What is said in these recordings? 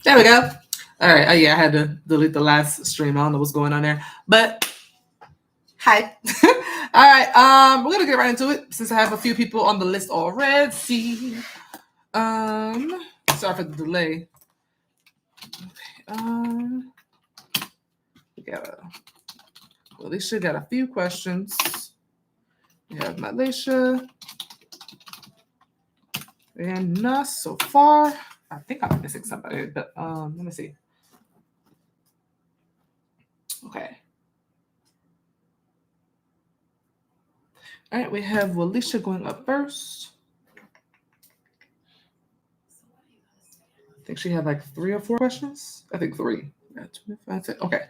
There we go. All right. Oh yeah, I had to delete the last stream. I don't know what's going on there, but hi. All right. We're gonna get right into it since I have a few people on the list already. Sorry for the delay. Okay. We got Willisha got a few questions. We have Mielasha and Nuss so far. I think I'm missing somebody, but let me see. Okay. All right, we have Willisha going up first. I think she had like 3 or 4 questions. I think 3. Yeah, 25. Okay.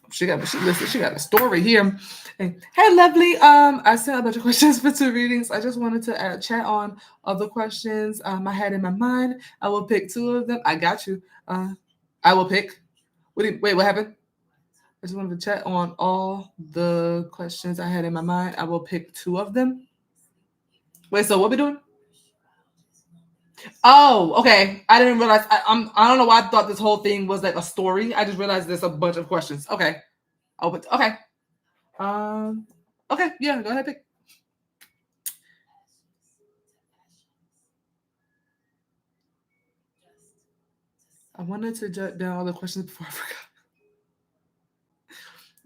She got a story here. Hey, lovely. I sent a bunch of questions for 2 readings. I just wanted to chat on other questions I had in my mind. I will pick 2 of them. I got you. I will pick. Wait, what happened? I just wanted to chat on all the questions I had in my mind. I will pick 2 of them. Wait, so what we doing? Oh, okay. I didn't realize. I don't know why I thought this whole thing was like a story. I just realized there's a bunch of questions. Okay. Okay. Um. Okay. Yeah. Go ahead. Pick. I wanted to jot down all the questions before I forgot.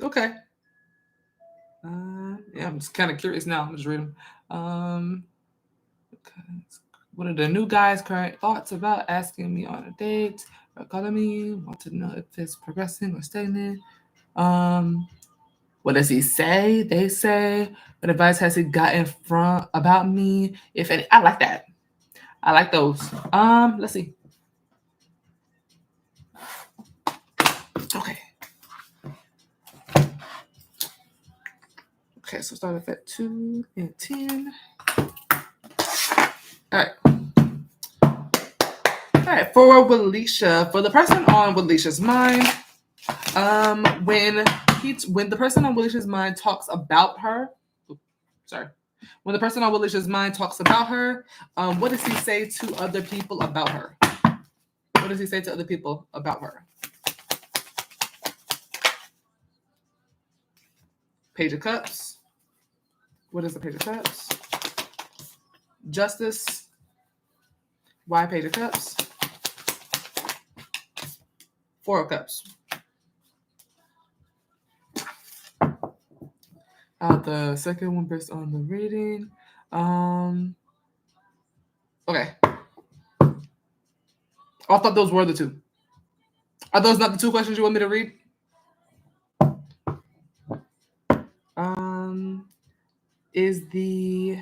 Okay. Yeah. I'm just kind of curious now. I'm just reading. Okay. What are the new guys' current thoughts about asking me on a date? Or calling me? Want to know if it's progressing or stagnant. Um. What does he say? They say. What advice has he gotten from about me? If any, I like that. I like those. Let's see. Okay. Okay, so start off at 2 and 10. All right. All right, for Willisha, for the person on Willisha's mind, when the person on Willisha's mind talks about her, sorry, when the person on Willisha's mind talks about her, what does he say to other people about her? What does he say to other people about her? Page of Cups. What is the Page of Cups? Justice. Why Page of Cups? 4 of Cups. The second one based on the reading. Okay. I thought those were the 2. Are those not the 2 questions you want me to read? Is the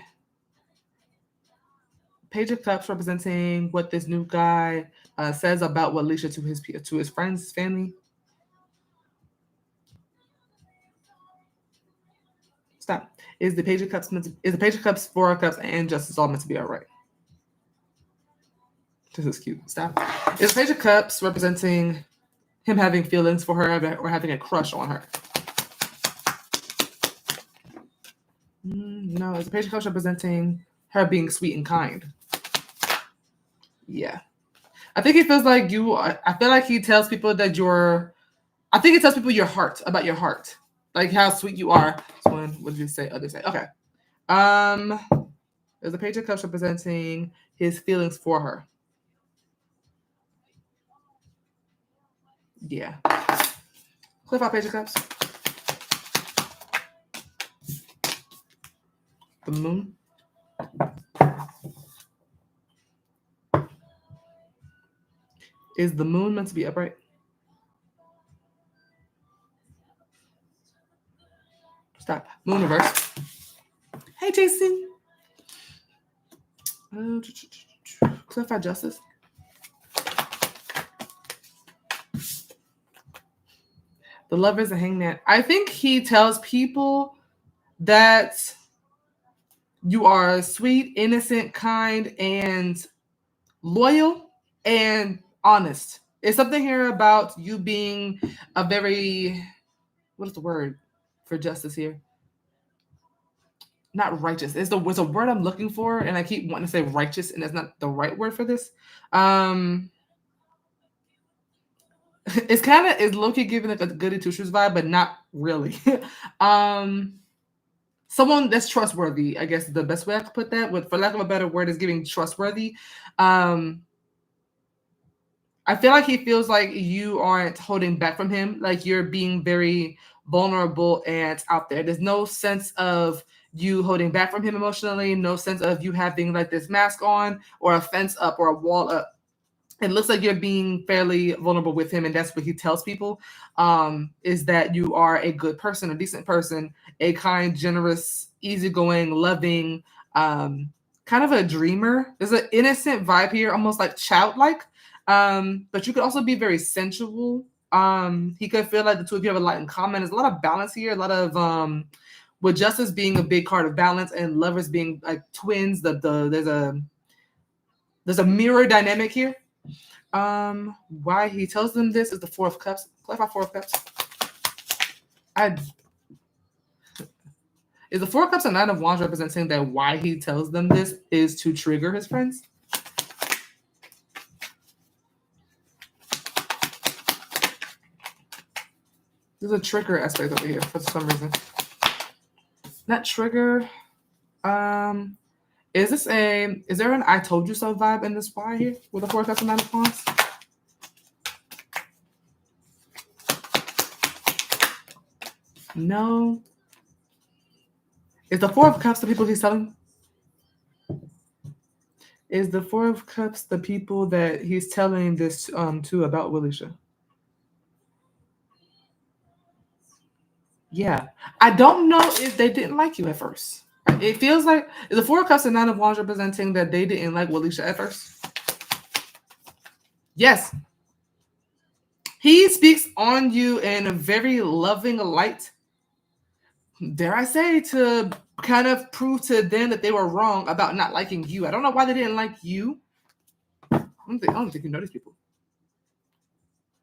Page of Cups representing what this new guy says about Willisha to his friends, his family? Stop. Is the Page of Cups is the Page of Cups, 4 of Cups, and Justice all meant to be all right? This is cute. Stop. Is Page of Cups representing him having feelings for her or having a crush on her? No, it's a Page of Cups representing her being sweet and kind. Yeah. I think he feels like you. I feel like he tells people that you're. I think he tells people your heart, about your heart, like how sweet you are. So what did you say? Other say. Okay. There's a Page of Cups representing his feelings for her. Yeah. Cliff out Page of Cups. The Moon. Is the Moon meant to be upright? Stop. Moon reverse. Hey, Jason. Clarify Justice. The Lovers and Hangman. I think he tells people that you are sweet, innocent, kind, and loyal and honest. It's something here about you being a very, what is the word for justice here? Not righteous. It's a word I'm looking for, and I keep wanting to say righteous, and that's not the right word for this. it's low-key giving like a goody two-shoes vibe, but not really. Someone that's trustworthy, I guess the best way I could put that, with for lack of a better word, is giving trustworthy. I feel like he feels like you aren't holding back from him, like you're being very vulnerable and out there. There's no sense of you holding back from him emotionally, no sense of you having like this mask on or a fence up or a wall up. It looks like you're being fairly vulnerable with him, and that's what he tells people, is that you are a good person, a decent person, a kind, generous, easygoing, loving, kind of a dreamer. There's an innocent vibe here, almost like childlike, but you could also be very sensual. He could feel like the two of you have a lot in common. There's a lot of balance here, a lot of with justice being a big card of balance and lovers being like twins. There's a mirror dynamic here. Why he tells them this is the Four of Cups. Clarify Four of Cups. Is the Four of Cups and Nine of Wands representing that why he tells them this is to trigger his friends? There's a trigger aspect over here for some reason. Not trigger. Is there an I told you so vibe in this why here with the Four of Cups and Nine of Wands? No. Is the Four of Cups the people he's telling? Is the Four of Cups the people that he's telling this to about Willisha? Yeah. I don't know if they didn't like you at first. It feels like the Four of Cups and Nine of Wands representing that they didn't like Willisha at first. Yes. He speaks on you in a very loving light. Dare I say, to kind of prove to them that they were wrong about not liking you. I don't know why they didn't like you. I don't think you know these people.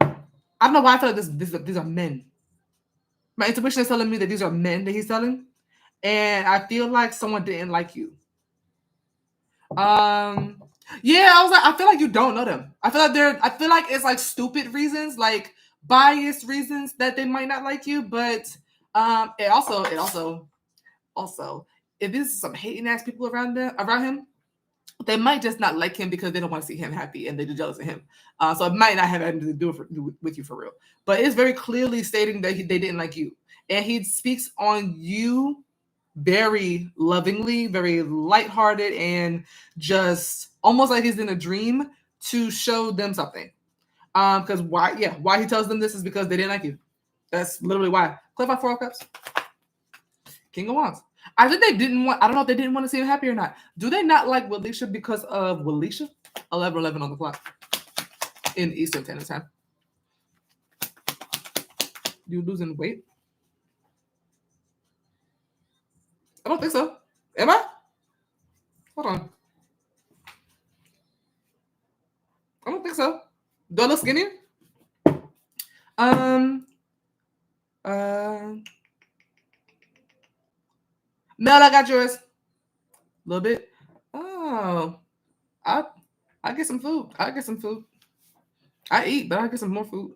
I don't know why I feel like these are men. My intuition is telling me that these are men that he's telling. And I feel like someone didn't like you. Yeah, I was like, I feel like you don't know them. I feel like it's like stupid reasons, like biased reasons that they might not like you, but it also if there's some hating ass people around him, they might just not like him because they don't want to see him happy and they're jealous of him. So it might not have anything to do with you for real. But it's very clearly stating that they didn't like you. And he speaks on you very lovingly, very lighthearted, and just almost like he's in a dream to show them something. Because why he tells them this is because they didn't like you. That's literally why. Clarify Four of Cups. King of Wands. I think they didn't want. I don't know if they didn't want to see him happy or not. Do they not like Willisha because of Willisha? 11:11 on the clock in Eastern Standard Time. You losing weight? I don't think so. Am I? Hold on. I don't think so. Do I look skinnier? Mel, I got yours. A little bit. Oh, I get some food. I get some food. I eat, but I get some more food.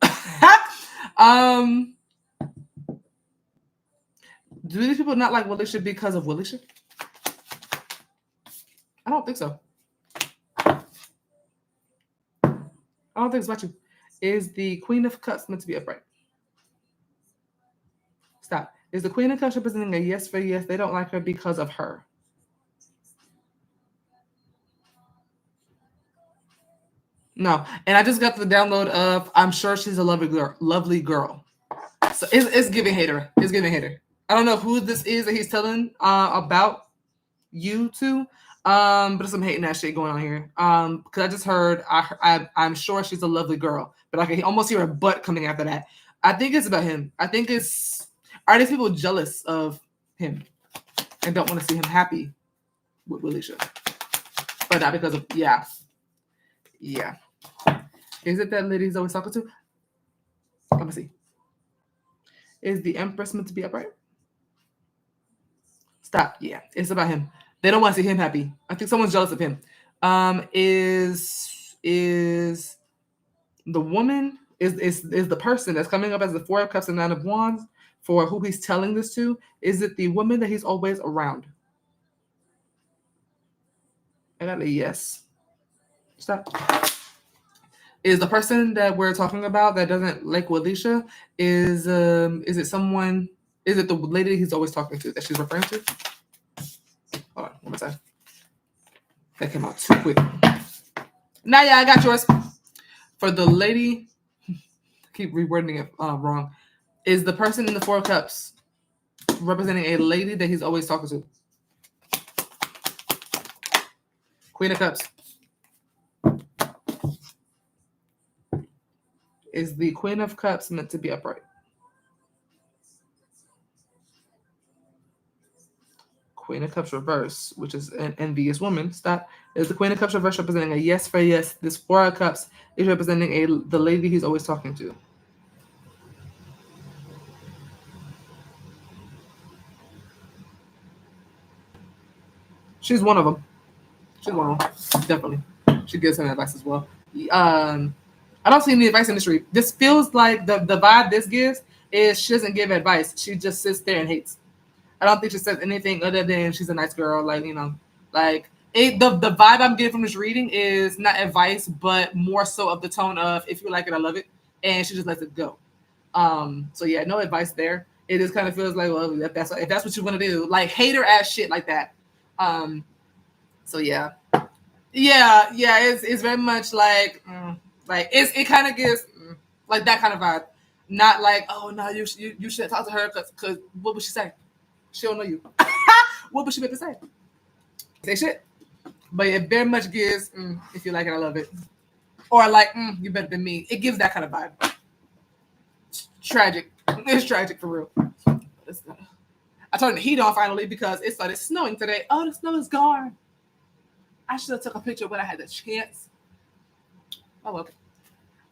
Do these people not like Willisha because of Willisha? I don't think so. I don't think it's about you. Is the Queen of Cups meant to be upright? Stop. Is the Queen of Cups representing a yes for yes? They don't like her because of her. No. And I just got the download of I'm sure she's a lovely girl. So it's giving hater. It's giving hater. I don't know who this is that he's telling about you to. But there's some hating that shit going on here. Because I just heard I'm sure she's a lovely girl, but I can almost hear a butt coming after that. I think it's about him. I think are these people jealous of him and don't want to see him happy with Willisha? But not because of yeah. Is it that lady he's always talking to? Let me see. Is the Empress meant to be upright? Stop. Yeah, it's about him. They don't want to see him happy. I think someone's jealous of him. Is the woman Is the person that's coming up as the Four of Cups and Nine of Wands for who he's telling this to? Is it the woman that he's always around? I got a yes. Stop. Is the person that we're talking about that doesn't like Willisha? Is it someone? Is it the lady he's always talking to that she's referring to? Hold on, one more time. That came out too quick. Now, yeah, I got yours. For the lady, keep rewording it wrong. Is the person in the Four of Cups representing a lady that he's always talking to? Queen of Cups. Is the Queen of Cups meant to be upright? Queen of Cups reverse, which is an envious woman. Stop. Is the Queen of Cups reverse representing a yes for yes? This Four of Cups is representing the lady he's always talking to. She's one of them. She's one of them. Definitely. She gives him advice as well. I don't see any advice industry. This feels like the vibe this gives is she doesn't give advice. She just sits there and hates. I don't think she says anything other than she's a nice girl. Like, the vibe I'm getting from this reading is not advice, but more so of the tone of if you like it, I love it. And she just lets it go. So yeah, no advice there. It just kind of feels like, well, if that's what you want to do, like hater ass shit like that. So yeah. It's very much like it kind of gives like that kind of vibe. Not like, oh no, you should talk to her because what would she say? She don't know you. What would she meant to say? Say shit. But it very much gives, if you like it, I love it. Or like, you better than me. It gives that kind of vibe. It's tragic. It's tragic for real. I turned the heat on finally because it started snowing today. Oh, the snow is gone. I should have took a picture when I had the chance. Oh, okay.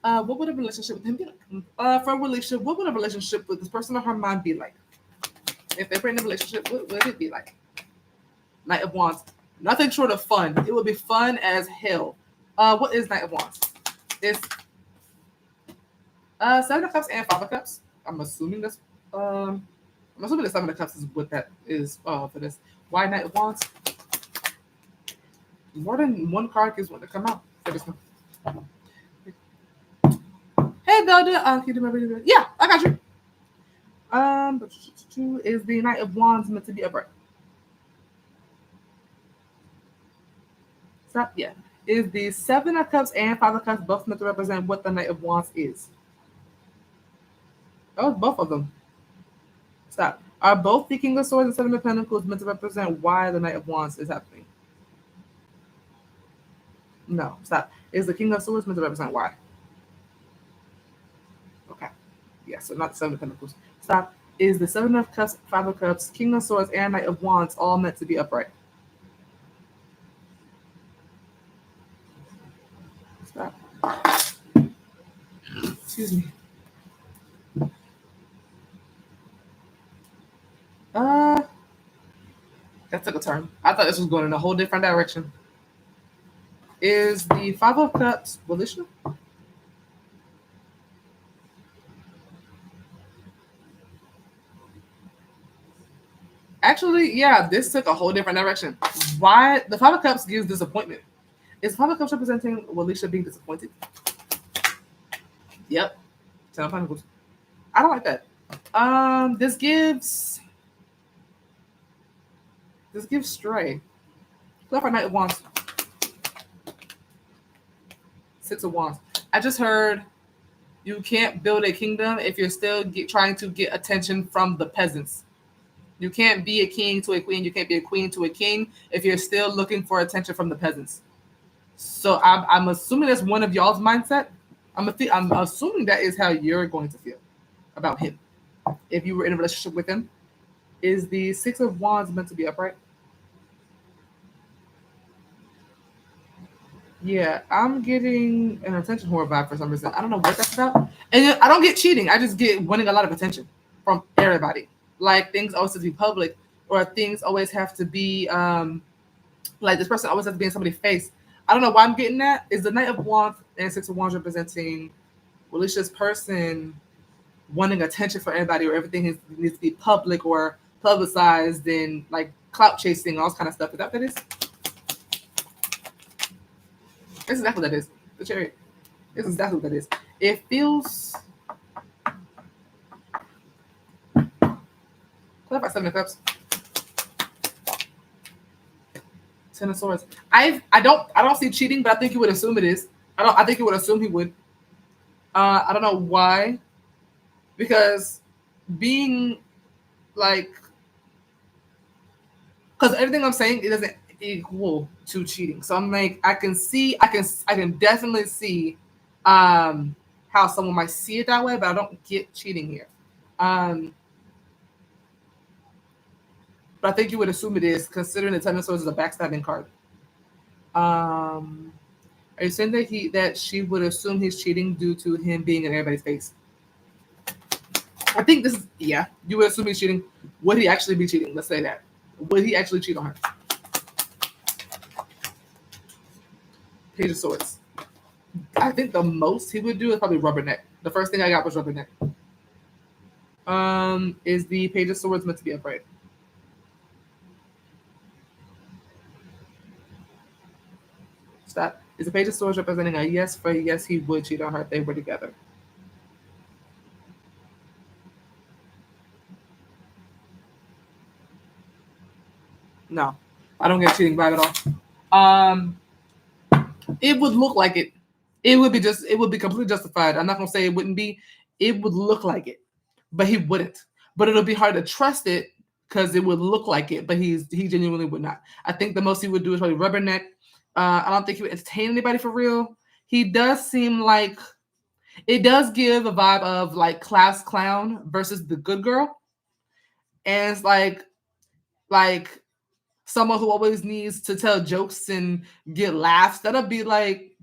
What would a relationship with him be like? For Willisha, what would a relationship with this person or her mind be like? If they were in a relationship, what would it be like? Knight of Wands. Nothing short of fun. It would be fun as hell. What is Knight of Wands? It's Seven of Cups and Five of Cups. I'm assuming the Seven of Cups is what that is for this. Why Knight of Wands? More than one card is one to come out for this one. Hey, Velda. Can you do my video? Yeah, I got you. Is the Knight of Wands meant to be upright? Stop. Yeah. Is the Seven of Cups and Five of Cups both meant to represent what the Knight of Wands is? Oh, both of them. Stop. Are both the King of Swords and Seven of Pentacles meant to represent why the Knight of Wands is happening? No. Stop. Is the King of Swords meant to represent why? Okay. Yeah, so not the Seven of Pentacles. Stop. Is the Seven of Cups, Five of Cups, King of Swords, and Knight of Wands all meant to be upright? Stop. Excuse me. That took a turn. I thought this was going in a whole different direction. Is the Five of Cups Willisha? Actually, yeah, this took a whole different direction. Why? The Five of Cups gives disappointment. Is Five of Cups representing Willisha being disappointed? Yep. Ten of Pentacles. I don't like that. This gives Stray. Left for Knight of Wands. Six of Wands. I just heard you can't build a kingdom if you're still trying to get attention from the peasants. You can't be a king to a queen. You can't be a queen to a king if you're still looking for attention from the peasants. So I'm assuming that's one of y'all's mindset. I'm assuming that is how you're going to feel about him. If you were in a relationship with him, is the Six of Wands meant to be upright? Yeah, I'm getting an attention whore vibe for some reason. I don't know what that's about. And I don't get cheating. I just get wanting a lot of attention from everybody. Like things always have to be public, or things always have to be like this person always has to be in somebody's face. I don't know why I'm getting that. Is the Knight of Wands and Six of Wands representing malicious person wanting attention for everybody, or everything needs to be public or publicized, and like clout chasing, all this kind of stuff. Is that what that is? That's exactly what that is. The chariot. This is exactly what that is. It feels. What about 7 of Cups? 10 of Swords. I don't see cheating, but I think you would assume it is. I think you would assume he would. I don't know why. Because being like, because everything I'm saying, it doesn't equal to cheating. So I'm like, I can definitely see how someone might see it that way, but I don't get cheating here. But I think you would assume it is, considering the 10 of Swords is a backstabbing card. Are you saying that she would assume he's cheating due to him being in everybody's face? I think this is, yeah, you would assume he's cheating. Would he actually be cheating? Let's say that. Would he actually cheat on her? Page of Swords. I think the most he would do is probably rubberneck. The first thing I got was rubberneck. Is the Page of Swords meant to be upright? Stop. Is the Page of Swords representing a yes for a yes, he would cheat on her if they were together? No, I don't get cheating vibe at all. It would look like it. It would be completely justified. I'm not gonna say it wouldn't be. It would look like it, but he wouldn't. But it'll be hard to trust it because it would look like it, but he genuinely would not. I think the most he would do is probably rubberneck. I don't think he would entertain anybody for real. He does seem like, it does give a vibe of like class clown versus the good girl, and it's like someone who always needs to tell jokes and get laughs. That'll be like,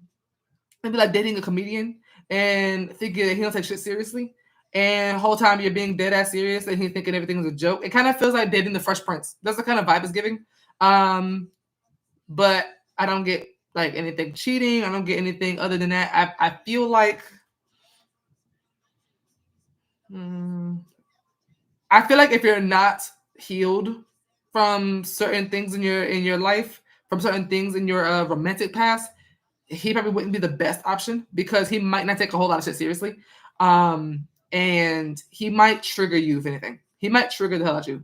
it'd be like dating a comedian and thinking that he don't take shit seriously. And the whole time you're being dead ass serious and he's thinking everything's a joke. It kind of feels like dating the Fresh Prince. That's the kind of vibe it's giving. But I don't get like anything cheating. I don't get anything other than that. I feel like if you're not healed from certain things in your life, from certain things in your romantic past, he probably wouldn't be the best option because he might not take a whole lot of shit seriously. And he might trigger you, if anything. He might trigger the hell out of you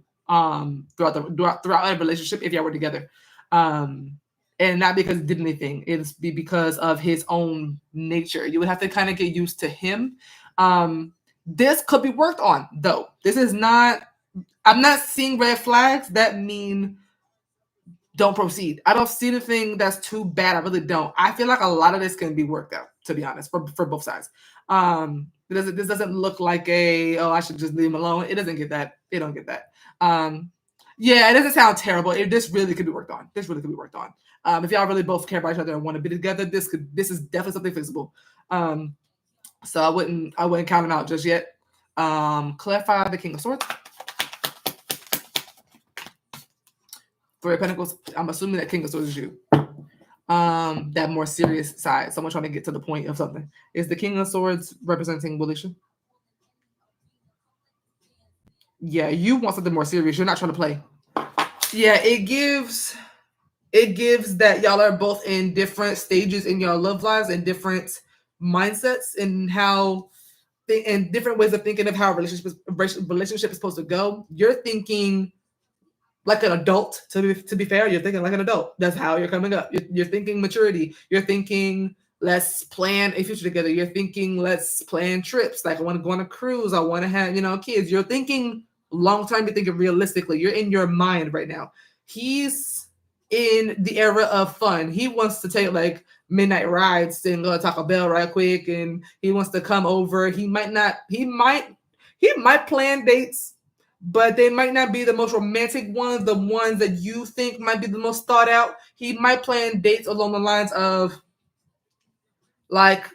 throughout a relationship if y'all were together. And not because he did anything. It'd be because of his own nature. You would have to kind of get used to him. This could be worked on, though. This is not, I'm not seeing red flags that mean don't proceed. I don't see anything that's too bad. I really don't. I feel like a lot of this can be worked out, to be honest, for both sides. This doesn't look like I should just leave him alone. It doesn't get that. It don't get that. Yeah, it doesn't sound terrible. This really could be worked on. This really could be worked on. If y'all really both care about each other and want to be together, this is definitely something fixable. So I wouldn't count him out just yet. Clarify the King of Swords. 3 of Pentacles. I'm assuming that King of Swords is you. That more serious side. Someone trying to get to the point of something. Is the King of Swords representing Willisha? Yeah, you want something more serious. You're not trying to play. Yeah, it gives that y'all are both in different stages in your love lives and different mindsets and and different ways of thinking of how a relationship is supposed to go. You're thinking like an adult, to be fair. You're thinking like an adult. That's how you're coming up. You're thinking maturity. You're thinking, let's plan a future together. You're thinking, let's plan trips. Like, I want to go on a cruise. I want to have, kids. You're thinking long term. You're thinking realistically. You're in your mind right now. He's in the era of fun. He wants to take like midnight rides and go to Taco Bell right quick, and he wants to come over. He might plan dates, but they might not be the most romantic ones, the ones that you think might be the most thought out. He might plan dates along the lines of like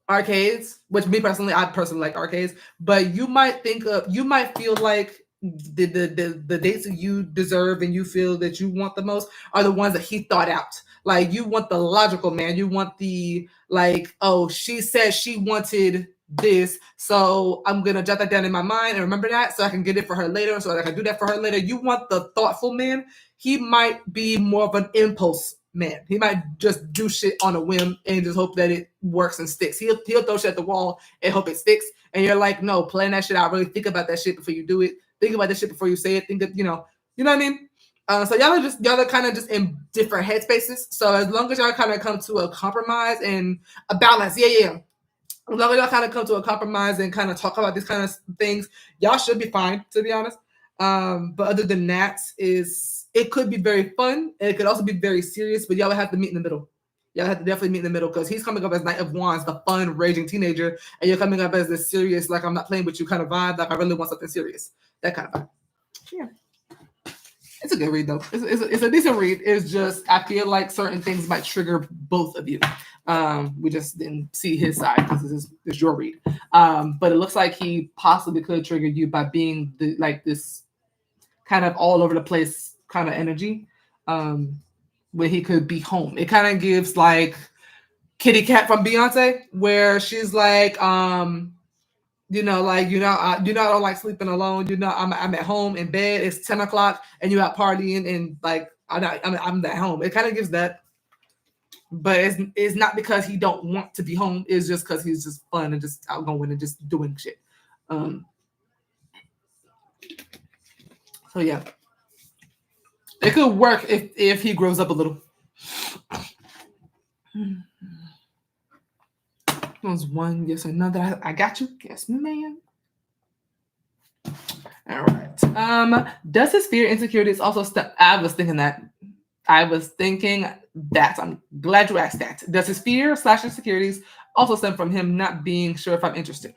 arcades, which I personally like arcades, but you might feel like the dates that you deserve and you feel that you want the most are the ones that he thought out. Like you want the logical man. You want the like, oh, she said she wanted this, so I'm gonna jot that down in my mind and remember that so I can get it for her later, so I can do that for her later. You want the thoughtful man. He might be more of an impulse man. He might just do shit on a whim and just hope that it works and sticks. He'll throw shit at the wall and hope it sticks. And you're like, no, plan that shit out. Really think about that shit before you do it. Think about this shit before you say it. Think of, you know what I mean? So y'all are kind of just in different headspaces. So as long as y'all kind of come to a compromise and a balance, yeah. As long as y'all kind of come to a compromise and kind of talk about these kind of things, y'all should be fine, to be honest. But other than that, it could be very fun and it could also be very serious. But y'all would have to meet in the middle. Y'all have to definitely meet in the middle because he's coming up as Knight of Wands, the fun, raging teenager, and you're coming up as this serious, like I'm not playing with you kind of vibe. Like I really want something serious, that kind of vibe. Yeah. It's a good read though. It's a decent read. It's just I feel like certain things might trigger both of you. We just didn't see his side because this is your read. But it looks like he possibly could trigger you by being like this kind of all over the place kind of energy. Where he could be home. It kind of gives like Kitty Cat from Beyonce, where she's like, I don't like sleeping alone. I'm at home in bed. It's 10 o'clock and you're out partying and like I'm at home. It kind of gives that, but it's not because he don't want to be home. It's just because he's just fun and just outgoing and just doing shit. So yeah, it could work if he grows up a little. There's one yes or no that I got you. Yes, ma'am. All right. Does his fear insecurities also I was thinking that. I'm glad you asked that. Does his fear / insecurities also stem from him not being sure if I'm interested?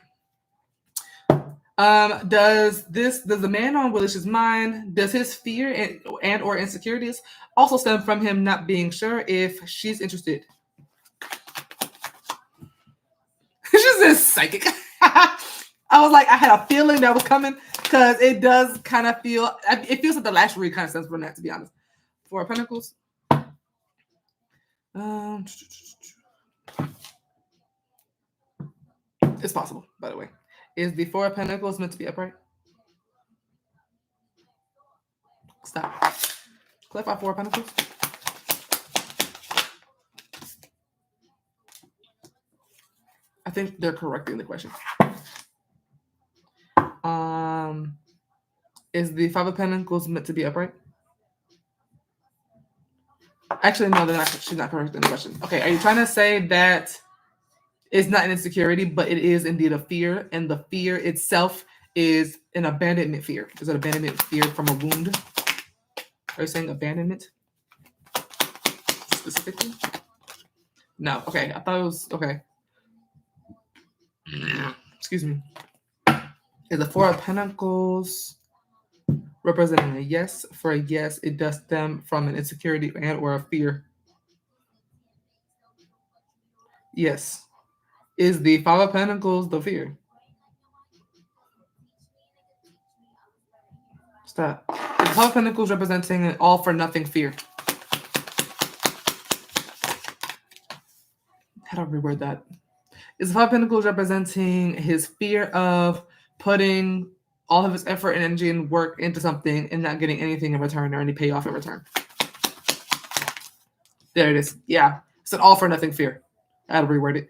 Does the man on Willisha's mind, does his fear and or insecurities also stem from him not being sure if she's interested? She's this psychic. I was like, I had a feeling that was coming because it does kind of feel, it feels like the last read kind of stems from that, to be honest. Four of Pentacles. It's possible, by the way. Is the Four of Pentacles meant to be upright? Stop. Clarify Four of Pentacles. I think they're correcting the question. Is the Five of Pentacles meant to be upright? Actually, no, they're not. She's not correcting the question. Okay, are you trying to say that it's not an insecurity, but it is indeed a fear, and the fear itself is an abandonment fear? Is it abandonment fear from a wound? Are you saying abandonment specifically? No. Okay, I thought it was okay. Excuse me. Is the Four of Pentacles representing a yes? For a yes, it does stem from an insecurity and or a fear. Yes. Is the Five of Pentacles the fear? Stop. Is the Five of Pentacles representing an all for nothing fear? How do I reword that? Is the Five of Pentacles representing his fear of putting all of his effort and energy and work into something and not getting anything in return or any payoff in return? There it is. Yeah. It's an all for nothing fear. I had to reword it.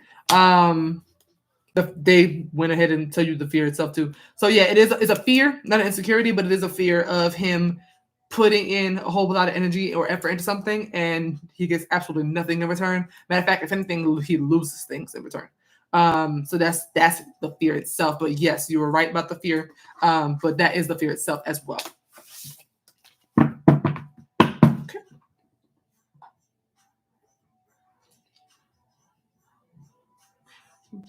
They went ahead and tell you the fear itself too. So yeah, it's a fear, not an insecurity, but it is a fear of him putting in a whole lot of energy or effort into something and he gets absolutely nothing in return. Matter of fact, if anything, he loses things in return. So that's the fear itself. But yes, you were right about the fear. But that is the fear itself as well. Okay.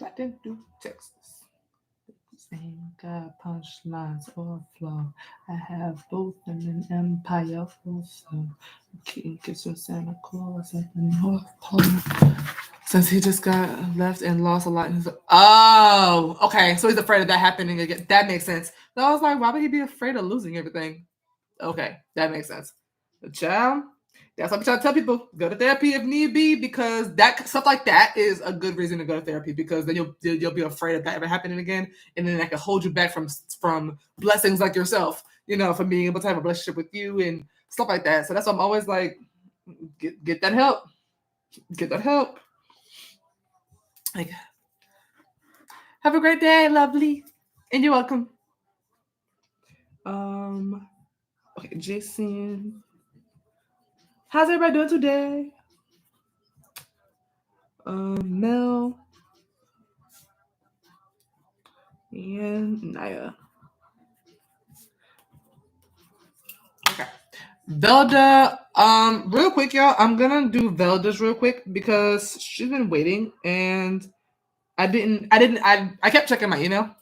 That didn't do Texas. Punchlines or flow. I have both in an empire full flow. King kiss your Santa Claus at the North Pole. Since he just got left and lost a lot. Oh, okay. So he's afraid of that happening again. That makes sense. So I was like, why would he be afraid of losing everything? Okay, that makes sense. The child. That's what I'm trying to tell people: go to therapy if need be, because that stuff like that is a good reason to go to therapy. Because then you'll be afraid of that ever happening again, and then that can hold you back from blessings like yourself. From being able to have a relationship with you and stuff like that. So that's why I'm always like, get that help. Get that help. Like, have a great day, lovely, and you're welcome. Okay, Jason, how's everybody doing today? Mel and Naya. Okay, Velda. Real quick, y'all. I'm gonna do Velda's real quick because she's been waiting, and I kept checking my email,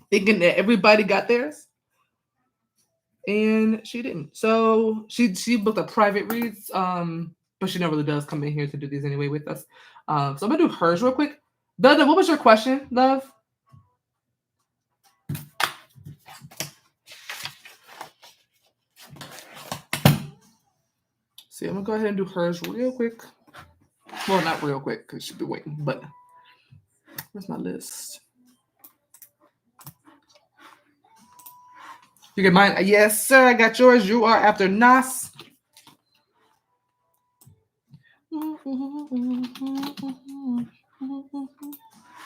thinking that everybody got theirs, and she didn't. So she booked a private reads, but she never really does come in here to do these anyway with us. So I'm gonna do hers real quick. Velda, what was your question, love? See, I'm gonna go ahead and do hers real quick. Well, not real quick because she'll be waiting. But where's my list? You get mine? Yes, sir. I got yours. You are after Nas.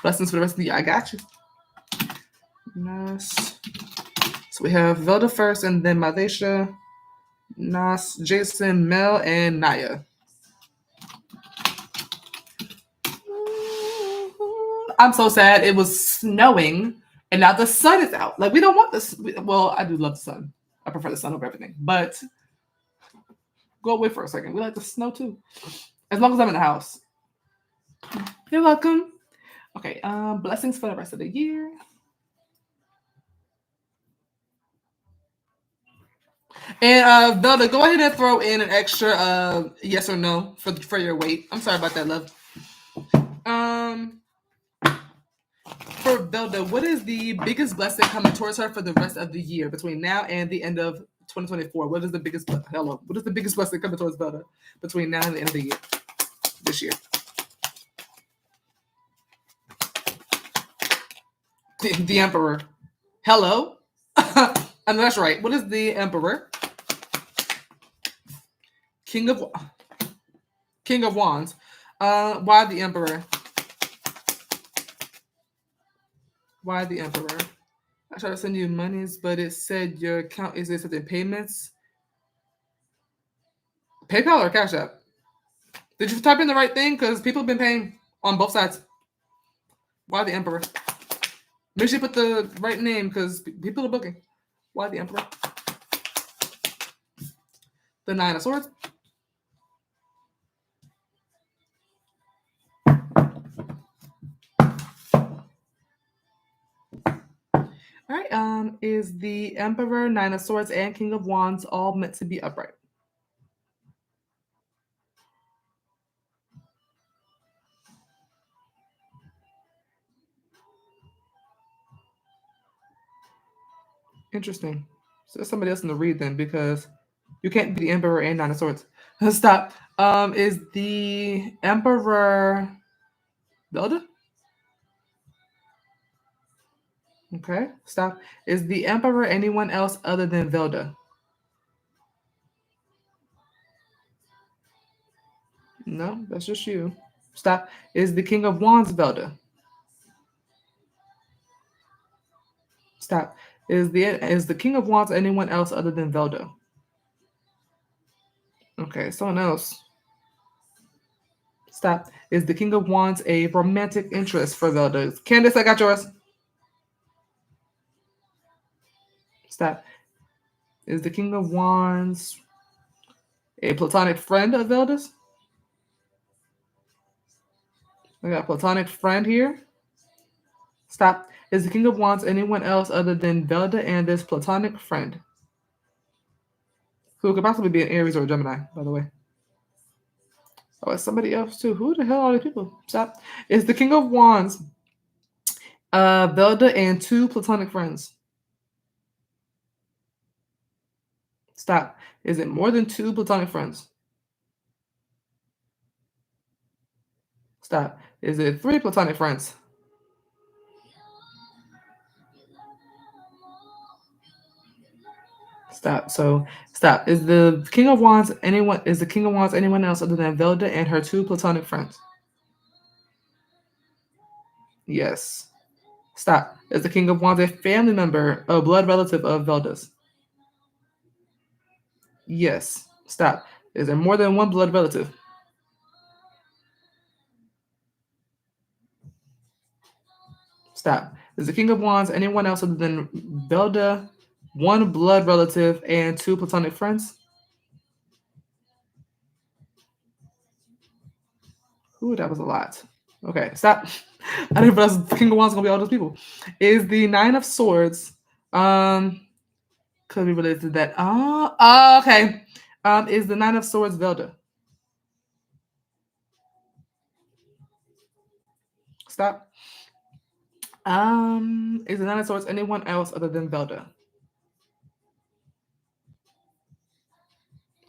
Blessings for the rest of the year. I got you. Nas. So we have Velda first, and then Mielasha, Nas, Jason, Mel, and Naya. I'm so sad. It was snowing, and now the sun is out. Like, we don't want this. Well, I do love the sun. I prefer the sun over everything. But go away for a second. We like the snow too, as long as I'm in the house. You're welcome. Okay. Blessings for the rest of the year. And Velda, go ahead and throw in an extra yes or no for your weight. I'm sorry about that, love. For Velda, what is the biggest blessing coming towards her for the rest of the year between now and the end of 2024? What is the biggest blessing coming towards Velda between now and the end of the year this year? The Emperor. Hello. And that's right. What is the Emperor? King of Wands. Why the Emperor? Why the Emperor? I tried to send you monies, but it said your account is accepting payments. PayPal or Cash App? Did you type in the right thing? Because people have been paying on both sides. Why the Emperor? Make sure you put the right name because people are booking. Why the Emperor? The Nine of Swords. All right. Is the Emperor, Nine of Swords, and King of Wands all meant to be upright? Interesting. So there's somebody else in the read then, because you can't be the Emperor and Nine of Swords. Stop. Is the Emperor Velda? Okay, stop. Is the Emperor anyone else other than Velda? No, that's just you. Stop. Is the King of Wands Velda? Stop. Is the King of Wands anyone else other than Velda? Okay, someone else. Stop. Is the King of Wands a romantic interest for Velda? Candace, I got yours. Stop. Is the King of Wands a platonic friend of Velda's? I got a platonic friend here. Stop. Is the King of Wands anyone else other than Velda and this platonic friend? Who could possibly be an Aries or a Gemini, by the way. Oh, it's somebody else too. Who the hell are these people? Stop. It's the King of Wands, Velda, and 2 platonic friends. Stop. Is it more than 2 platonic friends? Stop. Is it 3 platonic friends? Stop. So stop. Is the King of Wands anyone? Is the King of Wands anyone else other than Velda and her 2 platonic friends? Yes. Stop. Is the King of Wands a family member, a blood relative of Velda's? Yes. Stop. Is there more than one blood relative? Stop. Is the King of Wands anyone else other than Velda, 1 blood relative, and 2 platonic friends? Ooh, that was a lot. Okay, stop. I didn't realize the King of Wands is gonna be all those people. Is the 9 of Swords could be related to that? Okay. Is the 9 of Swords Velda? Stop. Is the 9 of Swords anyone else other than Velda?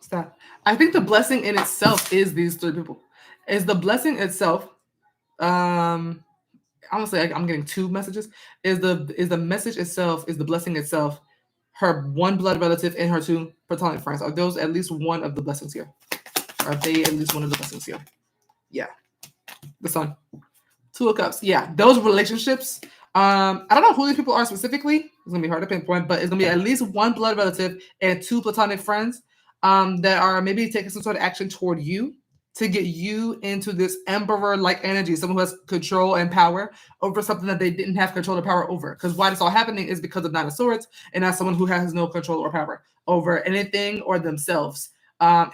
Stop. I think the blessing in itself is these 3 people. Is the blessing itself? Honestly, I'm getting 2 messages. Is the message itself? Is the blessing itself? Her 1 blood relative and her 2 platonic friends. Are those at least one of the blessings here? Are they at least one of the blessings here? Yeah. The Sun. 2 of Cups. Yeah. Those relationships. I don't know who these people are specifically. It's gonna be hard to pinpoint, but it's gonna be at least 1 blood relative and 2 platonic friends that are maybe taking some sort of action toward you to get you into this emperor-like energy, someone who has control and power over something that they didn't have control or power over. Because why this all happening is because of 9 of Swords, and not someone who has no control or power over anything or themselves,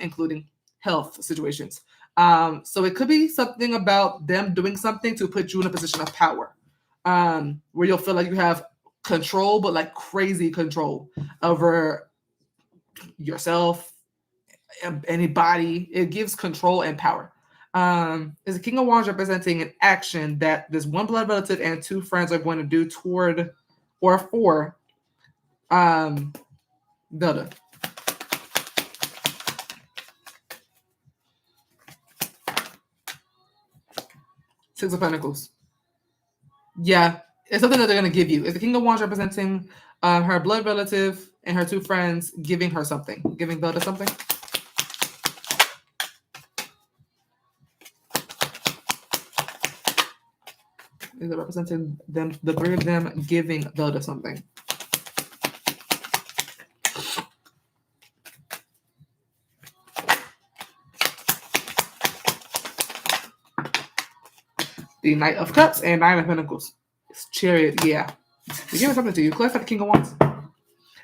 including health situations. So it could be something about them doing something to put you in a position of power, where you'll feel like you have control, but like crazy control over yourself, anybody. It gives control and power. Is the King of Wands representing an action that this 1 blood relative and 2 friends are going to do toward or for Velda? Six of Pentacles. Yeah, it's something that they're going to give you. Is the King of Wands representing her blood relative and her 2 friends giving her something, giving Velda something? Is it representing them, the 3 of them giving Velda something? The Knight of Cups and 9 of Pentacles. It's Chariot, yeah. They're giving something to you. Clarify the King of Wands. I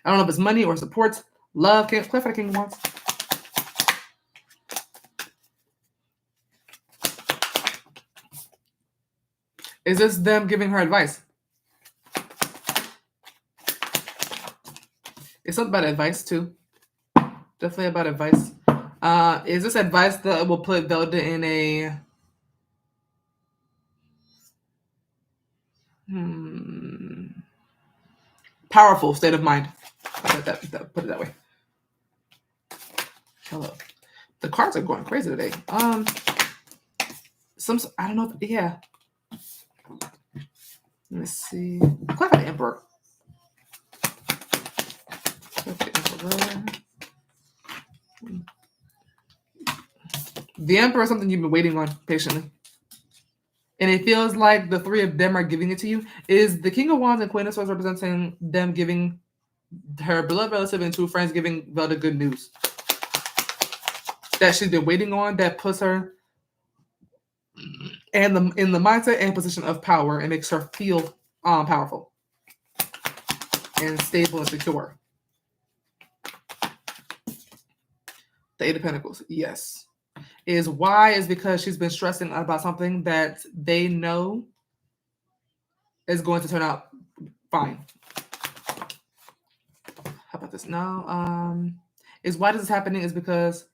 don't know if it's money or support, love. Clarify the King of Wands. Is this them giving her advice? It's something about advice too. Definitely about advice. Is this advice that will put Velda in a powerful state of mind? Put it that way. Hello. The cards are going crazy today. I don't know. Yeah. Let me see. Clarify the Emperor. The Emperor is something you've been waiting on patiently. And it feels like the 3 of them are giving it to you. Is the King of Wands and Queen of Swords representing them giving her beloved relative and 2 friends giving Velda good news that she's been waiting on, that puts her in the mindset and position of power and makes her feel powerful and stable and secure? The 8 of Pentacles, yes. Is why is because she's been stressing about something that they know is going to turn out fine. How about this now? Is why this is happening is because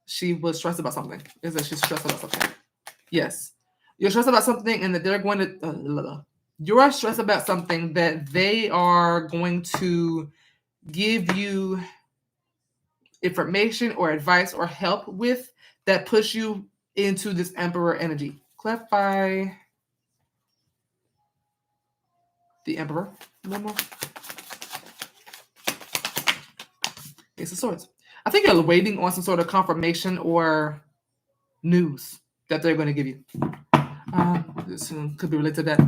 she was stressed about something. Is that she's stressed about something? Yes, you're stressed about something, and that they're going to. You're stressed about something that they are going to give you information or advice or help with that push you into this Emperor energy. Clarify the Emperor a little more. Ace of Swords. I think you're waiting on some sort of confirmation or news that they're going to give you. This could be related to that.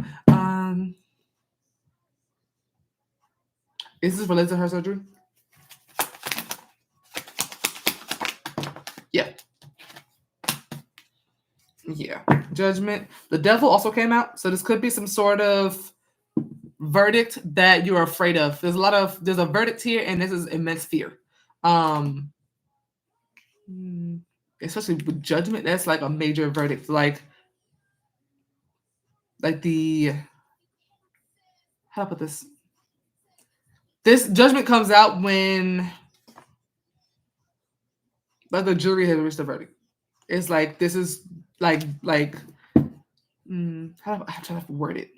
Is this related to her surgery? Yeah. Yeah. Judgment. The Devil also came out, so this could be some sort of verdict that you're afraid of. There's a verdict here, and this is immense fear. Especially with Judgment, that's like a major verdict. Like the how do I put this? This judgment comes out when like the jury has reached a verdict. It's like this is like how do I'm trying to word it?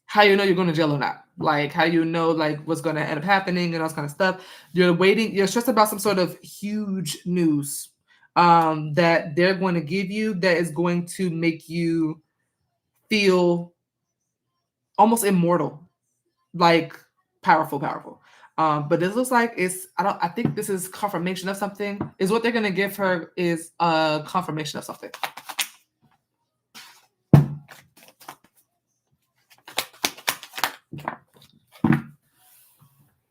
How you know you're going to jail or not? Like how you know like what's going to end up happening and all this kind of stuff. You're waiting. You're stressed about some sort of huge news that they're going to give you that is going to make you feel almost immortal, like powerful. But this looks like I think this is confirmation of something. Is what they're gonna give her is a confirmation of something.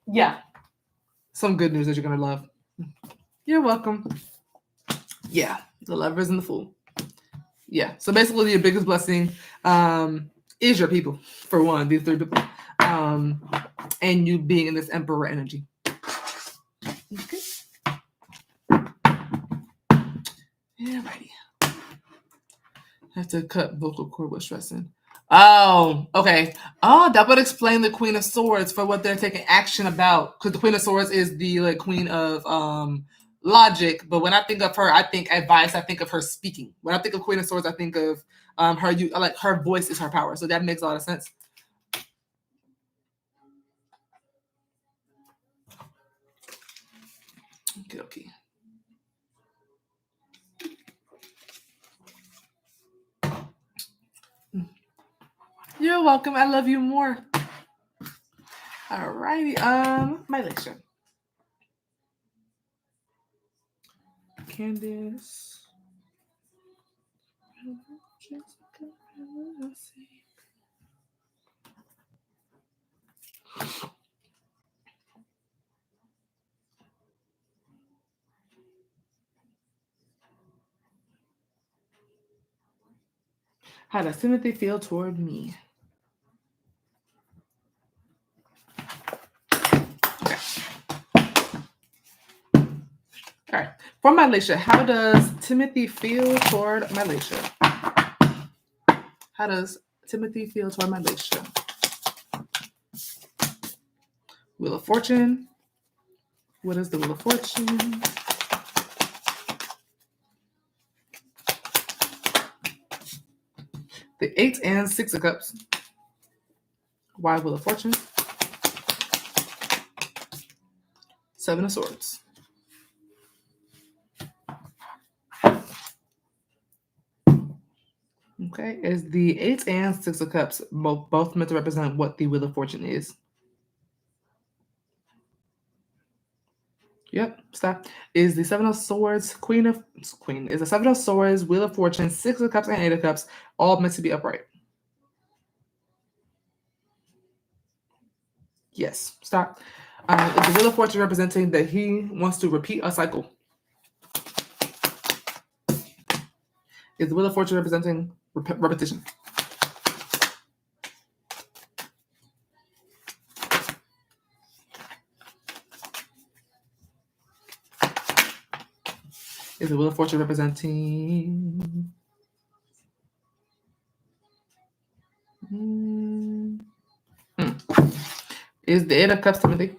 Yeah. Some good news that you're gonna love. You're welcome. Yeah, the Lovers and the Fool. Yeah. So basically your biggest blessing is your people, for one, these three people. And you being in this Emperor energy. Okay. Alrighty. I have to cut vocal cord with stressing. Oh, okay. Oh, that would explain the Queen of Swords for what they're taking action about. Because the Queen of Swords is the like queen of logic. But when I think of her, I think advice. I think of her speaking. When I think of Queen of Swords, I think of her. Like her voice is her power. So that makes a lot of sense. Okay. You're welcome. I love you more. Alrighty. Mielasha. Candace. Let's see. How does Timothy feel toward me? Okay. All right. For Mielasha, how does Timothy feel toward Mielasha? How does Timothy feel toward Mielasha? Wheel of Fortune. What is the Wheel of Fortune? The 8 and 6 of Cups. Why Wheel of Fortune? 7 of Swords. Okay, is the 8 and 6 of Cups both meant to represent what the Wheel of Fortune is? Yep, stop. Is the 7 of Swords, is the 7 of Swords, Wheel of Fortune, 6 of Cups, and 8 of Cups all meant to be upright? Yes, stop. Is the Wheel of Fortune representing that he wants to repeat a cycle? Is the Wheel of Fortune representing repetition? Is the Wheel of Fortune representing... Is the 8 of Cups Timothy?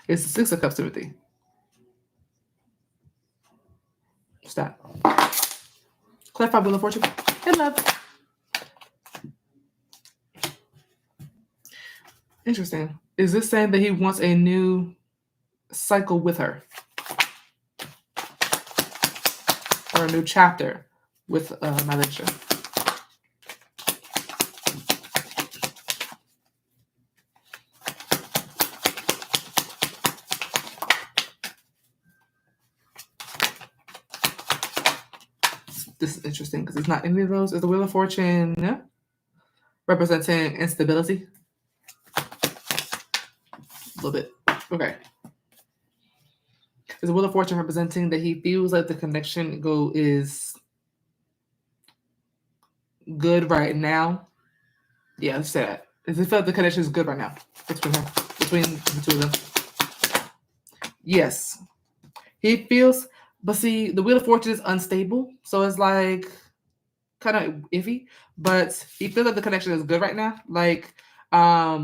It's the Six of Cups, Timothy. Stop. Clarify Wheel of Fortune. Hey, love. Interesting. Is this saying that he wants a new cycle with her? Or a new chapter with Mielasha? This is interesting because it's not any of those. Is the Wheel of Fortune representing instability? A little bit. Okay. Is the Wheel of Fortune representing that he feels like the connection is good right now? Yeah, let's say that. Does he feel like the connection is good right now between the two of them? Yes. He feels, but see, the Wheel of Fortune is unstable, so it's like kind of iffy. But he feels like the connection is good right now. Like a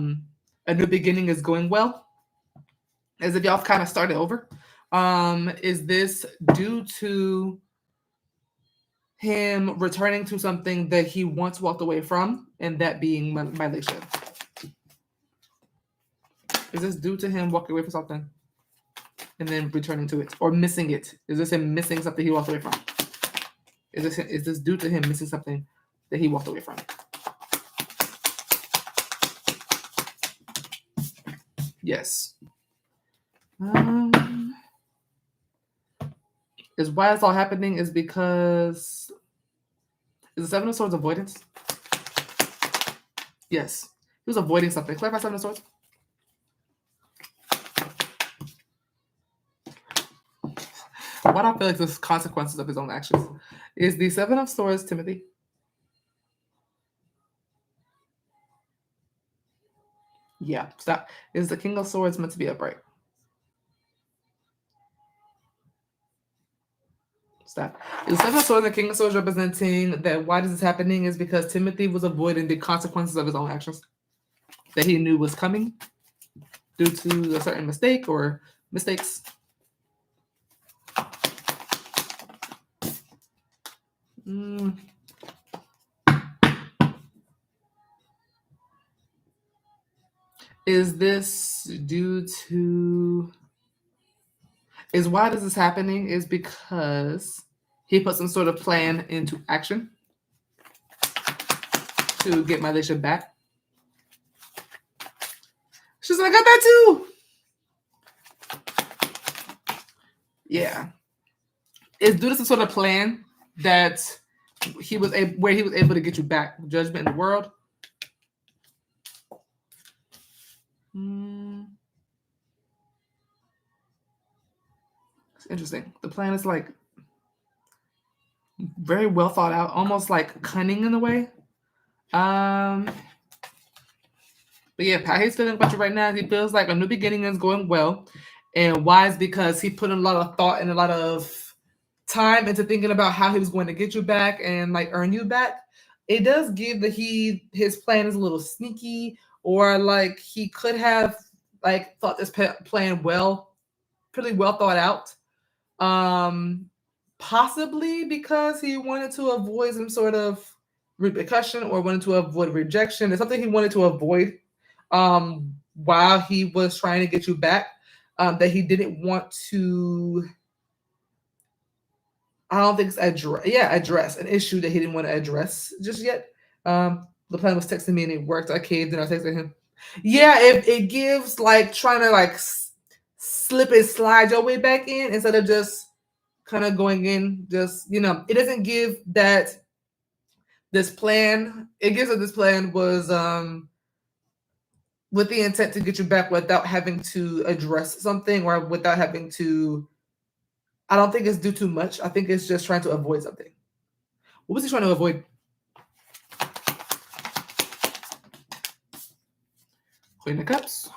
new beginning is going well, as if y'all kind of started over. Is this due to him returning to something that he once walked away from, and that being Mielasha? Is this due to him walking away from something and then returning to it, or missing it? Is this him missing something he walked away from? Is this due to him missing something that he walked away from? Yes. Is why it's all happening is because is the Seven of Swords avoidance? Yes. He was avoiding something. Clarify Seven of Swords. Why do I feel like there's consequences of his own actions? Is the Seven of Swords, Timothy? Yeah, stop. Is the King of Swords meant to be upright? Stop. Is the Seven of Swords and the King of Swords representing that why this is happening is because Timothy was avoiding the consequences of his own actions that he knew was coming due to a certain mistake or mistakes? Is this due to... Is why this is happening is because he put some sort of plan into action to get Mielasha back. She's like, I got that too. Yeah. Is due to some sort of plan that where he was able to get you back. Judgment in the world. It's interesting. The plan is like very well thought out, almost like cunning in a way. But yeah, how he's feeling about you right now, he feels like a new beginning is going well. And why is because he put in a lot of thought and a lot of time into thinking about how he was going to get you back and like earn you back. It does give that his plan is a little sneaky, or like he could have like thought this plan pretty well thought out. Possibly because he wanted to avoid some sort of repercussion or wanted to avoid rejection. It's something he wanted to avoid while he was trying to get you back, that he didn't want to, I don't think it's address an issue that he didn't want to address just yet. The plan was texting me and it worked. I caved and I texted him. Yeah, it gives like trying to like slip and slide your way back in instead of just kind of going in. Just, it doesn't give that this plan. It gives that this plan was with the intent to get you back without having to address something or without having to. I don't think it's due too much. I think it's just trying to avoid something. What was he trying to avoid? Queen of Cups.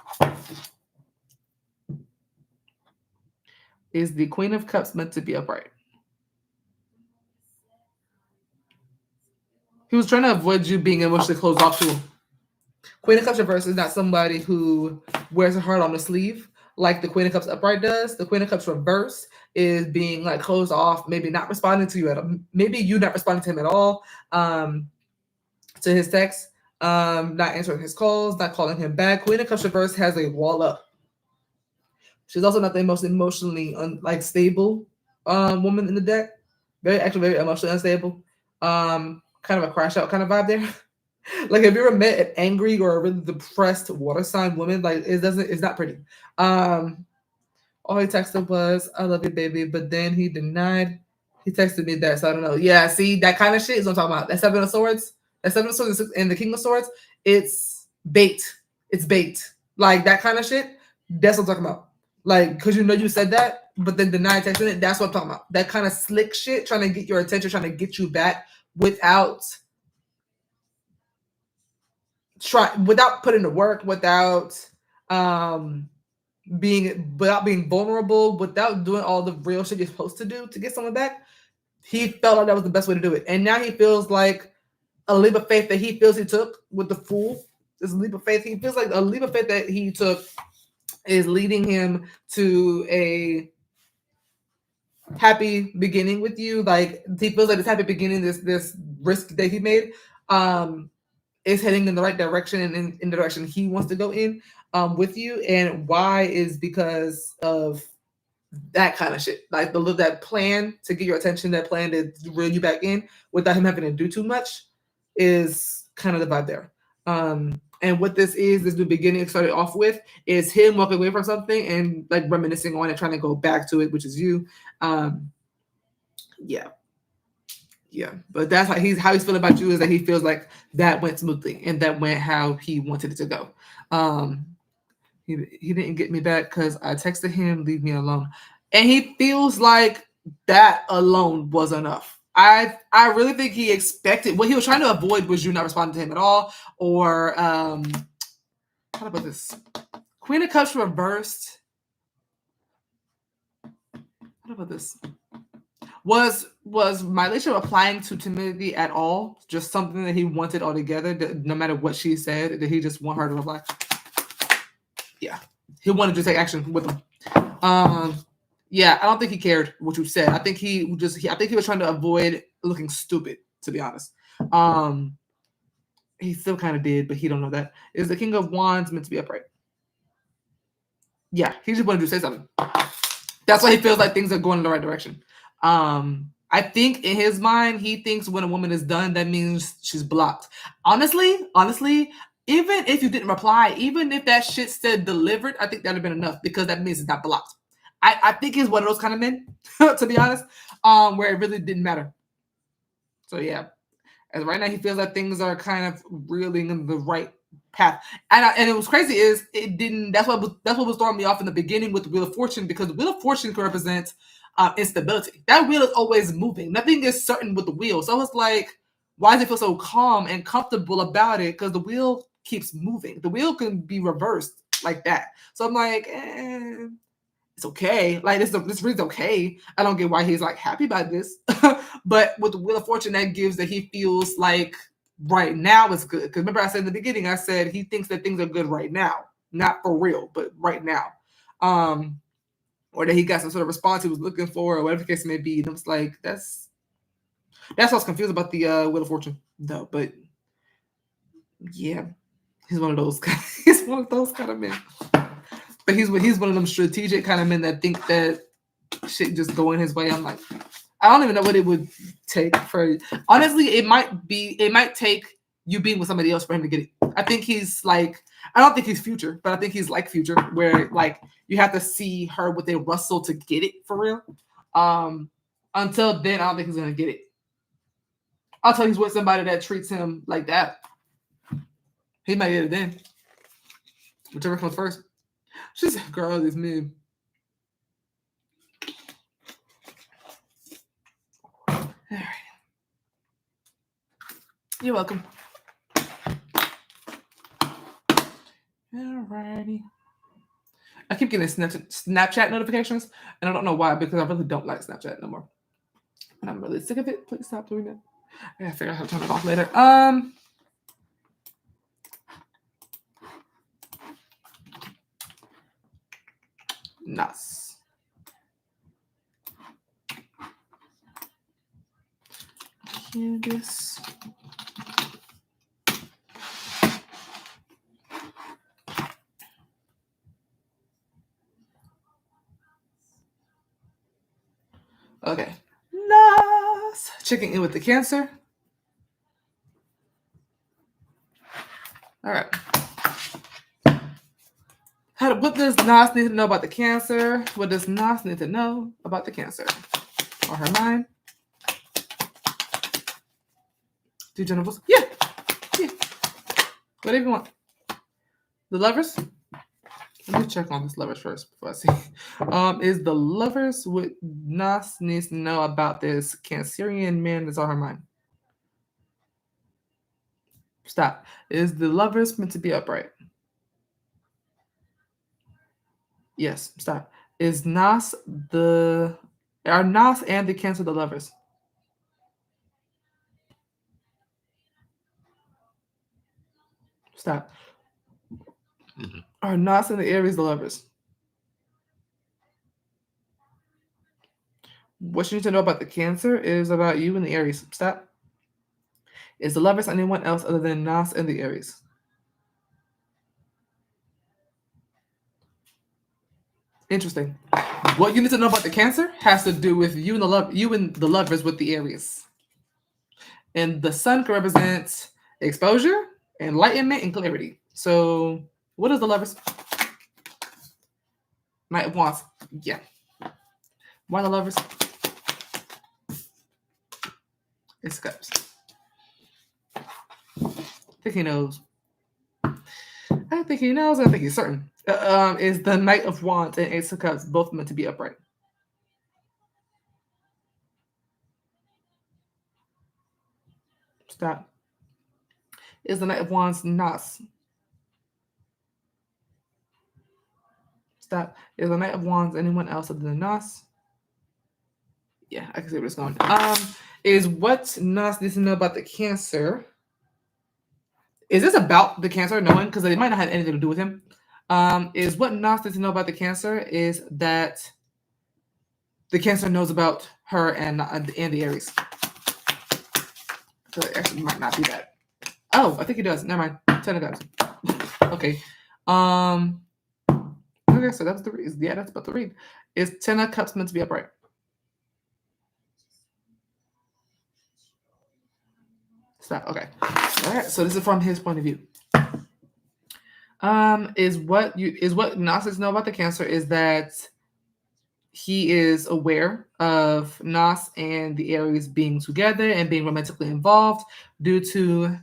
Is the Queen of Cups meant to be upright? He was trying to avoid you being emotionally closed off to him. Queen of Cups reverse is not somebody who wears a heart on the sleeve. like the Queen of Cups upright does. The Queen of Cups reverse is being like closed off, maybe not responding to you at all. Maybe you not responding to him at all, to his texts, not answering his calls, not calling him back. Queen of Cups reverse has a wall up. She's also not the most emotionally stable woman in the deck. Very emotionally unstable. Kind of a crash out kind of vibe there. Like, have you ever met an angry or a really depressed water sign woman? Like, it's not pretty. All he texted was, "I love you, baby," but then he denied. He texted me that, so I don't know. Yeah, see, that kind of shit is what I'm talking about. That Seven of Swords, and the King of Swords, it's bait. It's bait. Like, that kind of shit, that's what I'm talking about. Like, because you said that, but then denied texting it, that's what I'm talking about. That kind of slick shit, trying to get your attention, trying to get you back without putting the work, without being vulnerable, without doing all the real shit you're supposed to do to get someone back. He felt like that was the best way to do it, and now he feels like a leap of faith that he feels he took with the Fool. This leap of faith, he feels like a leap of faith that he took is leading him to a happy beginning with you. Like, he feels like this happy beginning, this risk that he made, is heading in the right direction and in the direction he wants to go in with you. And why is because of that kind of shit. Like that plan to get your attention, that plan to reel you back in without him having to do too much is kind of the vibe there. And what this new beginning started off with is him walking away from something and like reminiscing on it, trying to go back to it, which is you. Yeah, but that's how he's feeling about you, is that he feels like that went smoothly and that went how he wanted it to go. He didn't get me back because I texted him, leave me alone, and he feels like that alone was enough. I really think he expected what he was trying to avoid was you not responding to him at all, or how about this? Queen of Cups reversed. What about this? Was Mielasha applying to timidity at all? Just something that he wanted altogether, that no matter what she said, that he just want her to reply? Yeah. He wanted to take action with him. Yeah, I don't think he cared what you said. I think he was trying to avoid looking stupid, to be honest. He still kind of did, but he don't know that. Is the King of Wands meant to be upright? Yeah, he just wanted to say something. That's why he feels like things are going in the right direction. I think in his mind, he thinks when a woman is done, that means she's blocked. Honestly, even if you didn't reply, even if that shit said delivered, I think that would have been enough, because that means it's not blocked. I think he's one of those kind of men, to be honest, where it really didn't matter. So yeah, as right now he feels like things are kind of reeling in the right path. And it was crazy is it didn't. That's what was throwing me off in the beginning with the Wheel of Fortune, because the Wheel of Fortune can represent instability. That wheel is always moving. Nothing is certain with the wheel. So it's like, why does it feel so calm and comfortable about it? Because the wheel keeps moving. The wheel can be reversed like that. So I'm like, it's okay. Like this read's okay. I don't get why he's like happy about this. But with the Wheel of Fortune, that gives that he feels like right now is good. Because remember I said in the beginning, I said he thinks that things are good right now. Not for real, but right now. Or that he got some sort of response he was looking for, or whatever the case may be. And I was like, that's what I was confused about the Wheel of Fortune, though. But yeah, he's one of those kind of men. But he's one of them strategic kind of men that think that shit just going his way. I'm like, I don't even know what it would take for. Honestly, it might take you being with somebody else for him to get it. I think he's like, I don't think he's Future, but I think he's like Future, where like you have to see her with a Russell to get it for real. Until then, I don't think he's gonna get it. Until he's with somebody that treats him like that, he might get it then. Whichever comes first. She's a girl, this me. All right. You're welcome. Alrighty. I keep getting Snapchat notifications, and I don't know why, because I really don't like Snapchat no more. And I'm really sick of it. Please stop doing that. I gotta figure out how to turn it off later. Nas. Candace. Okay. Nas. Checking in with the Cancer. All right. What does Nas need to know about the Cancer? What does Nas need to know about the Cancer? On her mind? Do genitals? Yeah. Whatever you want. The Lovers? Let me check on this Lovers first before I see. Is the Lovers what Nas needs to know about this Cancerian man that's on her mind? Stop. Is the Lovers meant to be upright? Yes, stop. Is Nas are Nas and the Cancer the Lovers? Stop. Are Nas and the Aries the Lovers? What you need to know about the Cancer is about you and the Aries. Stop. Is the Lovers anyone else other than Nas and the Aries? Interesting. What you need to know about the Cancer has to do with you and the Lovers with the Aries. And the Sun can represent exposure, enlightenment, and clarity. So, what is the Lovers? Knight of Wands. Yeah. Why the Lovers? It's Cups. I think he knows. I think he knows. I think he's certain. Is the Knight of Wands and Ace of Cups both meant to be upright? Stop. Is the Knight of Wands Nas? Stop. Is the Knight of Wands anyone else other than Nas? Yeah, I can see where it's going. Is what Nas needs to know about the Cancer? Is this about the Cancer? No one, because it might not have anything to do with him. Is what Nas needs to know about the Cancer is that the Cancer knows about her and the Aries. So it actually might not be that. Oh, I think he does. Never mind. 10 of Cups. Okay. Okay, so that's the read. Yeah, that's about the read. Is 10 of Cups meant to be upright? Stop. Okay. All right. So this is from his point of view. Is what Nas know about the Cancer is that he is aware of Nas and the Aries being together and being romantically involved due to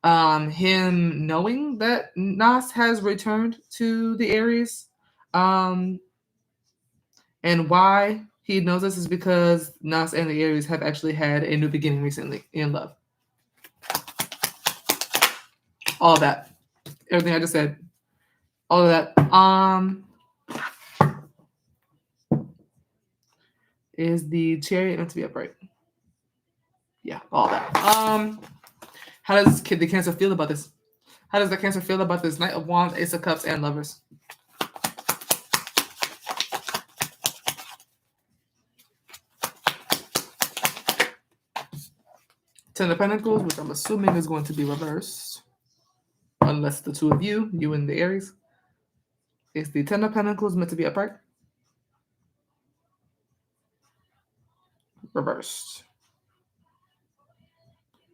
him knowing that Nas has returned to the Aries. And why he knows this is because Nas and the Aries have actually had a new beginning recently in love. All of that. Everything I just said. All of that. Is the Chariot meant to be upright? Yeah, all that. How does the Cancer feel about this? How does the Cancer feel about this Knight of Wands, Ace of Cups, and Lovers? Ten of Pentacles, which I'm assuming is going to be reversed. Unless the two of you and the Aries. Is the Ten of Pentacles meant to be upright? Reversed.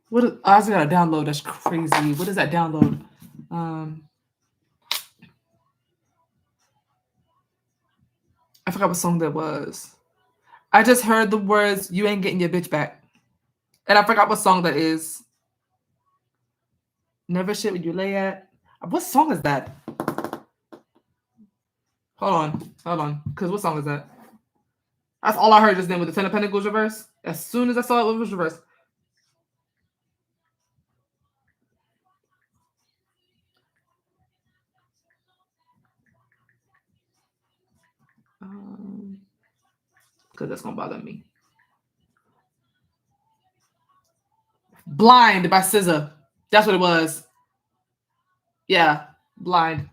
What? I just got a download. That's crazy. What is that download? I forgot what song that was. I just heard the words, "You ain't getting your bitch back," and I forgot what song that is. Never shit when you lay at. What song is that? Hold on. Because what song is that? That's all I heard just then with the Ten of Pentacles reverse. As soon as I saw it was reversed. Because that's going to bother me. Blind by SZA. That's what it was. Yeah, Blind.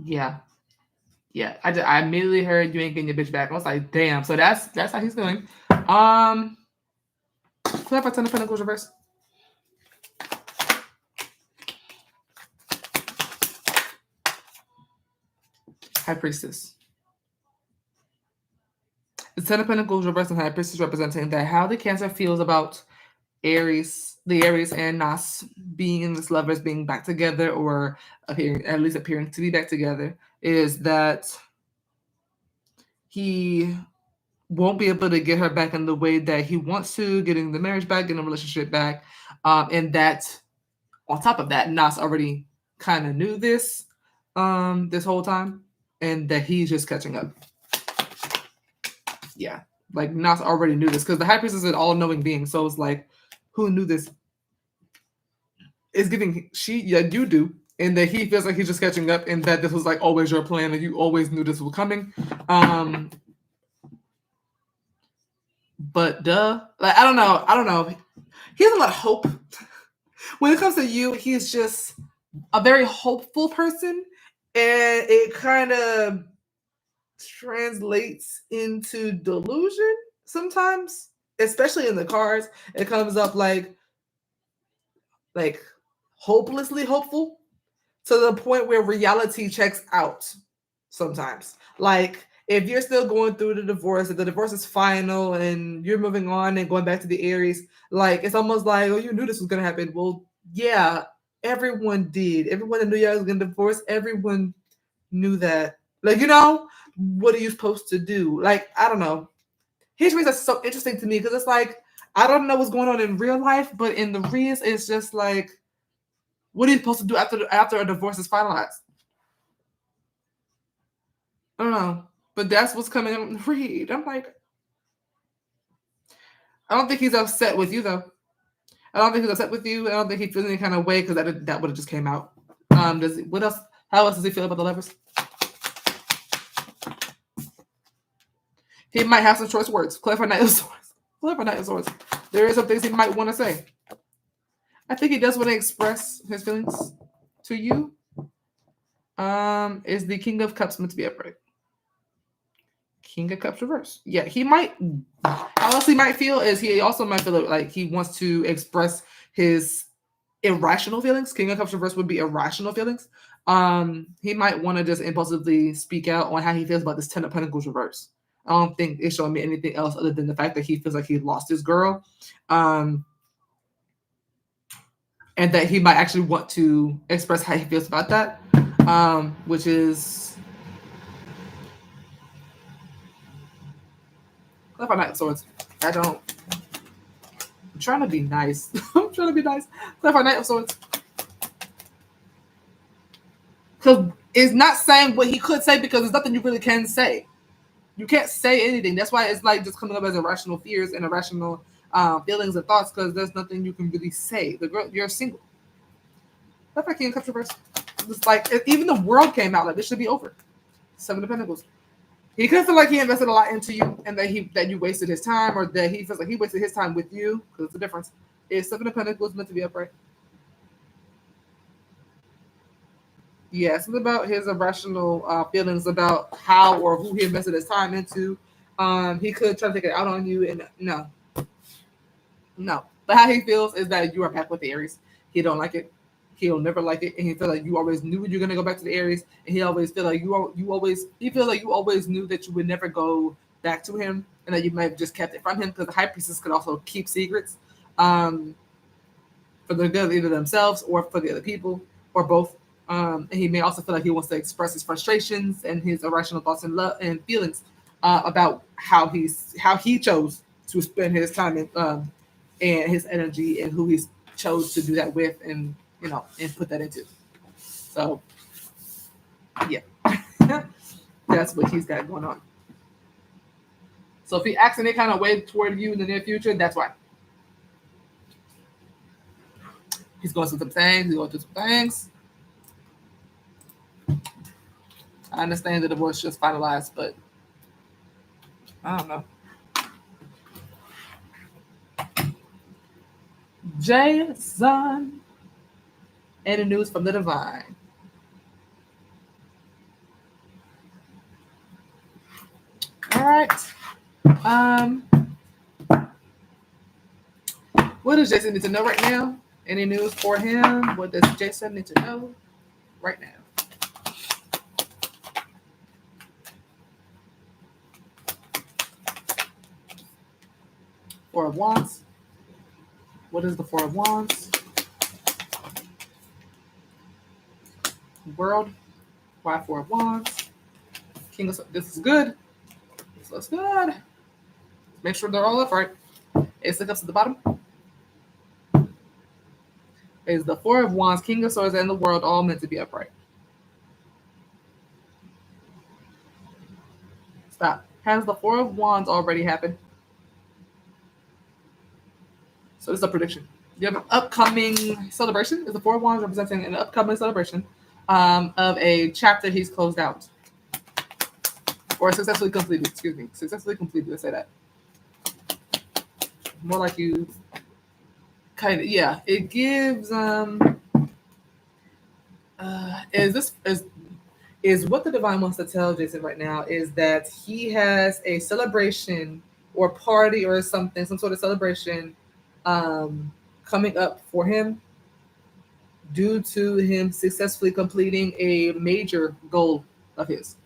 Yeah. Yeah. I immediately heard you ain't getting your bitch back. I was like, damn. So that's how he's feeling. Flip a Ten of Pentacles reverse. High Priestess. The Ten of Pentacles reverse and High Priestess representing that how the Cancer feels about the Aries and Nas being in this lovers being back together or appearing to be back together is that he won't be able to get her back in the way that he wants to, getting the marriage back, getting the relationship back. And that on top of that, Nas already kind of knew this this whole time and that he's just catching up. Yeah. Like Nas already knew this because the High Priestess is an all-knowing being. So it's like, who knew this? Is giving you do, and that he feels like he's just catching up, and that this was like always your plan, and you always knew this was coming. But like I don't know. He has a lot of hope. When it comes to you, he's just a very hopeful person, and it kind of translates into delusion sometimes, especially in the cards. It comes up like hopelessly hopeful to the point where reality checks out sometimes. Like if you're still going through the divorce, if the divorce is final and you're moving on and going back to the Aries, like it's almost like, oh, you knew this was gonna happen. Well, yeah, everyone did. Everyone that knew y'all was gonna divorce, everyone knew that. Like, what are you supposed to do? Like, I don't know. His reason is so interesting to me because it's like I don't know what's going on in real life, but in the reads, it's just like, what are you supposed to do after a divorce is finalized? I don't know. But that's what's coming up in the read. I'm like, I don't think he's upset with you, though. I don't think he's upset with you. I don't think he feels any kind of way because that would have just came out. What else? How else does he feel about the lovers? He might have some choice words. Clarify Knight of Swords. Clarify Knight of Swords. There are some things he might want to say. I think he does want to express his feelings to you. Is the King of Cups meant to be upright? King of Cups reverse. Yeah, he might. How else he might feel is he also might feel like he wants to express his irrational feelings. King of Cups reverse would be irrational feelings. He might want to just impulsively speak out on how he feels about this Ten of Pentacles reverse. I don't think it's showing me anything else other than the fact that he feels like he lost his girl. And that he might actually want to express how he feels about that. Which is Clarify Knight of Swords. I'm trying to be nice. I'm trying to be nice. Clarify Knight of Swords. Because it's not saying what he could say because there's nothing you really can say. You can't say anything. That's why it's like just coming up as irrational fears and irrational feelings and thoughts because there's nothing you can really say. The girl, you're single. That's why King of Cups reverse. It's like even the world came out like this should be over. Seven of Pentacles. He could feel like he invested a lot into you and that you wasted his time, or that he feels like he wasted his time with you, because it's a difference. Is Seven of Pentacles meant to be upright? Yeah, something about his irrational feelings about how or who he invested his time into. He could try to take it out on you, and no. But how he feels is that you are back with the Aries. He don't like it. He'll never like it, and he feel like you always knew you're gonna go back to the Aries, and he always feel like he feels like you always knew that you would never go back to him, and that you might have just kept it from him because the High Priestess could also keep secrets, for the good of either themselves or for the other people or both. And he may also feel like he wants to express his frustrations and his irrational thoughts and love and feelings about how he chose to spend his time and his energy and who he chose to do that with and and put that into. So yeah, that's what he's got going on. So if he acts in any kind of way toward you in the near future, that's why. He's going through some things. He's going through some things. I understand the divorce just finalized, but I don't know. Jason, and the news from the divine. right. What does Jason need to know right now? Any news for him? What does Jason need to know right now? Four of Wands. What is the Four of Wands? World. Why Four of Wands? King of... This is good. This looks good. Make sure they're all up right. Ace of Cups at the bottom. Is the Four of Wands, King of Swords, and the World all meant to be upright? Stop. Has the Four of Wands already happened? So this is a prediction. You have an upcoming celebration. Is the Four of Wands representing an upcoming celebration of a chapter he's closed out? Or successfully completed, excuse me. Successfully completed, let's say that. More like you kind of, yeah. It gives is what the divine wants to tell Jason right now is that he has a celebration or party or something, some sort of celebration coming up for him due to him successfully completing a major goal of his.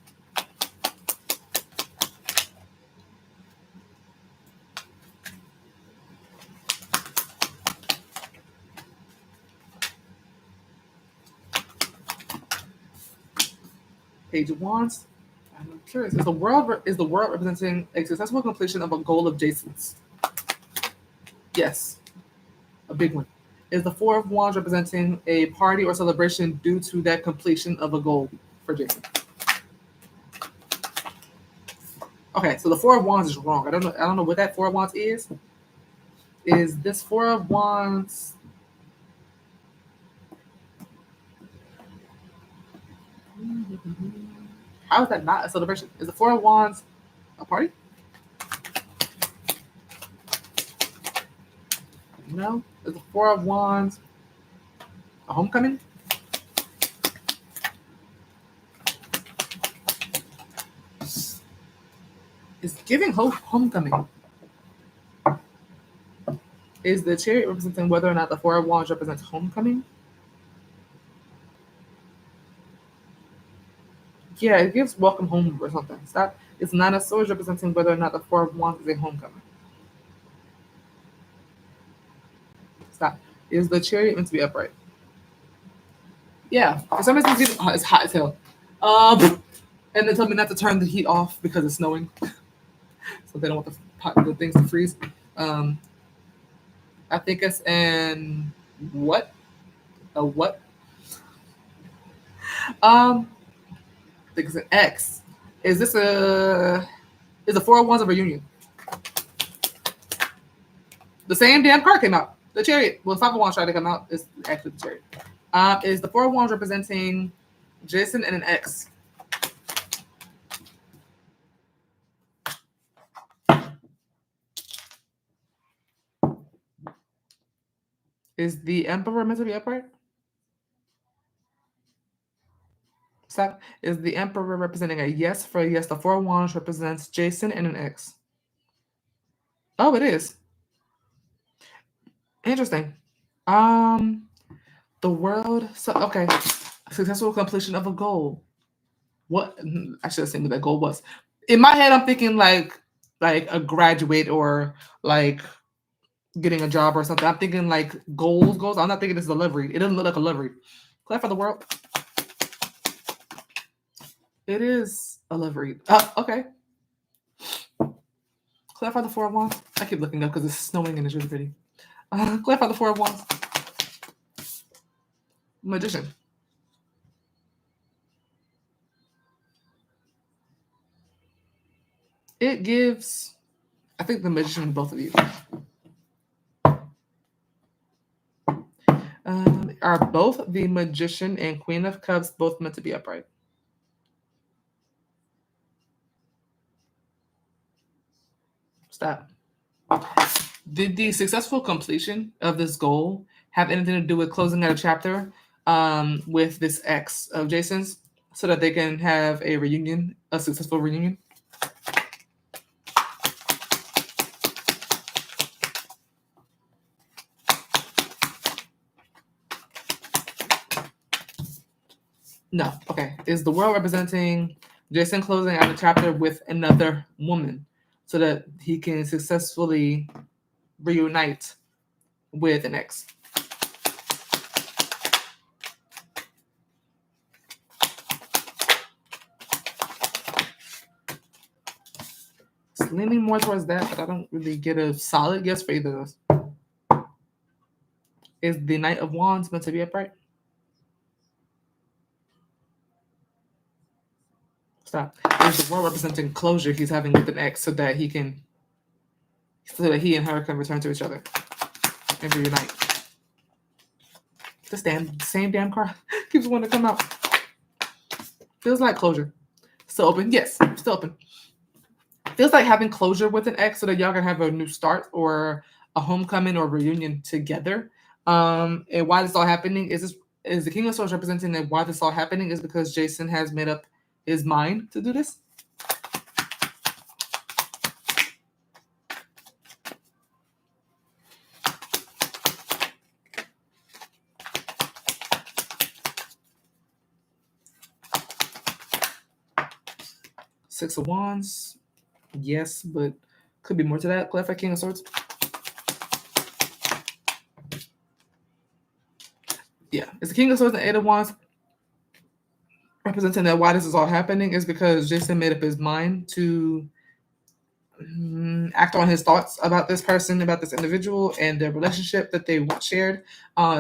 Page of Wands. I'm curious. Is the world representing a successful completion of a goal of Jason's? Yes, a big one. Is the Four of Wands representing a party or celebration due to that completion of a goal for Jason? Okay, so the Four of Wands is wrong. I don't know what that Four of Wands is. Is this Four of Wands? How is that not a celebration? Is the Four of Wands a party? No. Is the Four of Wands a homecoming? It's giving homecoming. Is the Chariot representing whether or not the Four of Wands represents homecoming? Yeah, it gives welcome home or something. Stop. It's Nine of Swords representing whether or not the Four of Wands is a homecoming. Stop. Is the Chariot meant to be upright? Yeah. For some reason, it's hot as hell. And they told me not to turn the heat off because it's snowing. So they don't want the things to freeze. I think it's an what? A what? I think it's an X. Is the Four of Wands a reunion? The same damn card came out. The Chariot. Well, the Five of Wands tried to come out. It's actually the Chariot. Is the Four of Wands representing Jason and an X? Is the Emperor meant to be upright? Stop. Is the Emperor representing a yes for a yes? The Four of Wands represents Jason and an X. Oh, it is. Interesting. The world. So okay, successful completion of a goal. What I should have seen what that goal was. In my head, I'm thinking like a graduate or like getting a job or something. I'm thinking like goals. I'm not thinking it's a livery. It doesn't look like a livery. Clap for the world. It is a livery. Okay. Clap for the Four of Wands. I keep looking up because it's snowing and it's really pretty. Clap for the Four of Wands. Magician. It gives, I think the Magician, both of you. Are both the Magician and Queen of Cups both meant to be upright? Stop. Did the successful completion of this goal have anything to do with closing out a chapter with this ex of Jason's so that they can have a reunion, a successful reunion? No. Okay. Is the world representing Jason closing out a chapter with another woman so that he can successfully reunite with an ex? It's leaning more towards that, but I don't really get a solid yes for either of those. Is the Knight of Wands meant to be upright? Stop. Is the world representing closure he's having with an ex so that he and her can return to each other and reunite? This same damn card keeps wanting to come out. Feels like closure. Still open. Yes, still open. Feels like having closure with an ex so that y'all can have a new start or a homecoming or reunion together. And why this all happening is the King of Swords representing that why this all happening is because Jason has made up his mind to do this. Six of Wands. Yes, but could be more to that. Clarify King of Swords. Yeah, it's the King of Swords and Eight of Wands representing that why this is all happening is because Jason made up his mind to act on his thoughts about this person, about this individual, and their relationship that they once shared,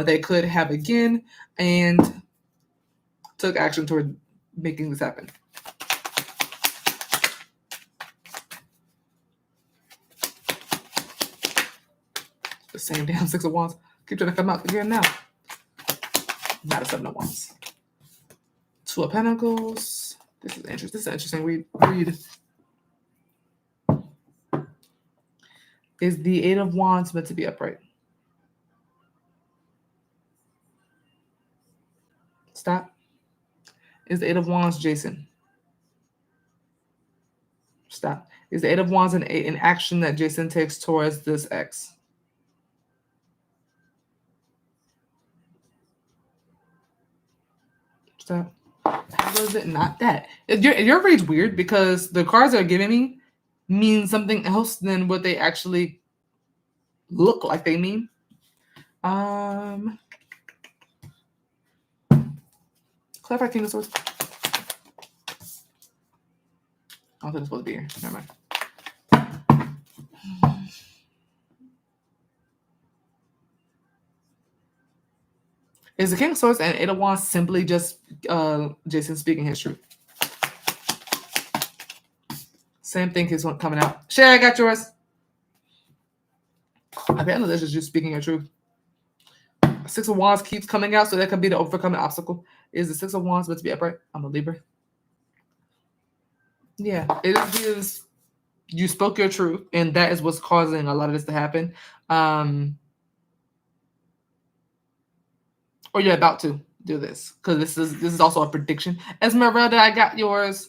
they could have again, and took action toward making this happen. The same damn Six of Wands. Keep trying to come out again now. Not a Seven of Wands. Two of Pentacles. This is interesting. This is an interesting read. Is the Eight of Wands meant to be upright? Stop. Is the Eight of Wands Jason? Stop. Is the Eight of Wands an action that Jason takes towards this ex? Stop. How is it not that? Your read's weird because the cards they're giving me mean something else than what they actually look like they mean. Clarify King of Swords. I don't think it's supposed to be here. Never mind. Is the King of Swords and Eight of Wands simply just Jason speaking his truth? Same thing is coming out. Shay, I got yours. Apparently, this is you speaking your truth. Six of Wands keeps coming out, so that could be the overcoming obstacle. Is the Six of Wands meant to be upright? I'm a Libra. Yeah, it is. You spoke your truth, and that is what's causing a lot of this to happen. Or you're about to do this because this is also a prediction. Esmeralda, I got yours.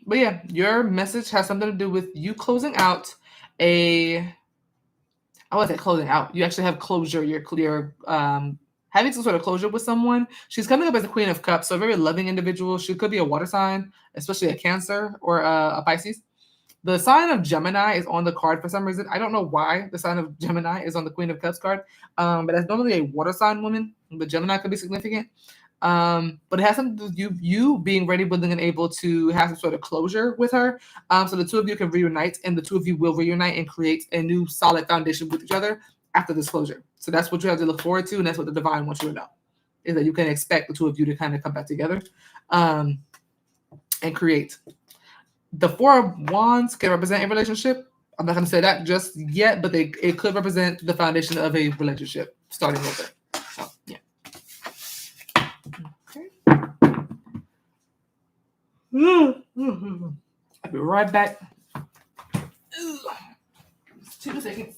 But yeah, your message has something to do with you closing out I wasn't closing out. You actually have closure. You're clear. Having some sort of closure with someone. She's coming up as a Queen of Cups, so a very loving individual. She could be a water sign, especially a Cancer or a Pisces. The sign of Gemini is on the card for some reason. I don't know why the sign of Gemini is on the Queen of Cups card, but that's normally a water sign woman, but Gemini could be significant. But it has something to do with you being ready, willing, and able to have some sort of closure with her. So the two of you can reunite, and the two of you will reunite and create a new solid foundation with each other after this closure. So that's what you have to look forward to, and that's what the divine wants you to know, is that you can expect the two of you to kind of come back together and create. The Four of Wands can represent a relationship. I'm not going to say that just yet, but it could represent the foundation of a relationship starting over. So, yeah. I'll be right back. 2 seconds.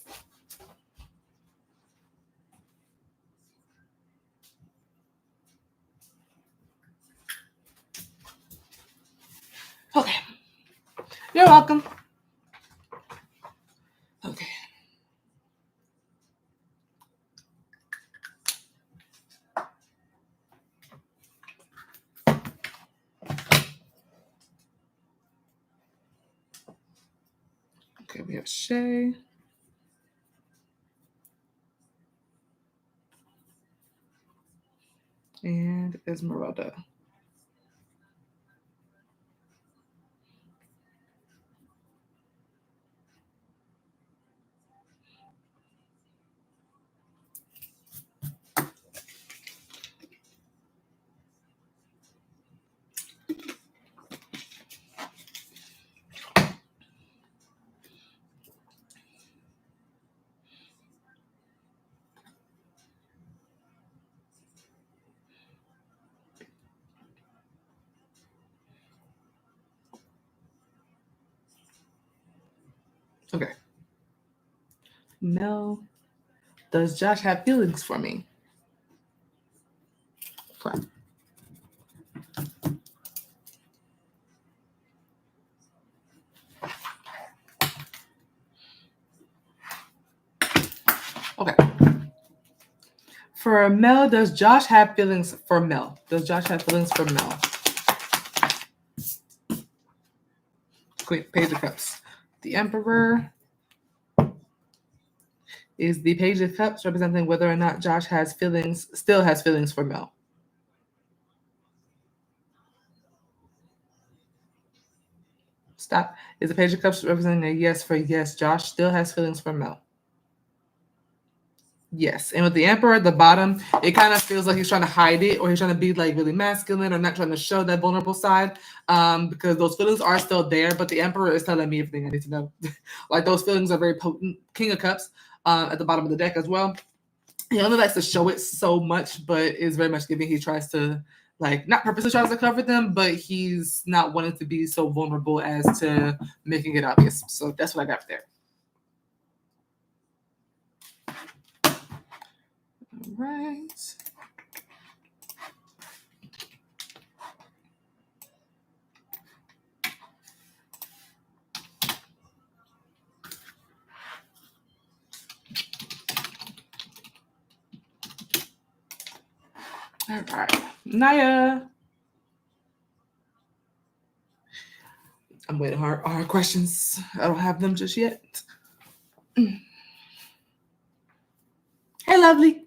Okay. You're welcome. Okay. we have Shay. And Esmeralda. Okay. Mel, does Josh have feelings for me? Okay. Okay. For Mel, does Josh have feelings for Mel? Does Josh have feelings for Mel? Queen, Page of Cups. The Emperor is the Page of Cups, representing whether or not Josh has feelings, still has feelings for Mel. Stop. Is the Page of Cups representing a yes for yes? Josh still has feelings for Mel. Yes. And with the Emperor at the bottom, it kind of feels like he's trying to hide it, or he's trying to be like really masculine, or not trying to show that vulnerable side, because those feelings are still there. But the Emperor is telling me everything I need to know. Like those feelings are very potent. King of Cups at the bottom of the deck as well. He only likes to show it so much, but is very much giving. He tries to, like, not purposely tries to cover them, but he's not wanting to be so vulnerable as to making it obvious. So that's what I got there. All right. All right. Naya. I'm waiting on our questions. I don't have them just yet. Hey, lovely.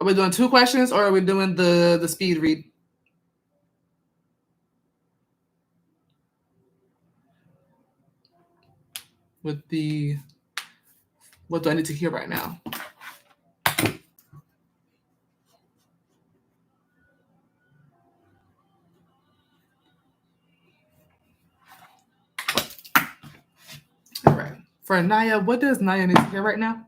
Are we doing 2 questions, or are we doing the speed read? With the, what do I need to hear right now? All right. For Naya, what does Naya need to hear right now?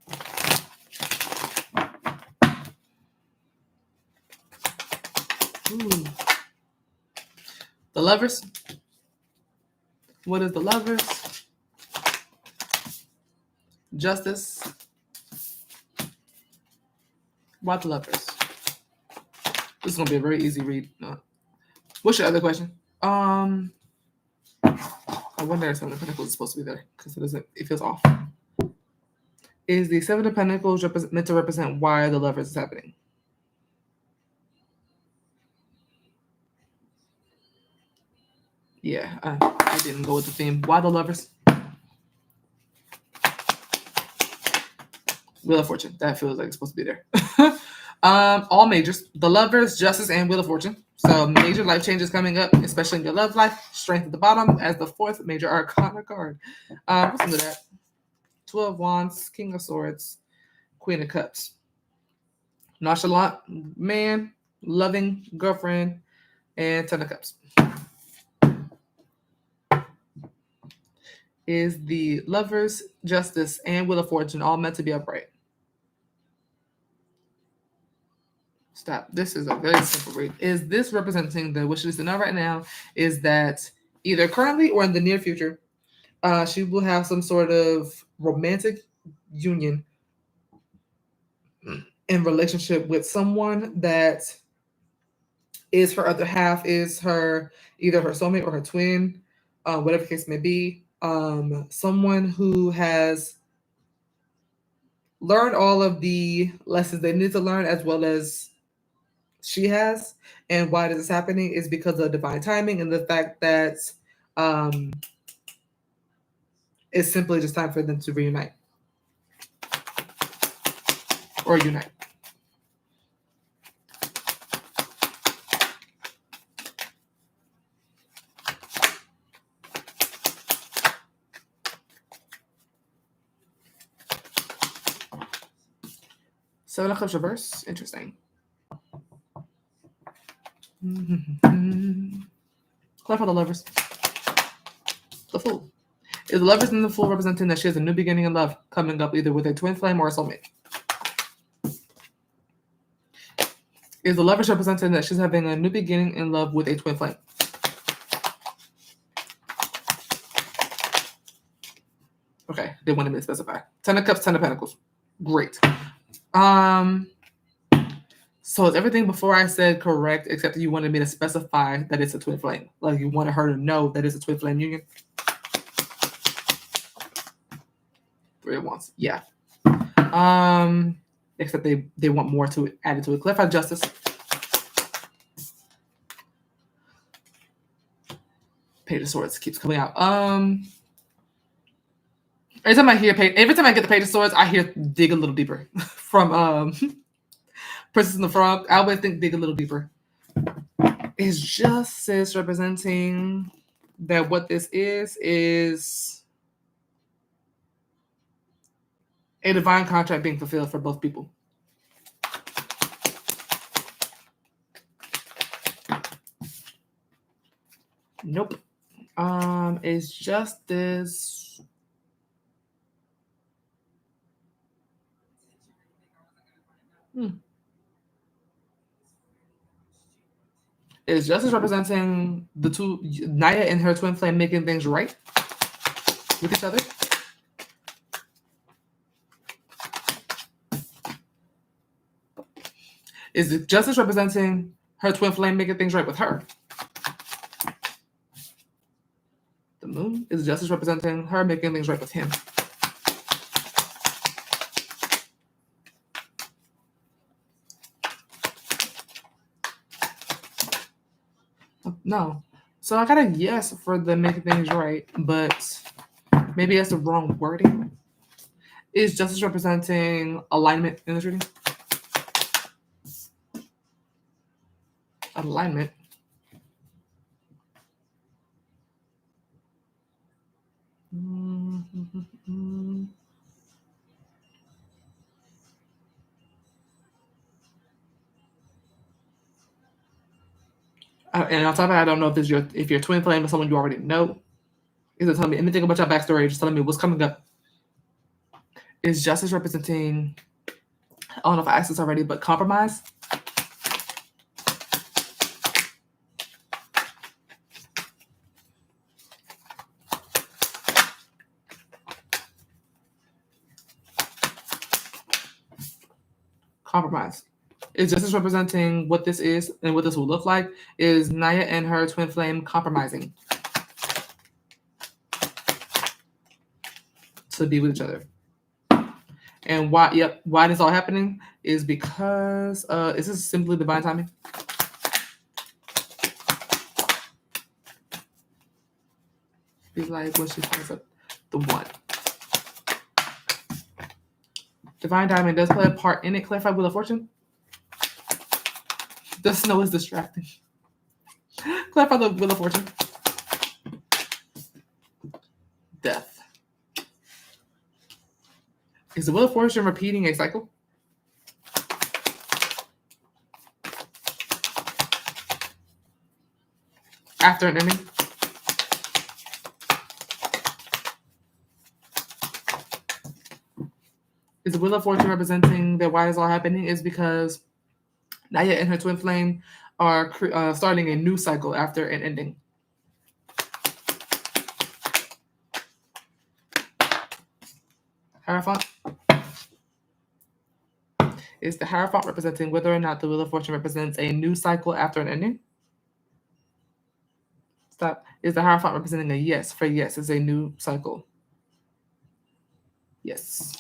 Ooh. The Lovers. What is the Lovers? Justice. Why the Lovers? This is gonna be a very easy read. No. What's your other question? I wonder if Seven of Pentacles is supposed to be there because it feels off. Is the Seven of Pentacles meant to represent why the Lovers is happening? Yeah, I didn't go with the theme. Why the Lovers? Wheel of Fortune. That feels like it's supposed to be there. All majors. The Lovers, Justice, and Wheel of Fortune. So major life changes coming up, especially in your love life. Strength at the bottom as the 4th major arcana card. What's under that? 12 of Wands, King of Swords, Queen of Cups. Nonchalant man, loving girlfriend, and 10 of Cups. Is the Lovers, Justice, and Wheel of Fortune all meant to be upright? Stop. This is a very simple read. Is this representing the wish list to know right now is that either currently or in the near future, she will have some sort of romantic union in relationship with someone that is her other half, is her either her soulmate or her twin, whatever the case may be. Someone who has learned all of the lessons they need to learn, as well as she has. And why this is happening is because of divine timing and the fact that It's simply just time for them to reunite or unite. Seven of Cups reverse. Interesting. Clap for the Lovers. The Fool. Is the Lovers and the Fool representing that she has a new beginning in love coming up either with a twin flame or a soulmate? Is the Lovers representing that she's having a new beginning in love with a twin flame? Okay, they wanted me to specify. 10 of Cups, 10 of Pentacles. Great. So is everything before I said correct, except that you wanted me to specify that it's a twin flame? Like you wanted her to know that it's a twin flame union? Three of Wands. Yeah. Except they want more to add it to it. Clarify Justice. Page of Swords keeps coming out. Every time I get the Page of Swords, I hear dig a little deeper from Princess and the Frog. I always think dig a little deeper. Is Justice representing that what this is a divine contract being fulfilled for both people? Nope. Is Justice Is Justice representing the two, Naya and her twin flame, making things right with each other? Is it Justice representing her twin flame making things right with her? The Moon. Is Justice representing her making things right with him? No. So I got a yes for the making things right, but maybe that's the wrong wording. Is Justice representing alignment in this reading? Alignment. And on top of that, I don't know if your twin flame is someone you already know. Is it telling me anything about your backstory? Or just telling me what's coming up? Is Justice representing, I don't know if I asked this already, but compromise? Compromise. Is Justice representing what this is and what this will look like? Is Naya and her twin flame compromising to be with each other? And why this all happening is because is this simply divine timing? It's like when she finds up the one. Divine Diamond does play a part in it. Clarify Wheel of Fortune. The snow is distracting. Clarify the Wheel of Fortune. Death. Is the Wheel of Fortune repeating a cycle? After an ending? Is the Wheel of Fortune representing that why this all happening is because Naya and her twin flame are starting a new cycle after an ending? Hierophant. Is the Hierophant representing whether or not the Wheel of Fortune represents a new cycle after an ending? Stop. Is the Hierophant representing a yes? For yes, it's a new cycle. Yes.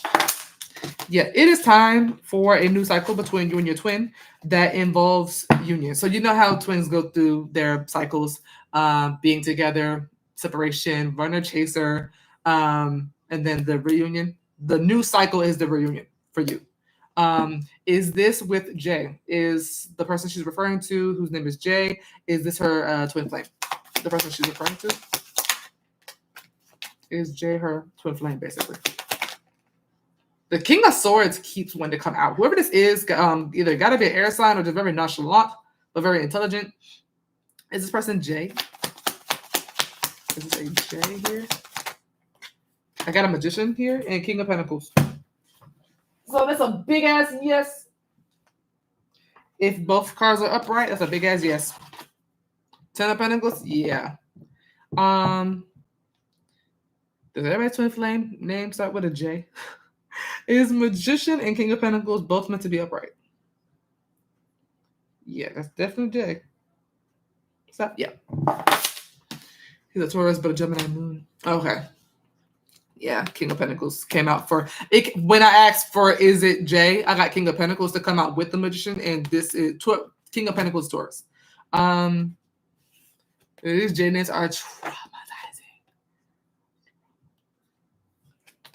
Yeah, it is time for a new cycle between you and your twin that involves union. So you know how twins go through their cycles, being together, separation, runner, chaser, And then the reunion. The new cycle is the reunion for you. Is this with Jay? Is the person she's referring to, whose name is Jay, is this her twin flame? The person she's referring to? Is Jay her twin flame, basically? The King of Swords keeps one to come out. Whoever this is, either got to be an air sign or just very nonchalant, but very intelligent. Is this person Jay? Is this a Jay here? I got a Magician here and King of Pentacles. So that's a big ass yes. If both cards are upright, that's a big ass yes. 10 of Pentacles, yeah. Does everybody's twin flame name start with a J? Is Magician and King of Pentacles both meant to be upright? Yeah, that's definitely J. Stop. Yeah. He's a Taurus, but a Gemini moon. Okay. Yeah, King of Pentacles came out for it. When I asked for is it J, I got King of Pentacles to come out with the Magician, and this is King of Pentacles Taurus. These J-names are traumatizing.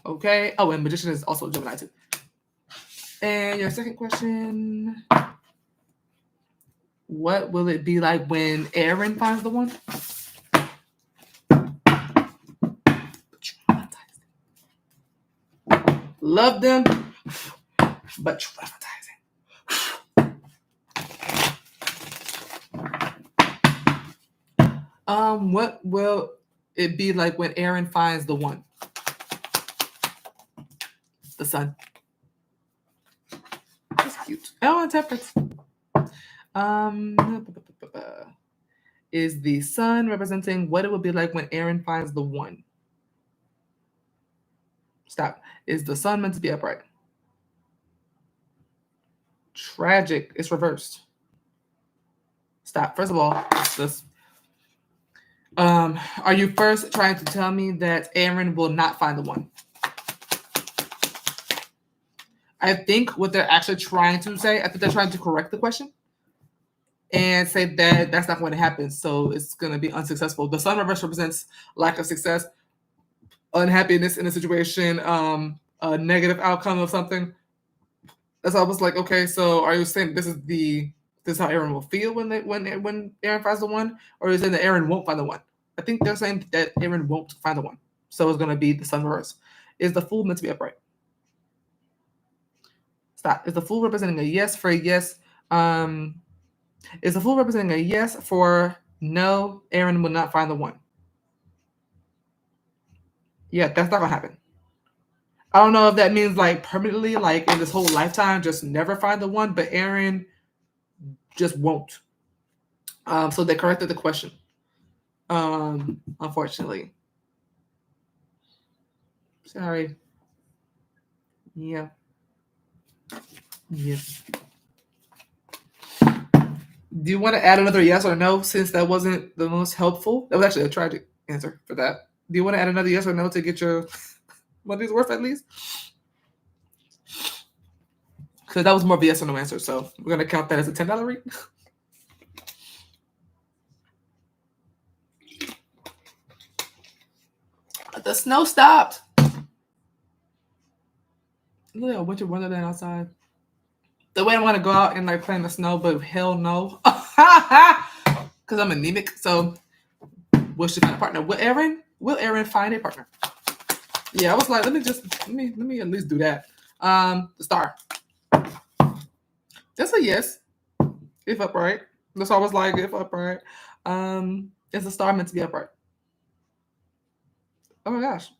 Okay. Oh, and Magician is also Gemini too. And your second question: what will it be like when Aaron finds the one? Love them, but traumatizing. What will it be like when Aaron finds the one? The sun. That's cute. Oh, and Temperance. Is the sun representing what it would be like when Aaron finds the one? Stop. Is the sun meant to be upright? Tragic. It's reversed. Stop. First of all, this. Are you first trying to tell me that Aaron will not find the one? I think what they're actually trying to say, I think they're trying to correct the question and say that that's not going to happen. So it's going to be unsuccessful. The sun reverse represents lack of success, unhappiness in a situation, a negative outcome of something. That's almost like, okay, so are you saying this is how Aaron will feel when Aaron finds the one, or is it that Aaron won't find the one? I think they're saying that Aaron won't find the one, so it's going to be the sun reverse. Is the Fool meant to be upright? Stop. Is the Fool representing a yes for a yes? Is the Fool representing a yes for no? Aaron will not find the one. Yeah, that's not gonna happen. I don't know if that means like permanently, like in this whole lifetime, just never find the one, but Aaron just won't. So they corrected the question. Unfortunately. Sorry. Yeah. Yes. Do you want to add another yes or no since that wasn't the most helpful? That was actually a tragic answer for that. Do you want to add another yes or no to get your money's worth at least? Because that was more of a yes or no answer, so we're going to count that as a $10 read. The snow stopped. Look at winter wonderland outside. The way I want to go out and like play in the snow, but hell no. Because I'm anemic. So will she find a partner? Will Aaron find a partner? Yeah, I was like, let me at least do that. The Star. That's a yes. If upright. That's why I was like, if upright. Is the Star meant to be upright? Oh my gosh.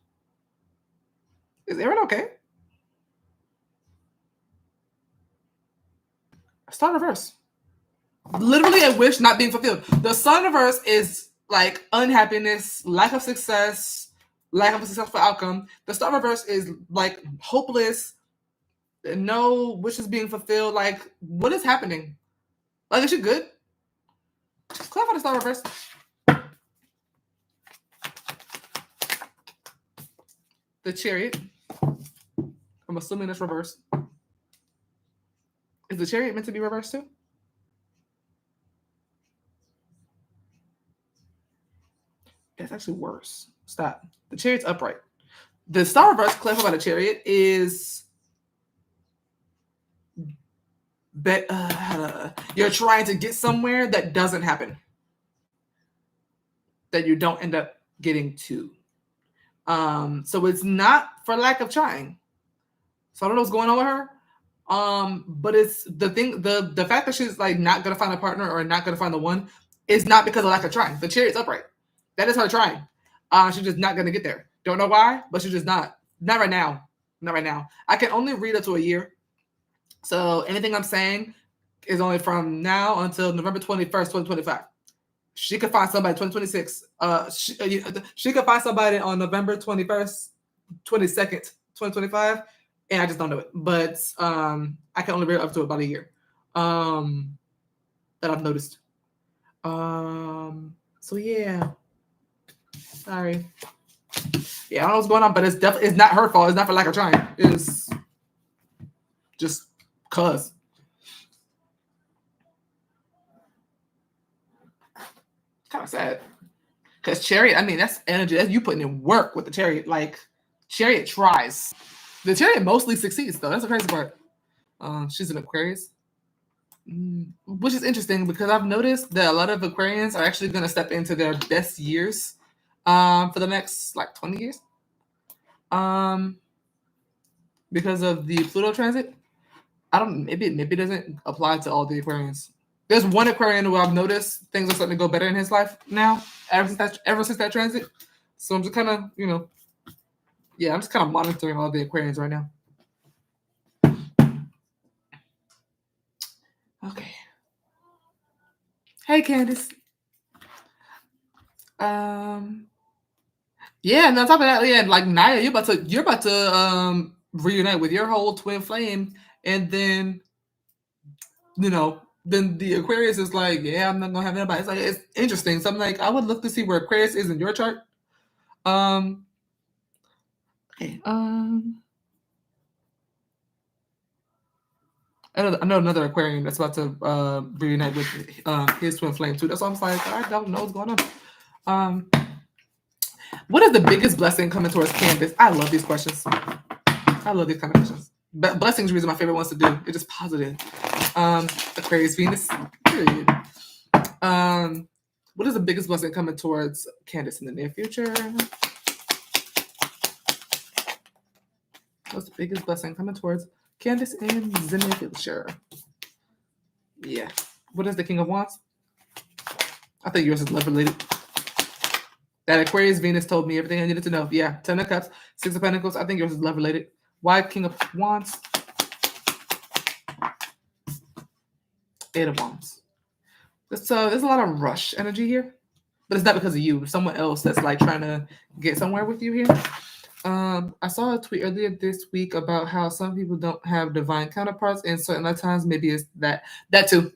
Is Aaron okay? Star reverse. Literally a wish not being fulfilled. The sun reverse is like unhappiness, lack of success, lack of a successful outcome. The star reverse is like hopeless, no wishes being fulfilled. Like, what is happening? Like, is she good? Just clarify the star reverse. The Chariot. I'm assuming it's reversed. Is the Chariot meant to be reversed too? That's actually worse. Stop. The Chariot's upright. The star reverse clarified by the Chariot is you're trying to get somewhere that doesn't happen, that you don't end up getting to. So it's not for lack of trying. So I don't know what's going on with her. But it's the thing, the fact that she's like not gonna find a partner or not gonna find the one is not because of lack of trying. The Chariot's upright. That is her trying. She's just not gonna get there. Don't know why, but she's just not. Not right now. Not right now. I can only read up to a year. So anything I'm saying is only from now until November 21st, 2025. She could find somebody 2026. She could find somebody on November 21st, 22nd, 2025. And I just don't know it. But I can only read up to about a year. That I've noticed. So yeah. Sorry. Yeah, I don't know what's going on, but it's not her fault. It's not for lack of trying. It's just cause. Kind of sad. Because Chariot, I mean, that's energy. That's you putting in work with the Chariot. Like, Chariot tries. The Chariot mostly succeeds, though. That's the crazy part. She's an Aquarius. Which is interesting because I've noticed that a lot of Aquarians are actually going to step into their best years for the next, 20 years. Because of the Pluto transit. Maybe it doesn't apply to all the Aquarians. There's one Aquarian who I've noticed things are starting to go better in his life now, ever since that transit. So I'm just kind of, I'm just kind of monitoring all the Aquarians right now. Okay. Hey, Candace. Yeah, and on top of that, like Naya, you're about to reunite with your whole twin flame, and then then the Aquarius is like, yeah, I'm not gonna have anybody. It's like it's interesting. So I'm like, I would look to see where Aquarius is in your chart. Okay. I know another Aquarian that's about to reunite with his twin flame too. That's why I'm like, I don't know what's going on. What is the biggest blessing coming towards Candace? I love these questions. I love these kind of questions. Blessings are my favorite ones to do. It's just positive. Aquarius, Venus, period. What is the biggest blessing coming towards Candace in the near future? What's the biggest blessing coming towards Candace in the near future? Yeah. What is the King of Wands? I think yours is love related. That Aquarius Venus told me everything I needed to know. Yeah. 10 of Cups, 6 of Pentacles. I think yours is love related. Why King of Wands? 8 of Wands. So there's a lot of rush energy here, but it's not because of you. Someone else that's like trying to get somewhere with you here. I saw a tweet earlier this week about how some people don't have divine counterparts, and certain other times maybe it's that too.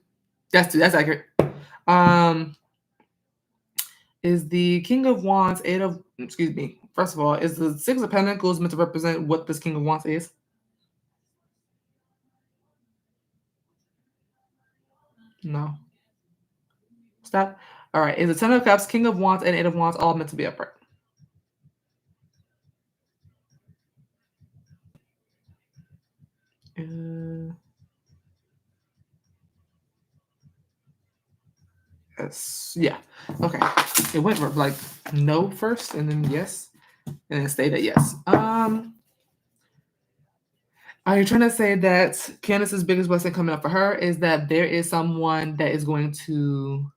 That's accurate. Is the King of Wands first of all, is the 6 of Pentacles meant to represent what this King of Wands is? No. Stop. All right. Is the 10 of Cups, King of Wands, and 8 of Wands all meant to be upright? Yes. Yeah. Okay. It went like no first, and then yes, and then stayed at yes. Are you trying to say that Candace's biggest blessing coming up for her is that there is someone that is going to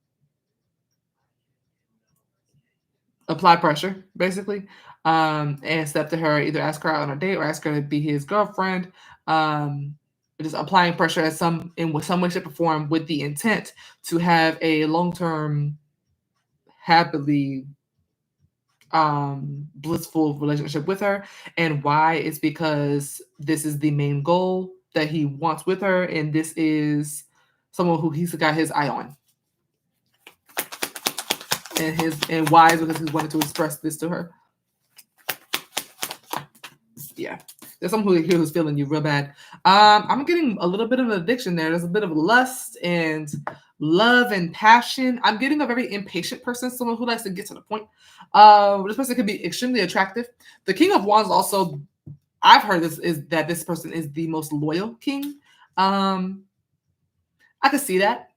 apply pressure, basically, and step to her, either ask her out on a date or ask her to be his girlfriend, just applying pressure in some way, shape, or form with the intent to have a long-term, happily blissful relationship with her. And why is because this is the main goal that he wants with her, and this is someone who he's got his eye on. And why is because he's wanted to express this to her. Yeah. There's someone here who's feeling you real bad. I'm getting a little bit of an addiction there. There's a bit of lust and love and passion. I'm getting a very impatient person, someone who likes to get to the point. This person could be extremely attractive. The King of Wands also, I've heard this is that this person is the most loyal king. I could see that.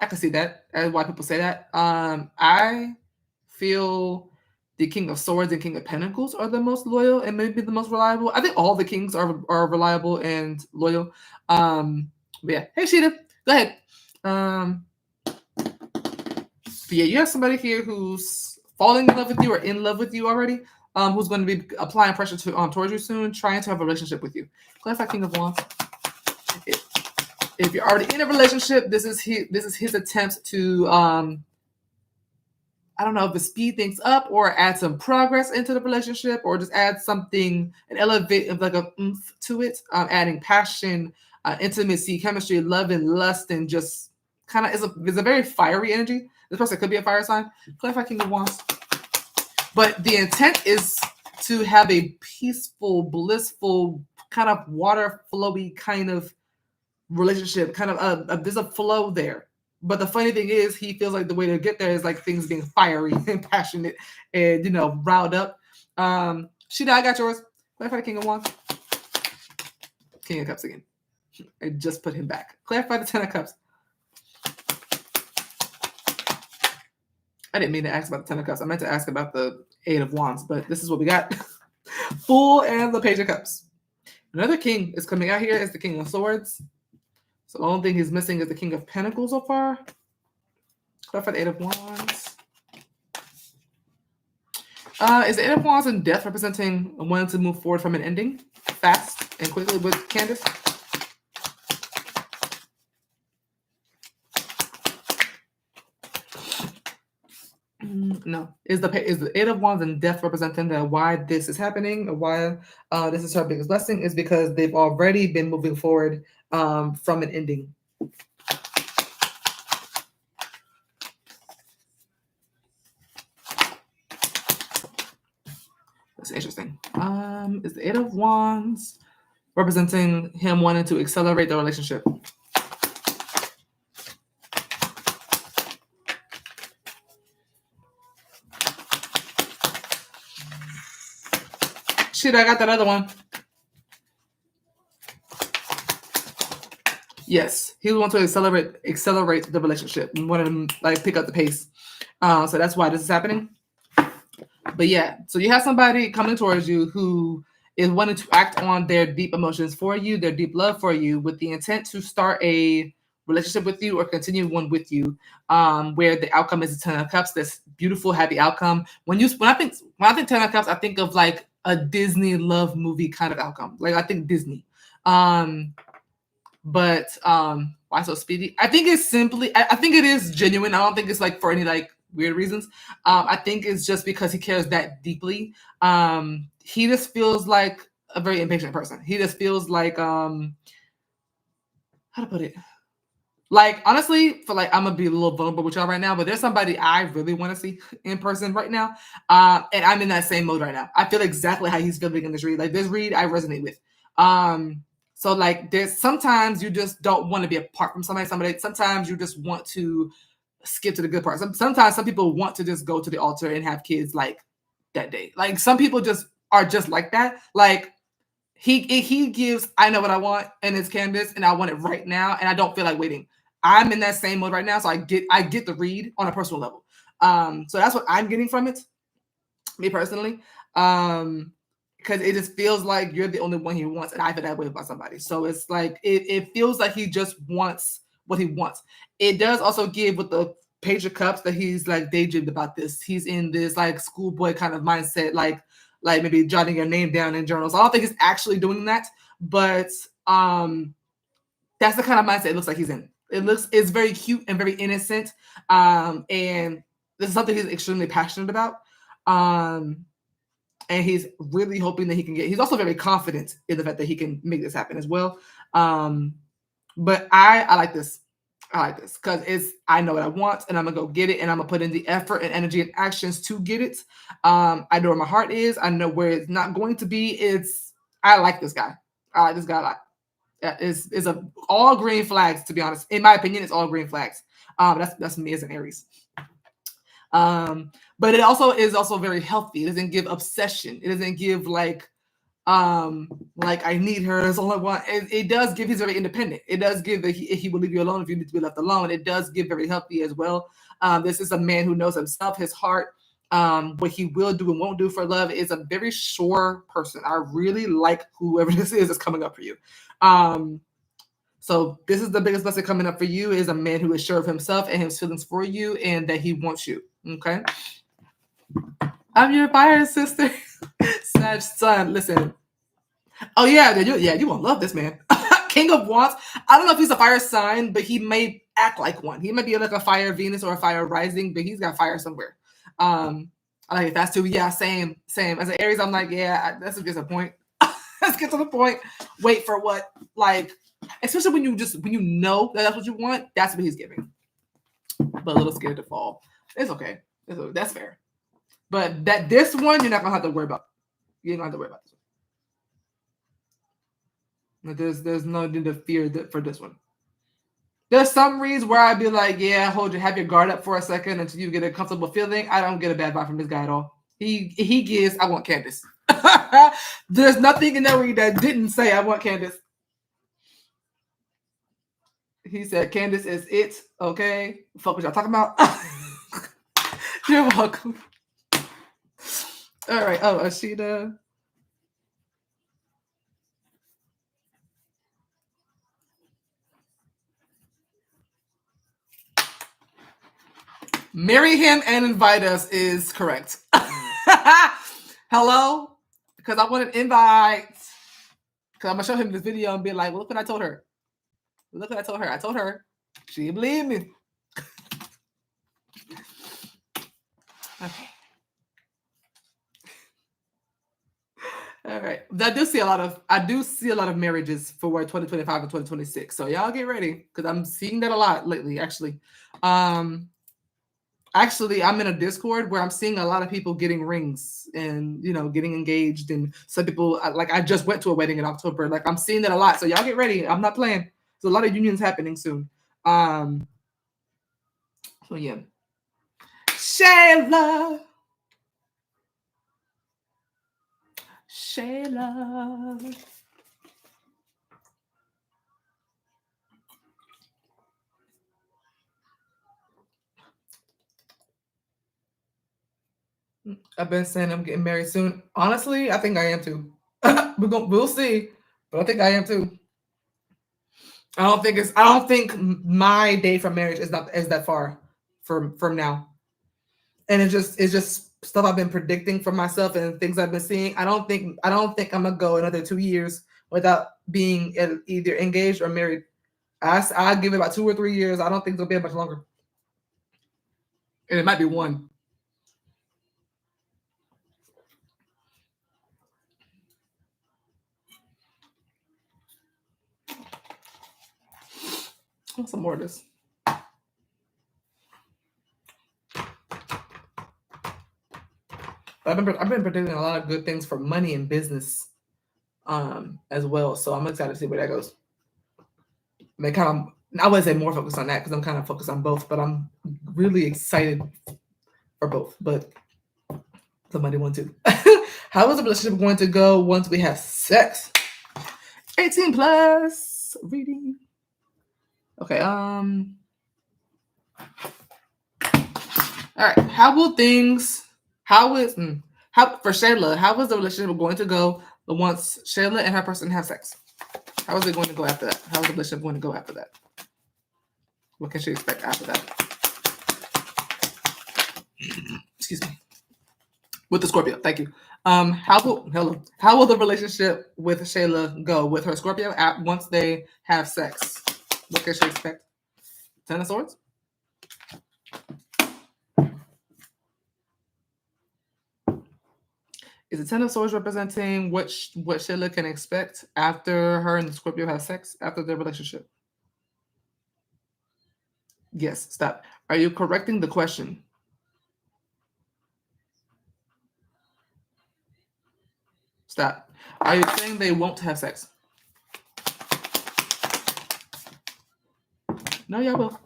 I could see that. Why people say that. I feel the King of Swords and King of Pentacles are the most loyal and maybe the most reliable. I think all the kings are reliable and loyal. But yeah. Hey Sheeda, go ahead. But yeah, you have somebody here who's falling in love with you or in love with you already. Who's going to be applying pressure towards you soon, trying to have a relationship with you. Clarify King of Wands. If you're already in a relationship, this is his attempt to I don't know if it speed things up or add some progress into the relationship or just add something, an elevate, like a oomph to it, adding passion, intimacy, chemistry, love, and lust, and just kind of is a very fiery energy. This person could be a fire sign. Clarify King of Wands. But the intent is to have a peaceful, blissful, kind of water flowy kind of relationship, kind of there's a flow there. But the funny thing is, he feels like the way to get there is like things being fiery and passionate and, riled up. Sheeda, I got yours. Clarify the King of Wands. King of Cups again. I just put him back. Clarify the Ten of Cups. I didn't mean to ask about the Ten of Cups. I meant to ask about the Eight of Wands, but this is what we got. Fool and the Page of Cups. Another king is coming out here as the King of Swords. So the only thing he's missing is the King of Pentacles so far. Clarify the Eight of Wands. Is the Eight of Wands in death representing wanting to move forward from an ending fast and quickly with Candace? No. Is the Eight of Wands in death representing that why this is happening or why this is her biggest blessing is because they've already been moving forward from an ending. That's interesting. Is the Eight of Wands representing him wanting to accelerate the relationship? Shit, I got that other one. Yes, he wants to accelerate the relationship and want to like pick up the pace. So that's why this is happening. But yeah, so you have somebody coming towards you who is wanting to act on their deep emotions for you, their deep love for you, with the intent to start a relationship with you or continue one with you, where the outcome is a Ten of Cups. This beautiful, happy outcome. When I think Ten of Cups, I think of like a Disney love movie kind of outcome. Like I think Disney. But why so speedy? I think it's simply I think it is genuine. I don't think it's like for any like weird reasons. I think it's just because he cares that deeply. He just feels like a very impatient person. He just feels like how to put it? Like honestly, for like I'm gonna be a little vulnerable with y'all right now, but there's somebody I really want to see in person right now. And I'm in that same mode right now. I feel exactly how he's feeling in this read. Like this read I resonate with. So like there's sometimes you just don't want to be apart from somebody. Sometimes you just want to skip to the good part. Sometimes some people want to just go to the altar and have kids like that day. Like some people just are just like that. Like he gives, I know what I want, and it's Candace, and I want it right now, and I don't feel like waiting. I'm in that same mode right now, so I get the read on a personal level. So that's what I'm getting from it, me personally. Because it just feels like you're the only one he wants, and I feel that way about somebody. So it's like it feels like he just wants what he wants. It does also give with the Page of Cups that he's like daydreamed about this. He's in this like schoolboy kind of mindset, like maybe jotting your name down in journals. I don't think he's actually doing that, but that's the kind of mindset it looks like he's in. It's very cute and very innocent, and this is something he's extremely passionate about. And he's really hoping that he can he's also very confident in the fact that he can make this happen as well. But I like this. I like this because I know what I want and I'm gonna go get it and I'm gonna put in the effort and energy and actions to get it. I know where my heart is. I know where it's not going to be. I like this guy. I like this guy a lot. Is a all green flags, to be honest. In my opinion, it's all green flags. That's me as an Aries. But it also is also very healthy. It doesn't give obsession. It doesn't give like I need her, that's all I want. It does give, he's very independent. It does give that he will leave you alone if you need to be left alone. It does give very healthy as well. This is a man who knows himself, his heart, what he will do and won't do for love. Is a very sure person. I really like whoever this is that's coming up for you. So this is the biggest blessing coming up for you, is a man who is sure of himself and his feelings for you and that he wants you. Okay. I'm your fire sister. Sag son, listen. Oh yeah, you won't love this man. King of Wands. I don't know if he's a fire sign, but he may act like one. He might be like a fire Venus or a fire rising, but he's got fire somewhere. I like it fast too. Yeah, same. As an Aries, I'm like, yeah, that's just a point. Let's get to the point. Wait for what? Like, especially when you know that that's what you want, that's what he's giving. But a little scared to fall. It's okay. That's fair. But this one, you're not gonna have to worry about. You ain't gonna have to worry about this one. There's no need to fear for this one. There's some reasons where I'd be like, yeah, have your guard up for a second until you get a comfortable feeling. I don't get a bad vibe from this guy at all. He gives, I want Candace. There's nothing in there that didn't say I want Candace. He said Candace is it. Okay. Fuck what y'all talking about. You're welcome. All right. Oh, Sheeda. Marry him and invite us is correct. Hello? Because I want an invite. Because I'm going to show him this video and be like, well, look what I told her. Look what I told her. I told her. She didn't believe me. Okay. All right. I do see a lot of marriages for 2025 and 2026. So y'all get ready, because I'm seeing that a lot lately, actually. Actually, I'm in a Discord where I'm seeing a lot of people getting rings and, getting engaged. And some people, like, I just went to a wedding in October. Like, I'm seeing that a lot. So y'all get ready. I'm not playing. There's a lot of unions happening soon. So yeah. Shayla. I've been saying I'm getting married soon. Honestly, I think I am too. We'll see, but I think I am too. I don't think my day for marriage is that far from now. And it's just stuff I've been predicting for myself and things I've been seeing. I don't think I'm gonna go another 2 years without being either engaged or married. I give it about 2 or 3 years. I don't think it'll be much longer. And it might be 1. I want some more of this. I've been predicting a lot of good things for money and business, as well. So I'm excited to see where that goes. I wouldn't say more focused on that because I'm kind of focused on both, but I'm really excited for both. But the money one too. How is the relationship going to go once we have sex? 18 plus reading. Okay. All right. For Shayla, how is the relationship going to go once Shayla and her person have sex? How is it going to go after that? How is the relationship going to go after that? What can she expect after that? Excuse me. With the Scorpio, thank you. How will the relationship with Shayla go with her Scorpio once they have sex? What can she expect? 10 of Swords? Is the 10 of Swords representing what Shayla can expect after her and the Scorpio have sex, after their relationship? Yes, stop. Are you correcting the question? Stop. Are you saying they won't have sex? No, y'all will.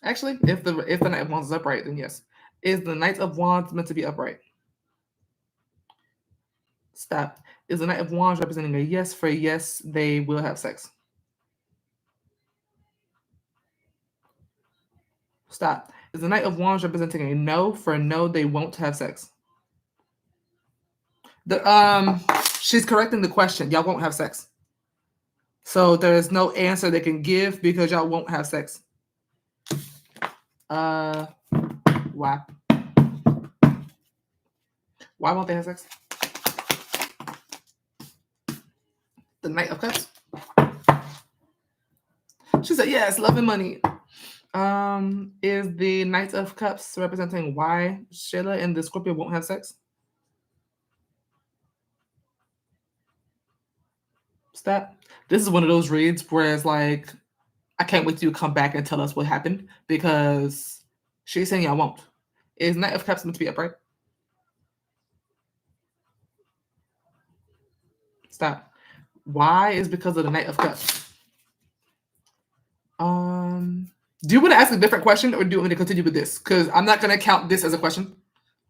Actually, if the Knight of Wands is upright, then yes. Is the Knight of Wands meant to be upright? Stop. Is the Knight of Wands representing a yes for yes, they will have sex? Stop. Is the Knight of Wands representing a no for no, they won't have sex? She's correcting the question. Y'all won't have sex. So there's no answer they can give because y'all won't have sex. Why? Why won't they have sex? The Knight of Cups. She said, yes, love and money. Is the Knight of Cups representing why Sheila and the Scorpio won't have sex? Stop. This is one of those reads where it's like, I can't wait till you come back and tell us what happened because she's saying y'all won't. Is Knight of Cups meant to be upright? Stop. Why is because of the Knight of Cups? Do you want to ask a different question or do you want me to continue with this? Because I'm not going to count this as a question,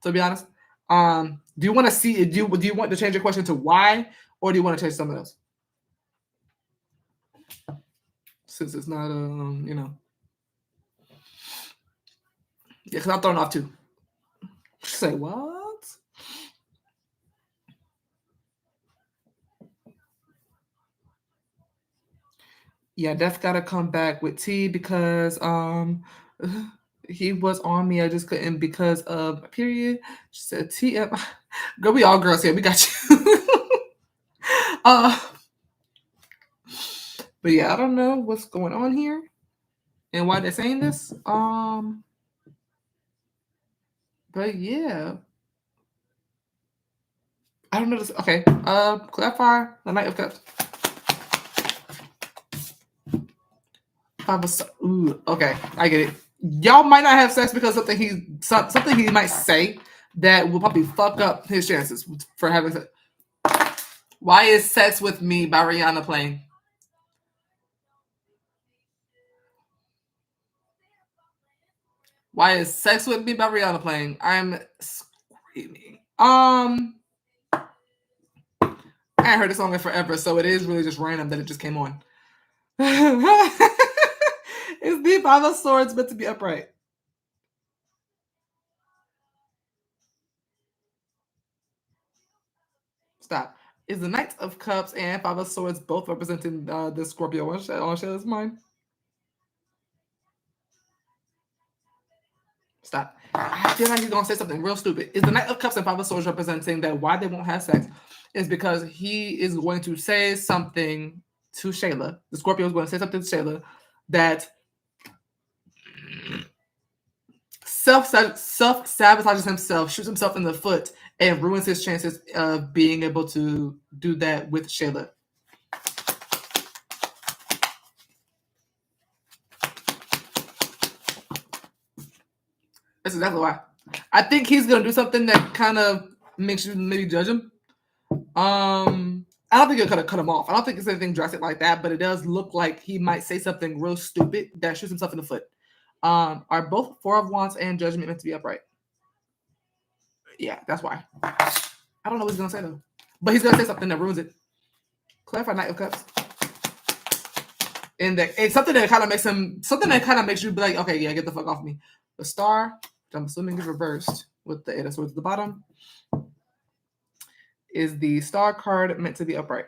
to be honest. Do you want to see? Do you want to change your question to why, or do you want to change something else? Since it's not, yeah, because I'm thrown off too. Say what? Yeah, Def gotta come back with T because he was on me. I just couldn't because of period. She said TM. Girl, we all girls here. We got you. But yeah, I don't know what's going on here and why they're saying this. But yeah. I don't know this. Okay. Clarify the Knight of Cups. Ooh, okay, I get it. Y'all might not have sex because something he might say that will probably fuck up his chances for having sex. Why is Sex with Me by Rihanna playing? Why is Sex with Me by Rihanna playing? I'm screaming. I ain't heard this song in forever, so it is really just random that it just came on. Is the Five of Swords meant to be upright? Stop. Is the Knight of Cups and Five of Swords both representing the Scorpio on Shayla's mind? Stop. I feel like he's gonna say something real stupid. Is the Knight of Cups and Five of Swords representing that why they won't have sex is because he is going to say something to Shayla. The Scorpio is going to say something to Shayla that self-sabotages himself, shoots himself in the foot, and ruins his chances of being able to do that with Shayla. That's exactly why. I think he's gonna do something that kind of makes you maybe judge him. I don't think you're gonna cut him off. I don't think it's anything drastic like that, but it does look like he might say something real stupid that shoots himself in the foot. Are both Four of Wands and Judgment meant to be upright? Yeah, that's why. I don't know what he's gonna say though, but he's gonna say something that ruins it. Clarify Knight of Cups. And that it's something that kind of makes you be like, okay, yeah, get the fuck off me. The Star, which I'm assuming is reversed with the Eight of Swords at the bottom. Is the Star card meant to be upright?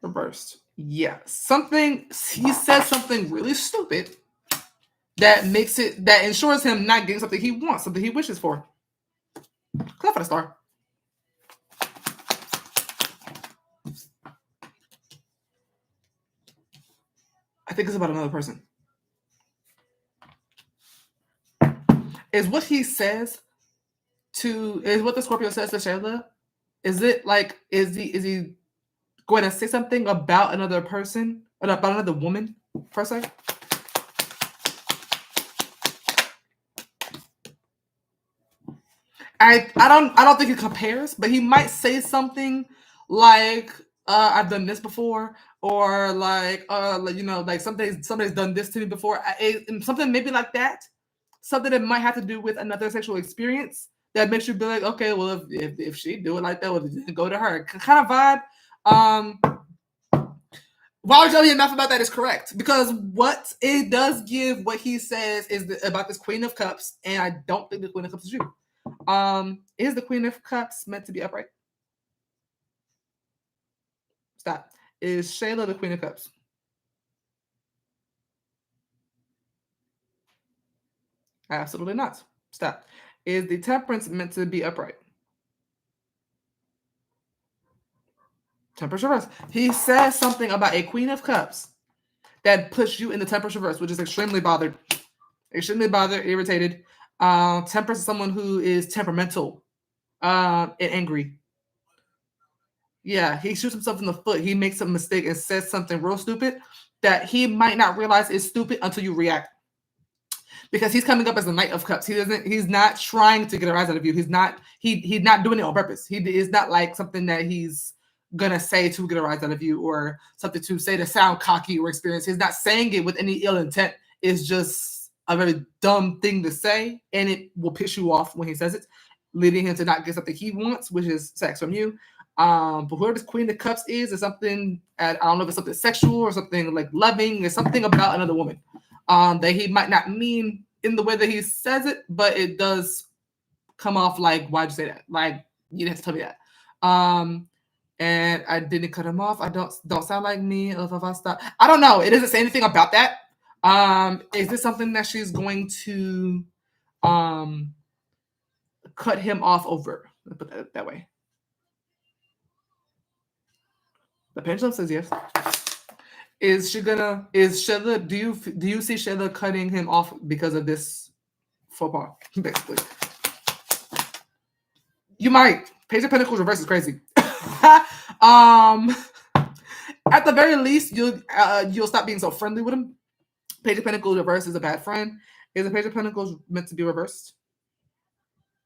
Reversed. Yeah. He says something really stupid that ensures him not getting something he wants, something he wishes for. Clap for the Star. I think it's about another person. Is what he says is what the Scorpio says to Shayla? Is it like is he going to say something about another person or about another woman per se? I don't think it compares, but he might say something like, I've done this before, or like, like somebody's done this to me before. Something maybe like that. Something that might have to do with another sexual experience that makes you be like, okay, well, if she do it like that, well, go to her. Kind of vibe. Why would you be enough about that is correct, because what it does give, what he says is about this Queen of Cups, and I don't think the Queen of Cups is you. Is the Queen of Cups meant to be upright? Stop. Is Shayla the Queen of Cups? Absolutely not. Stop. Is the Temperance meant to be upright? Temperance reverse. He says something about a Queen of Cups that puts you in the Temperance reverse, which is extremely bothered, irritated. Temperance is someone who is temperamental, and angry. Yeah, he shoots himself in the foot. He makes a mistake and says something real stupid that he might not realize is stupid until you react. Because he's coming up as the Knight of Cups. He's not trying to get a rise out of you. He's not doing it on purpose. He is not like something that he's gonna say to get a rise out of you, or something to say to sound cocky or experienced. He's not saying it with any ill intent. It's just a very dumb thing to say, and it will piss you off when he says it, leading him to not get something he wants, which is sex from you. But whoever this Queen of Cups is something, I don't know if it's something sexual or something like loving, or something about another woman. That he might not mean in the way that he says it, but it does come off like, why'd you say that? Like, you didn't have to tell me that. And I didn't cut him off. I don't sound like me. If I stop, I don't know. It doesn't say anything about that. Is this something that she's going to cut him off over? Let's put that that way. The pendulum says yes. Is Sheila? Do you see Sheila cutting him off because of this faux pas? Basically, you might. Page of Pentacles reverse is crazy. At the very least, you'll stop being so friendly with him. Page of Pentacles reverse is a bad friend. Is the Page of Pentacles meant to be reversed?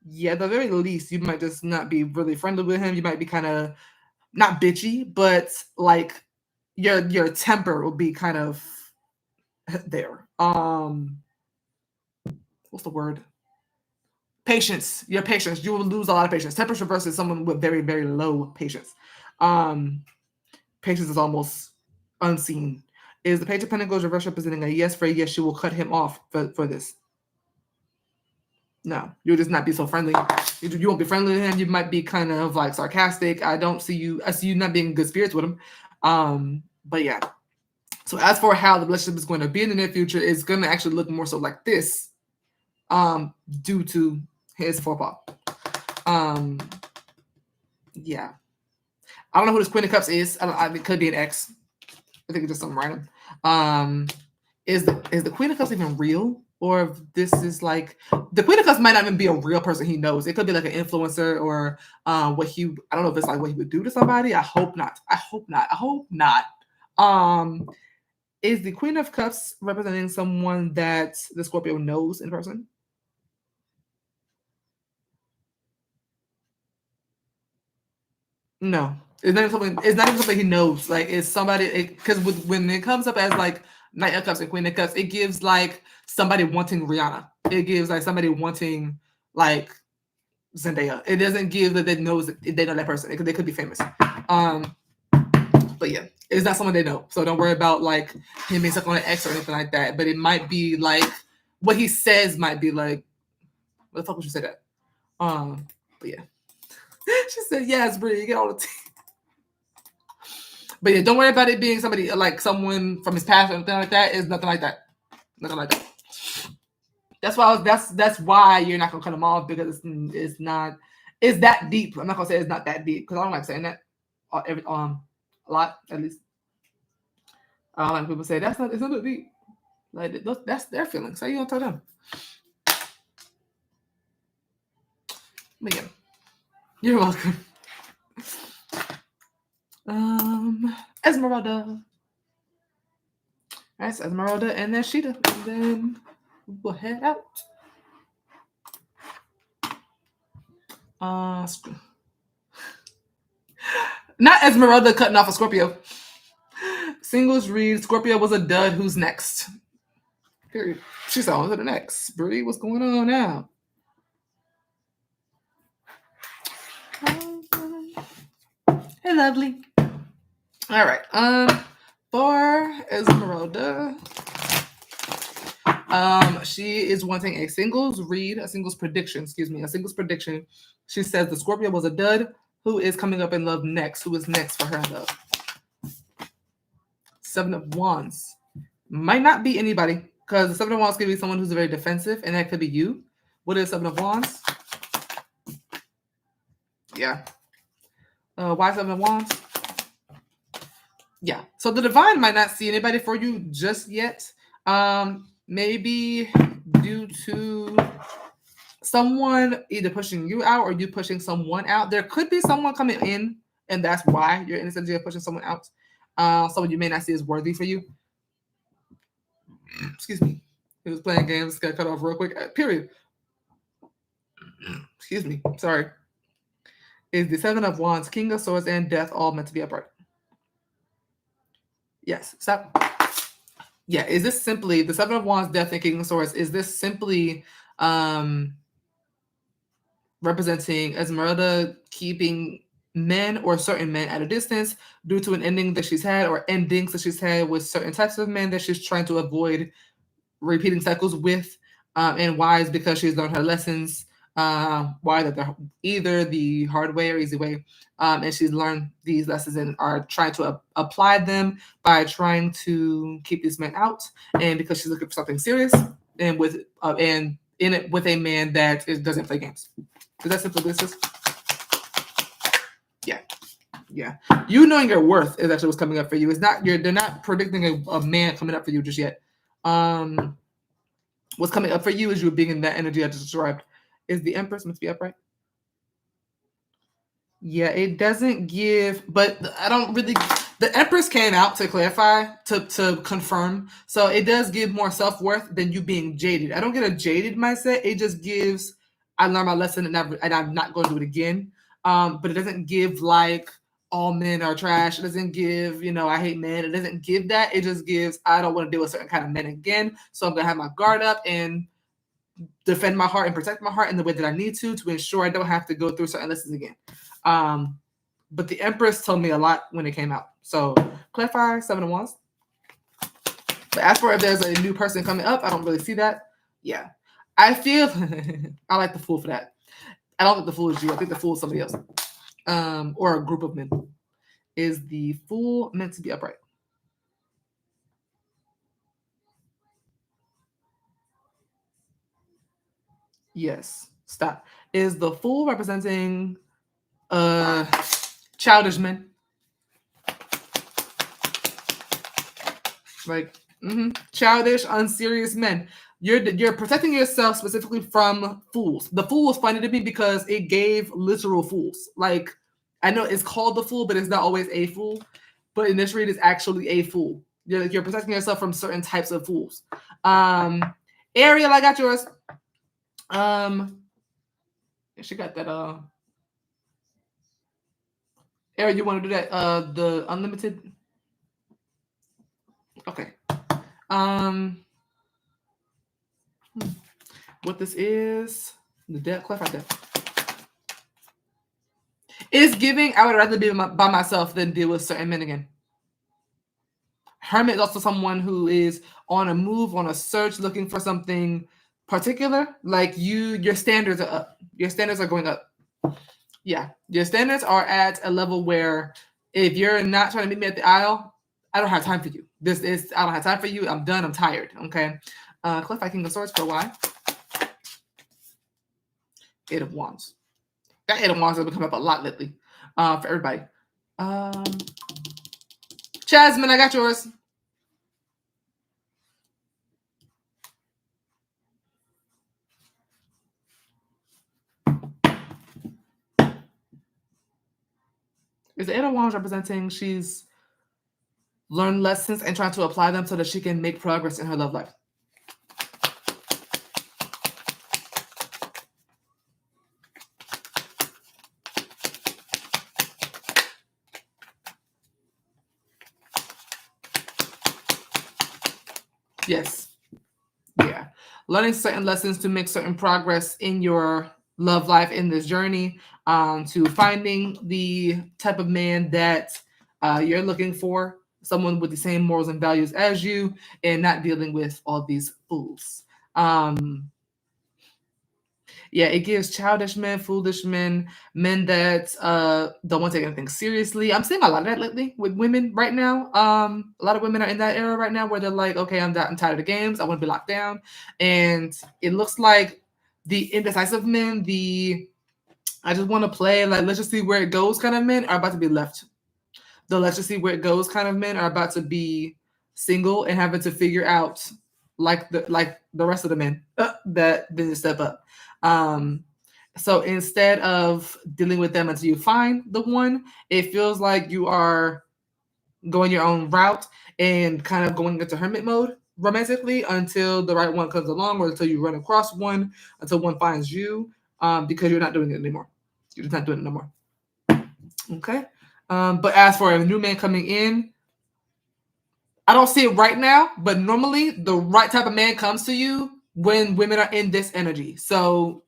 Yeah, at the very least, you might just not be really friendly with him. You might be kind of not bitchy, but like your temper will be kind of there. What's the word? Patience. Your patience. You will lose a lot of patience. Temperance reverse is someone with very, very low patience. Patience is almost unseen. Is the Page of Pentacles reverse representing a yes for a yes? You will cut him off for this. No, you'll just not be so friendly. You won't be friendly with him. You might be kind of like sarcastic. I see you not being in good spirits with him. But yeah. So as for how the relationship is going to be in the near future, it's going to actually look more so like this, due to his forepaw. Yeah. I don't know who this Queen of Cups is. It could be an ex. I think it's just something random. Is the Queen of Cups even real? Or if this is like, the Queen of Cups might not even be a real person he knows. It could be like an influencer, or I don't know if it's like what he would do to somebody. I hope not. I hope not. Is the Queen of Cups representing someone that the Scorpio knows in person? No, it's not even something. It's not even something he knows. Like, it's somebody. Because when it comes up as like Knight of Cups and Queen of Cups, it gives like somebody wanting Rihanna. It gives like somebody wanting like Zendaya. It doesn't give that they knows that they know that person. They could be famous. But yeah, it's not someone they know. So don't worry about like him being stuck on an ex or anything like that. But it might be like what he says might be like, what the fuck would you say that? But yeah. She said, yes, Brie, you get all the tea. But yeah, don't worry about it being somebody like someone from his past or anything like that. It's nothing like that. Nothing like that. That's why you're not gonna cut them off, because it's not that deep. I'm not gonna say it's not that deep, because I don't like saying that a lot, at least. I don't like people say it's not that deep. Like, that's their feelings. How you gonna tell them? But yeah, you're welcome. Esmeralda. That's Esmeralda, and then Sheeda, and then we'll head out. Not Esmeralda cutting off a Scorpio. Singles read Scorpio was a dud. Who's next? Period. She's on to the next. Brie, what's going on now? Hey, lovely. All right. For Esmeralda, she is wanting a singles read, a singles prediction. She says the Scorpio was a dud. Who is coming up in love next? Who is next for her in love? 7 of Wands. Might not be anybody, because the 7 of Wands could be someone who's very defensive, and that could be you. What is 7 of Wands? Yeah. Why 7 of Wands? Yeah. So the divine might not see anybody for you just yet. Maybe due to someone either pushing you out or you pushing someone out. There could be someone coming in, and that's why you're in a sense of pushing someone out. Someone you may not see as worthy for you. Excuse me. He was playing games, got cut off real quick. Period. Excuse me. Sorry. Is the 7 of Wands, King of Swords, and Death all meant to be upright? Yes. Stop. Yeah. Is this simply the 7 of Wands, Death, and King of Swords? Is this simply representing Esmeralda keeping men or certain men at a distance due to an ending that she's had or endings that she's had with certain types of men that she's trying to avoid repeating cycles with? And why is because she's learned her lessons. Why that they're either the hard way or easy way. And she's learned these lessons and are trying to apply them by trying to keep these men out. And because she's looking for something serious and with and in it with a man that doesn't play games. Is that simply this? Yeah. You knowing your worth is actually what's coming up for you. It's not they're not predicting a man coming up for you just yet. What's coming up for you is you being in that energy I just described. Is the Empress meant to be upright? Yeah, it doesn't give, but I don't really. The Empress came out to clarify, to confirm. So it does give more self-worth than you being jaded. I don't get a jaded mindset. It just gives, I learned my lesson and I'm not going to do it again. But it doesn't give like all men are trash. It doesn't give, I hate men. It doesn't give that. It just gives, I don't want to deal with certain kind of men again. So I'm going to have my guard up and defend my heart and protect my heart in the way that I need to ensure I don't have to go through certain lessons again. But the Empress told me a lot when it came out. So clarify 7 of Wands. But as for if there's a new person coming up, I don't really see that. Yeah. I feel I like the Fool for that. I don't think the Fool is you. I think the Fool is somebody else. Or a group of men. Is the Fool meant to be upright? Yes. Stop. Is the Fool representing childish men? Like childish, unserious men. You're protecting yourself specifically from fools. The Fool was funny to me because it gave literal fools. Like, I know it's called the Fool, but it's not always a fool. But in this read, it's actually a fool. You're protecting yourself from certain types of fools. Arieal, I got yours. She got that. Ariel, you want to do that? The unlimited. Okay. What this is? The death. Clarify that. Is giving. I would rather be by myself than deal with certain men again. Hermit is also someone who is on a move, on a search, looking for something particular. Like your standards are up. Your standards are going up. Yeah, your standards are at a level where if you're not trying to meet me at the aisle, I don't have time for you. I don't have time for you. I'm done. I'm tired. Okay. Clarify King of Swords for a while. 8 of Wands. That 8 of Wands has been coming up a lot lately for everybody. Chasmin, I got yours. Is the 8 of Wands representing she's learned lessons and trying to apply them so that she can make progress in her love life? Yes. Yeah. Learning certain lessons to make certain progress in your love life in this journey, to finding the type of man that you're looking for, someone with the same morals and values as you, and not dealing with all these fools. Um, yeah, it gives childish men, foolish men, men that don't want to take anything seriously. I'm seeing a lot of that lately with women right now. A lot of women are in that era right now where they're like, okay, I'm tired of the games. I want to be locked down. And it looks like the indecisive men, the I just want to play, like, let's just see where it goes kind of men are about to be left. The let's just see where it goes kind of men are about to be single and having to figure out, like the rest of the men that didn't step up. Um, so instead of dealing with them until you find the one, it feels like you are going your own route and kind of going into hermit mode romantically until the right one comes along, or until you run across one, until one finds you, because you're not doing it anymore. You're just not doing it no more. Okay. But as for a new man coming in, I don't see it right now, but normally the right type of man comes to you when women are in this energy. So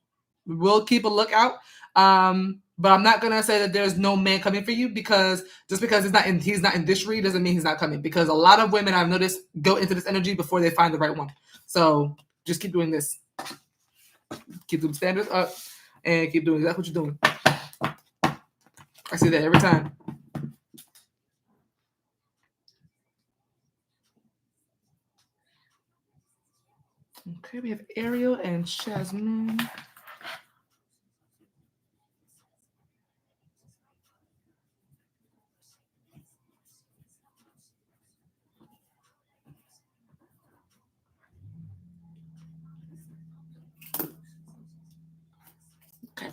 we'll keep a lookout. But I'm not gonna say that there's no man coming for you, because just because he's not in this read doesn't mean he's not coming. Because a lot of women I've noticed go into this energy before they find the right one. So just keep doing this. Keep the standards up and keep doing exactly what you're doing. I see that every time. Okay, we have Arieal and Chasmin. Okay.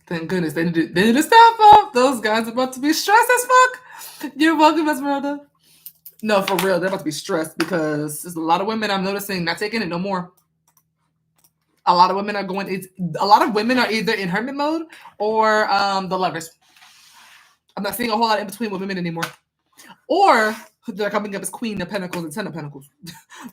Thank goodness they did stop up. Those guys are about to be stressed as fuck. You're welcome, Esmeralda. No, for real, they're about to be stressed because there's a lot of women I'm noticing not taking it no more. A lot of women are going. A lot of women are either in hermit mode or the lovers. I'm not seeing a whole lot in between with women anymore. Or they're coming up as Queen of Pentacles and Ten of Pentacles.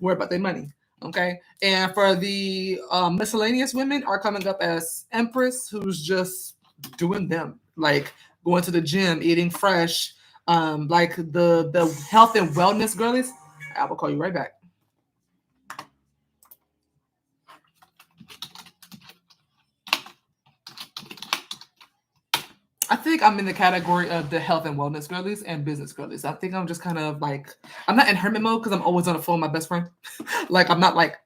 Worry about their money. Okay. And for the miscellaneous women are coming up as Empress, who's just doing them. Like going to the gym, eating fresh. Like the health and wellness girlies. I will call you right back. I think I'm in the category of the health and wellness girlies and business girlies. I think I'm just kind of like, I'm not in hermit mode because I'm always on the phone with my best friend. Like, I'm not like,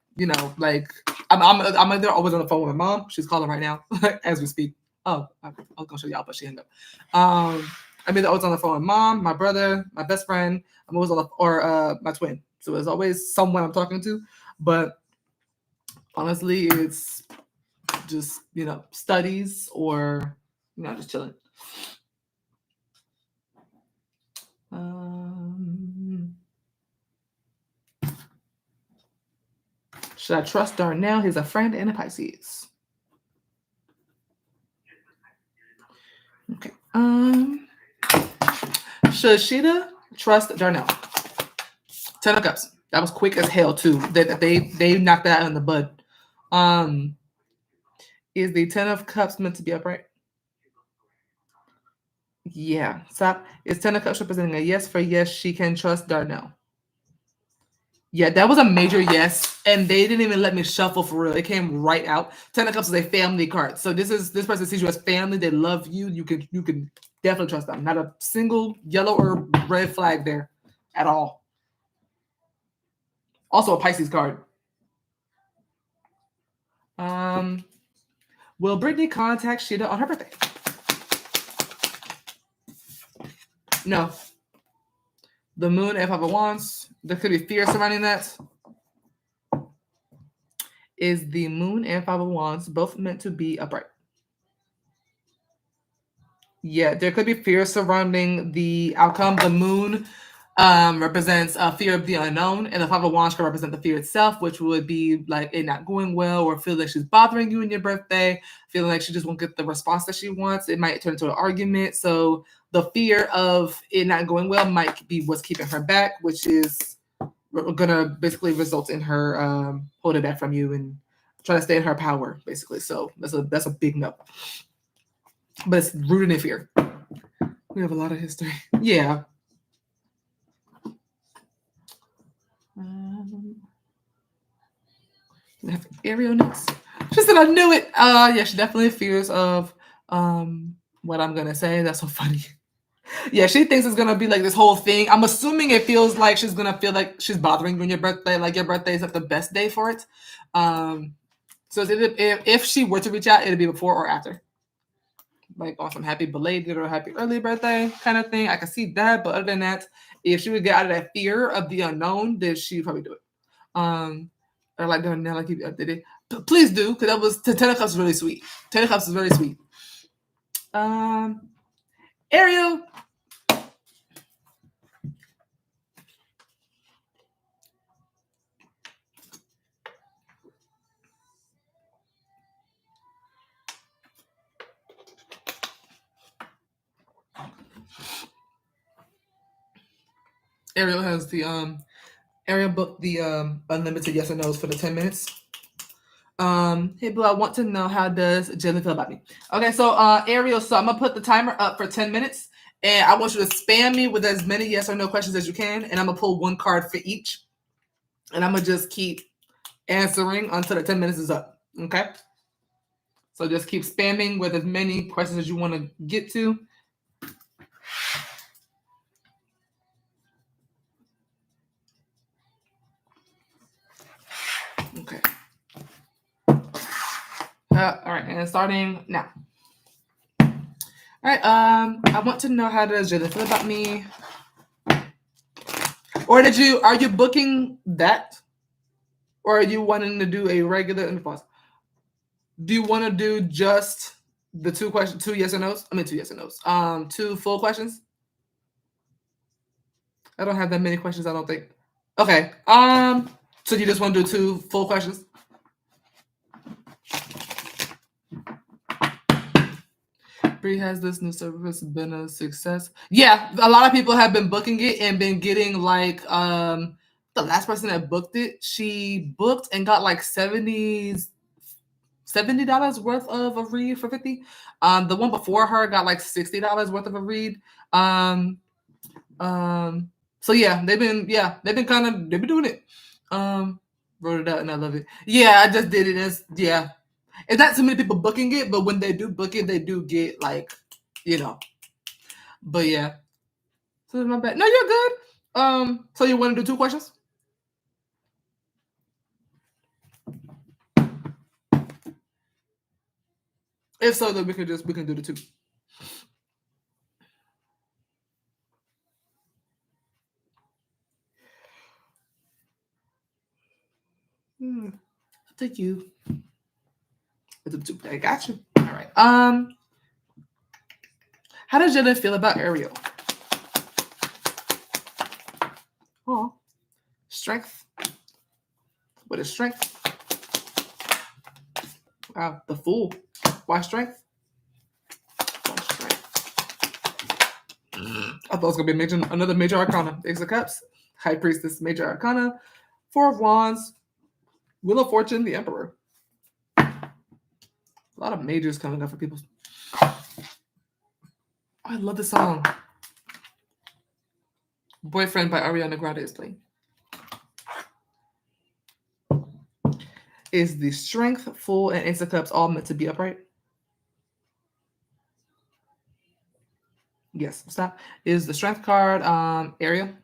like I'm either always on the phone with my mom. She's calling right now as we speak. Oh, I was gonna show y'all, but she hung up. I'm either always on the phone with mom, my brother, my best friend. I'm always on the, or my twin. So there's always someone I'm talking to. But honestly, it's just studies or just chilling. Should I trust Darnell? He's a friend and a Pisces. Okay. Should Sheeda trust Darnell? 10 of Cups. That was quick as hell too. They knocked that out in the bud. Is the 10 of Cups meant to be upright? Yeah. Stop. Is 10 of Cups representing a yes for yes, she can trust Darnell? Yeah, that was a major yes, and they didn't even let me shuffle for real. It came right out. 10 of Cups is a family card, so this person sees you as family. They love you. You can definitely trust them. Not a single yellow or red flag there at all. Also a Pisces card. Will Brittany contact Sheeda on her birthday? No. The Moon and Five of Wands. There could be fear surrounding that. Is the Moon and Five of Wands both meant to be upright? Yeah, there could be fear surrounding the outcome. The Moon represents fear of the unknown, and the Five of Wands can represent the fear itself, which would be like it not going well, or feel like she's bothering you in your birthday, feeling like she just won't get the response that she wants. It might turn into an argument. So the fear of it not going well might be what's keeping her back, which is gonna basically result in her holding back from you and trying to stay in her power, basically. So that's a big no. But it's rooted in fear. We have a lot of history. Yeah. We have Arieal next. She said, "I knew it." Yeah, she definitely fears of what I'm gonna say. That's so funny. Yeah, she thinks it's gonna be like this whole thing. I'm assuming it feels like she's gonna feel like she's bothering you on your birthday. Like your birthday is like the best day for it. So if she were to reach out, it'd be before or after. Like on some happy belated or happy early birthday kind of thing. I can see that, but other than that, if she would get out of that fear of the unknown, then she'd probably do it. Or like doing now, like you did it. Please do, because that was Ten of Cups is really sweet. Ten of Cups is very sweet. Arieal. Arieal has the Arieal booked the unlimited yes or no's for the 10 minutes. Hey Blue, I want to know, how does Jalen feel about me? Okay, so Arieal, so I'm gonna put the timer up for 10 minutes and I want you to spam me with as many yes or no questions as you can, and I'm gonna pull one card for each. And I'm gonna just keep answering until the 10 minutes is up. Okay? So just keep spamming with as many questions as you want to get to. Okay. All right, and starting now. All right. I want to know, how does Jada feel about me? Or are you booking that? Or are you wanting to do a regular pause? Do you want to do just the two yes or no's? I mean, two yes or no's. Two full questions. I don't have that many questions, I don't think. Okay. So you just want to do two full questions? Bri, has this new service been a success? Yeah, a lot of people have been booking it and been getting like the last person that booked it, she booked and got like $70 worth of a read for 50. The one before her got like $60 worth of a read. So yeah, they've been doing it. Wrote it out and I love it. Yeah, I just did it. It's not too many people booking it, but when they do book it, they do get like, But yeah. So my bad. No, you're good. So you want to do two questions? If so, then we can do the two. Thank you. I got you. All right. How does Jenna feel about Arieal? Oh, strength. What is strength? Wow, the Fool. Why strength? I thought it was gonna be another major arcana. Ace of Cups, High Priestess, major arcana, Four of Wands, Wheel of Fortune, the Emperor. A lot of majors coming up for people. Oh, I love this song. Boyfriend by Ariana Grande is playing. Is the Strength, Fool, and Ace of Cups all meant to be upright? Yes, stop. Is the Strength card Arieal?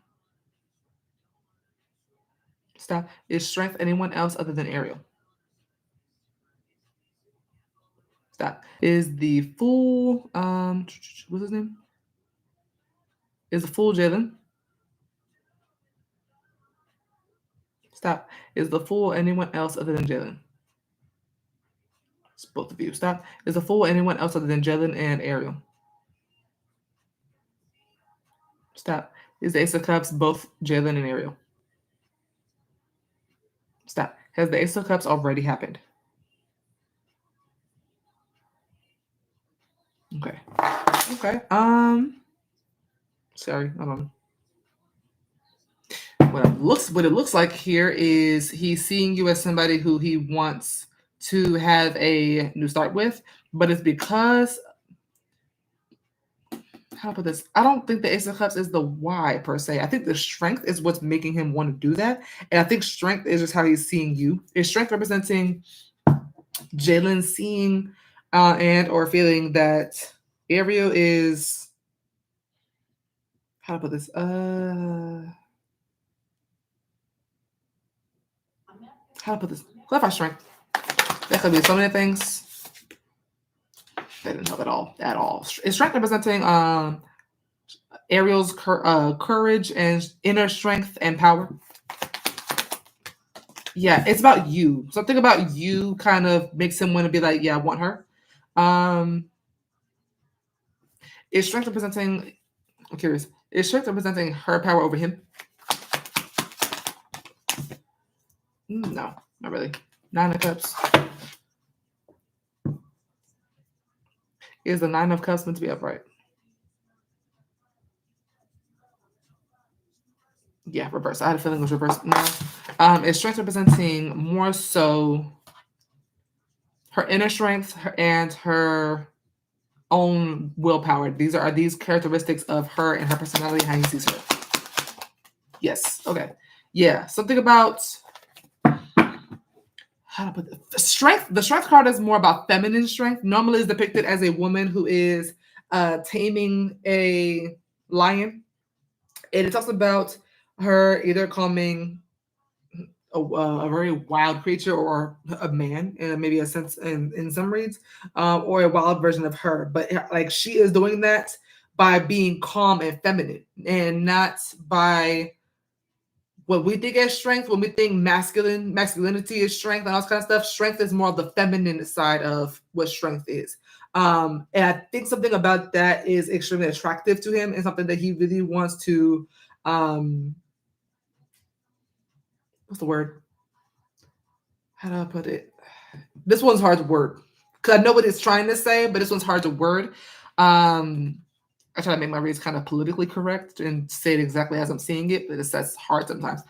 Stop. Is Strength anyone else other than Arieal? Stop. Is the Fool what's his name? Is the Fool Jalen? Stop. Is the Fool anyone else other than Jalen? It's both of you. Stop. Is the Fool anyone else other than Jalen and Arieal? Stop. Is the Ace of Cups both Jalen and Arieal? Stop. Has the Ace of Cups already happened? Okay. Okay. Sorry. Hold on. what it looks like here is he's seeing you as somebody who he wants to have a new start with, but it's because, how to put this? I don't think the Ace of Cups is the why per se. I think the strength is what's making him want to do that, and I think strength is just how he's seeing you. Is strength representing Jalen seeing and or feeling that Arieal is, how to put this? How to put this? Clarify strength. That could be so many things. That didn't help at all. At all. Is strength representing Arieal's courage and inner strength and power? Yeah, it's about you. Something about you kind of makes him want to be like, yeah, I want her. Is strength representing? I'm curious. Is strength representing her power over him? No, not really. 9 of Cups. Is the 9 of Cups meant to be upright? Yeah, reverse. I had a feeling it was reverse. No. Is strength representing more so her inner strength and her own willpower? These are these characteristics of her and her personality, how he sees her. Yes. Okay. Yeah. Something about, how to put this? Strength. The strength card is more about feminine strength. Normally is depicted as a woman who is taming a lion. And it talks about her either calming a very wild creature or a man, and maybe a sense in some reads, or a wild version of her. But like she is doing that by being calm and feminine, and not by what we think as strength. When we think masculinity is strength and all this kind of stuff, strength is more of the feminine side of what strength is. And I think something about that is extremely attractive to him and something that he really wants to, what's the word? How do I put it? This one's hard to word because I know what it's trying to say, but this one's hard to word. I try to make my reads kind of politically correct and say it exactly as I'm seeing it, but that's hard sometimes.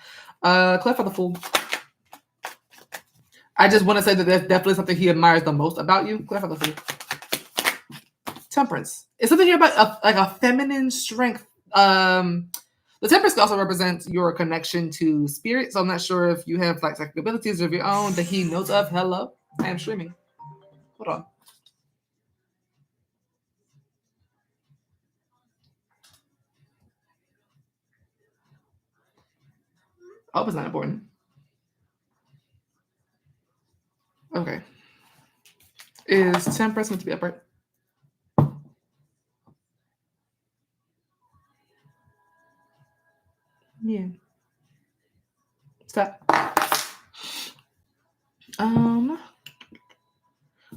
Clap for the Fool. I just want to say that that's definitely something he admires the most about you. Clap for the Fool. Temperance. It's something here about like a feminine strength. The temperance also represents your connection to spirit. So I'm not sure if you have like psychic abilities of your own that he knows of. Hello, I am streaming. Hold on. I hope it's not important. Okay. Is temperance meant to be upright? Yeah. Stop.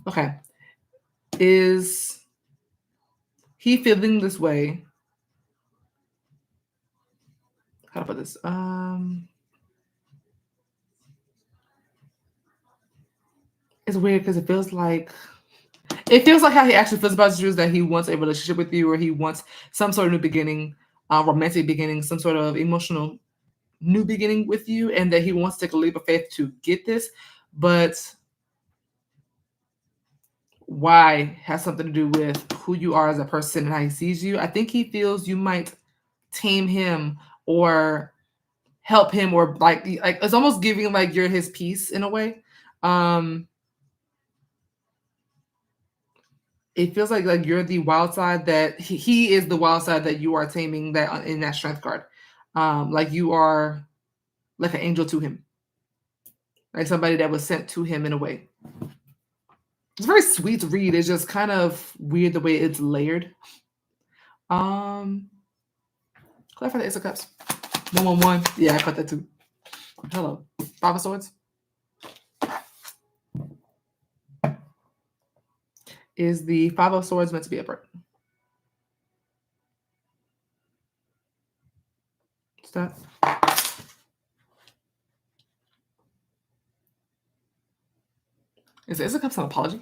Okay. Is he feeling this way? How to put this? It's weird because it feels like how he actually feels about you, is that he wants a relationship with you, or he wants some sort of new beginning, romantic beginning, some sort of emotional new beginning with you, and that he wants to take a leap of faith to get this. But why has something to do with who you are as a person and how he sees you. I think he feels you might tame him or help him, or like it's almost giving like you're his piece in a way. It feels like you're the wild side, that he is the wild side that you are taming, that in that strength card. Like you are like an angel to him, like somebody that was sent to him in a way. It's very sweet to read. It's just kind of weird the way it's layered. Clarify the Ace of Cups. 111. Yeah, I caught that too. Hello. 5 of Swords. Is the 5 of Swords meant to be upright? Stop. Is the Ace of Cups an apology?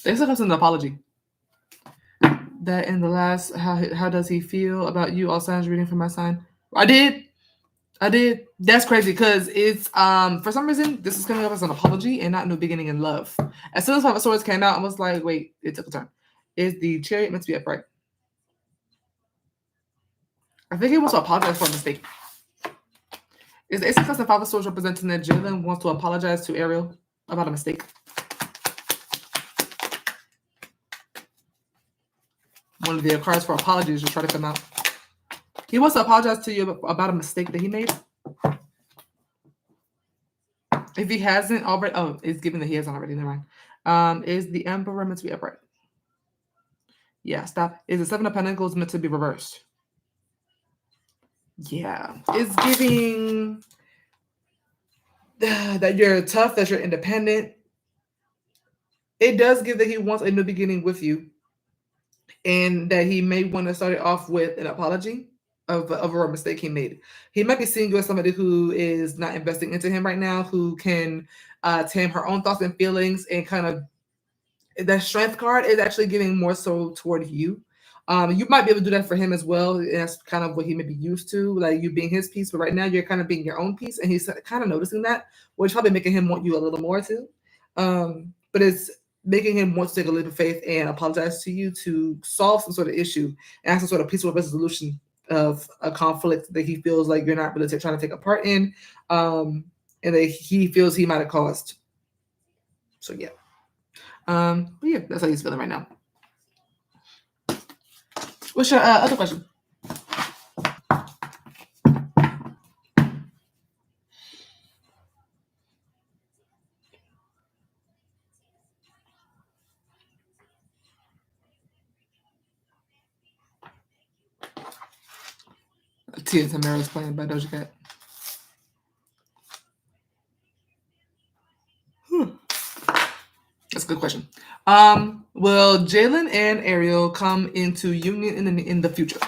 The Ace of Cups is an apology. that in the last, how does he feel about you? All signs reading for my sign. I did. That's crazy because it's for some reason this is coming up as an apology and not new beginning in love. As soon as Five of Swords came out, I was like, wait, it took a turn. Is the Chariot meant to be upright? I think he wants to apologize for a mistake. Is the Ace of Cups and Five of Swords representing that Jalen wants to apologize to Arieal about a mistake? One of the cards for apologies just try to come out. He wants to apologize to you about a mistake that he made. If he hasn't already, oh, it's given that he hasn't already. Never mind. Is the Emperor meant to be upright? Yeah, stop. Is the Seven of Pentacles meant to be reversed? Yeah, it's giving that you're tough, that you're independent. It does give that he wants a new beginning with you, and that he may want to start it off with an apology of a mistake he made. He might be seeing you as somebody who is not investing into him right now, who can tame her own thoughts and feelings, and kind of that strength card is actually giving more so toward you. You might be able to do that for him as well. That's kind of what he may be used to, like you being his piece. But right now, you're kind of being your own piece, and he's kind of noticing that, which is probably making him want you a little more too. But it's making him want to take a leap of faith and apologize to you to solve some sort of issue and have some sort of peaceful resolution of a conflict that he feels like you're not really trying to take a part in, and that he feels he might have caused. So yeah. But yeah, that's how he's feeling right now. What's your other question? Tia Tamara's playing by Doja Cat. That's a good question. Will Jalen and Arieal come into union in the future?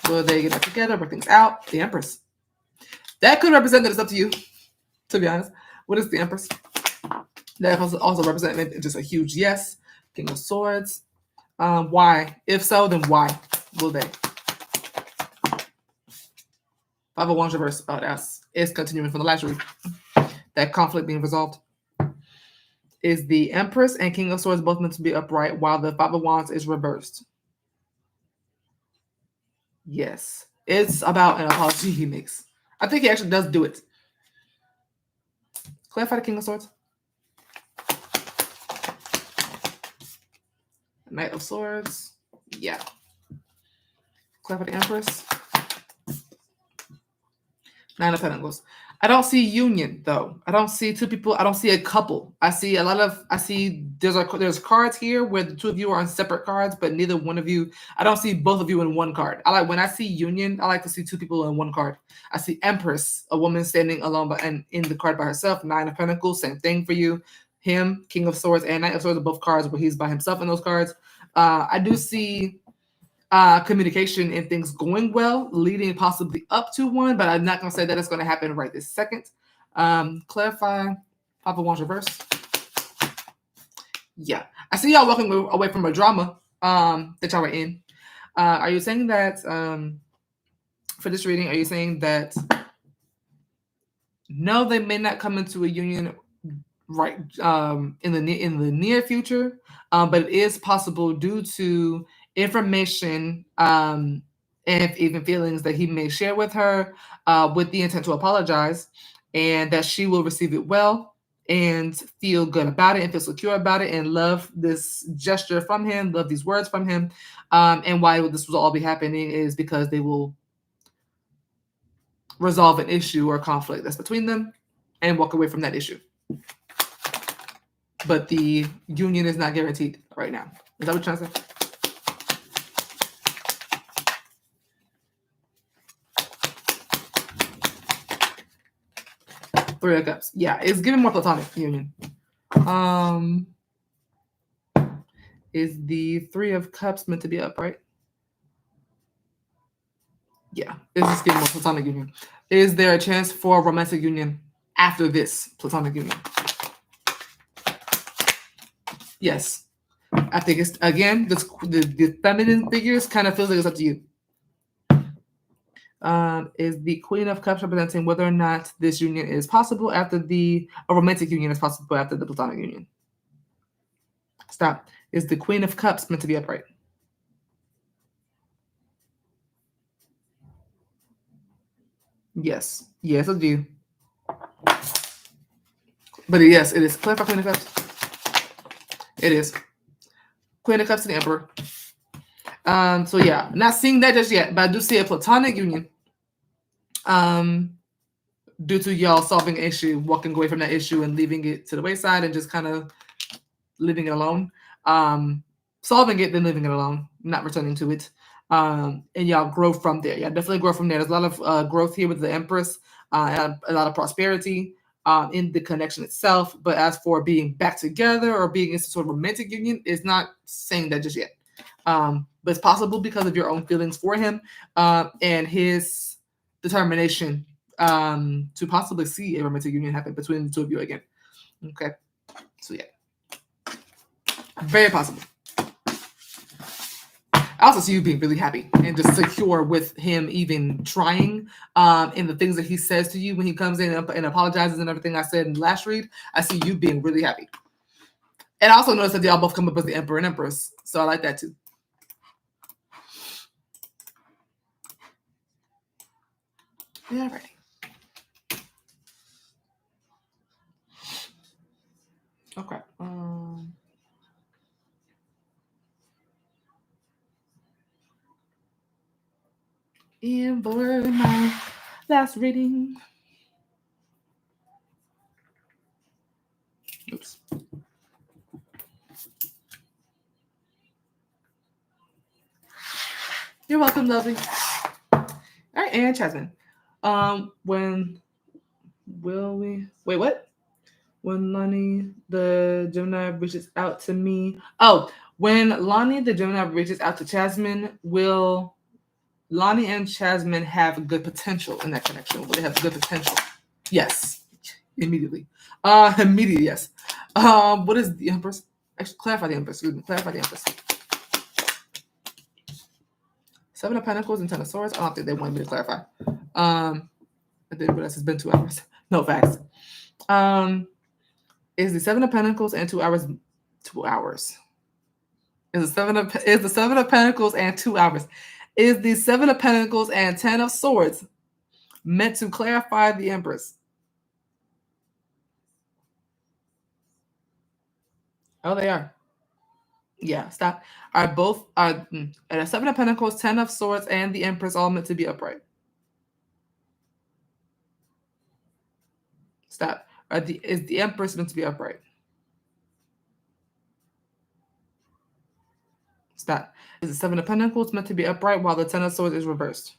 Will they get back together, work things out? The Empress. That could represent that it's up to you, to be honest. What is the Empress? That also represent just a huge yes. King of Swords. Why? If so, then why will they? Five of Wands reverse. Oh, it's continuing from the last week. That conflict being resolved. Is the Empress and King of Swords both meant to be upright while the Five of Wands is reversed? Yes. It's about an apology he makes. I think he actually does do it. Clarify the King of Swords. Knight of Swords. Yeah. Clarify the Empress. Nine of Pentacles. I don't see union though. I don't see two people. I don't see a couple. I see there's cards here where the two of you are on separate cards, but neither one of you. I don't see both of you in one card. When I see union, I like to see two people in one card. I see Empress, a woman standing alone and in the card by herself. Nine of Pentacles, same thing for you. Him, King of Swords, and Knight of Swords are both cards where he's by himself in those cards. I do see communication and things going well, leading possibly up to one, but I'm not going to say that it's going to happen right this second. Clarify. Five of Wands reverse. Yeah. I see y'all walking away from a drama that y'all were in. Are you saying that, for this reading, are you saying that no, they may not come into a union right in the near future, but it is possible due to information and even feelings that he may share with her with the intent to apologize, and that she will receive it well and feel good about it and feel secure about it and love this gesture from him, love these words from him. And why this will all be happening is because they will resolve an issue or conflict that's between them and walk away from that issue. But the union is not guaranteed right now. Is that what you're trying to say? Three of Cups. Yeah, it's giving more platonic union. Is the Three of Cups meant to be upright? Yeah, it's just giving more platonic union. Is there a chance for a romantic union after this platonic union? Yes. I think it's, again, the feminine figures kind of feels like it's up to you. Is the Queen of Cups representing whether or not this union is possible after a romantic union is possible after the platonic union? Stop. Is the Queen of Cups meant to be upright? Yes. Yes, I do. But yes, it is. Clarify Queen of Cups. It is. Queen of Cups to the Emperor. So yeah, not seeing that just yet, but I do see a platonic union. Due to y'all solving an issue, walking away from that issue and leaving it to the wayside and just kind of leaving it alone. Solving it, then leaving it alone, not returning to it. And y'all grow from there. Yeah, definitely grow from there. There's a lot of growth here with the Empress, and a lot of prosperity in the connection itself. But as for being back together or being in some sort of romantic union, is not saying that just yet. But it's possible because of your own feelings for him and his determination to possibly see a romantic union happen between the two of you again. Okay, so yeah, very possible. I also see you being really happy and just secure with him even trying in the things that he says to you when he comes in and apologizes and everything I said in the last read. I see you being really happy. And I also notice that y'all both come up as the Emperor and Empress. So I like that too. Yeah, right. Okay. And for my last reading. Oops. You're welcome, lovely. All right, and Chasmin. When will we wait? What? When Lonnie the Gemini reaches out to me. Oh, when Lonnie the Gemini reaches out to Chasmin, will Lonnie and Chasmin have good potential in that connection? Will they have good potential? Yes. Immediately. Immediately, yes. What is the Empress? Actually, clarify the Empress. Excuse me. Clarify the Empress. Seven of Pentacles and Ten of Swords. I don't think they wanted me to clarify. I didn't realize it's been 2 hours. No facts. Is the Seven of Pentacles and 2 hours? 2 hours. Is the Seven of Pentacles and 2 hours? Is the Seven of Pentacles and 10 of Swords meant to clarify the Empress? Oh, they are. Yeah, stop. Are both the Seven of Pentacles, 10 of Swords, and the Empress all meant to be upright? Stop. Is the Empress meant to be upright? Stop. Is the Seven of Pentacles meant to be upright while the Ten of Swords is reversed?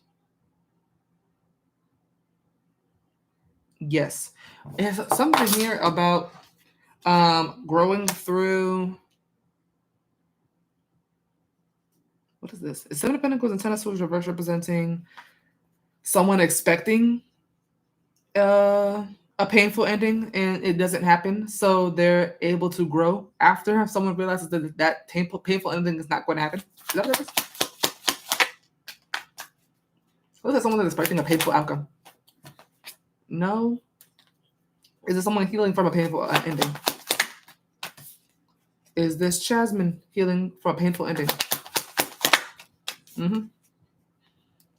Yes. There's something here about growing through. What is this? Is Seven of Pentacles and Ten of Swords reversed representing someone expecting a painful ending and it doesn't happen, so they're able to grow after someone realizes that painful ending is not going to happen? Is that what it is? Looks like someone that's expecting a painful outcome. No? Is it someone healing from a painful ending? Is this Chasmin healing from a painful ending? Mm-hmm.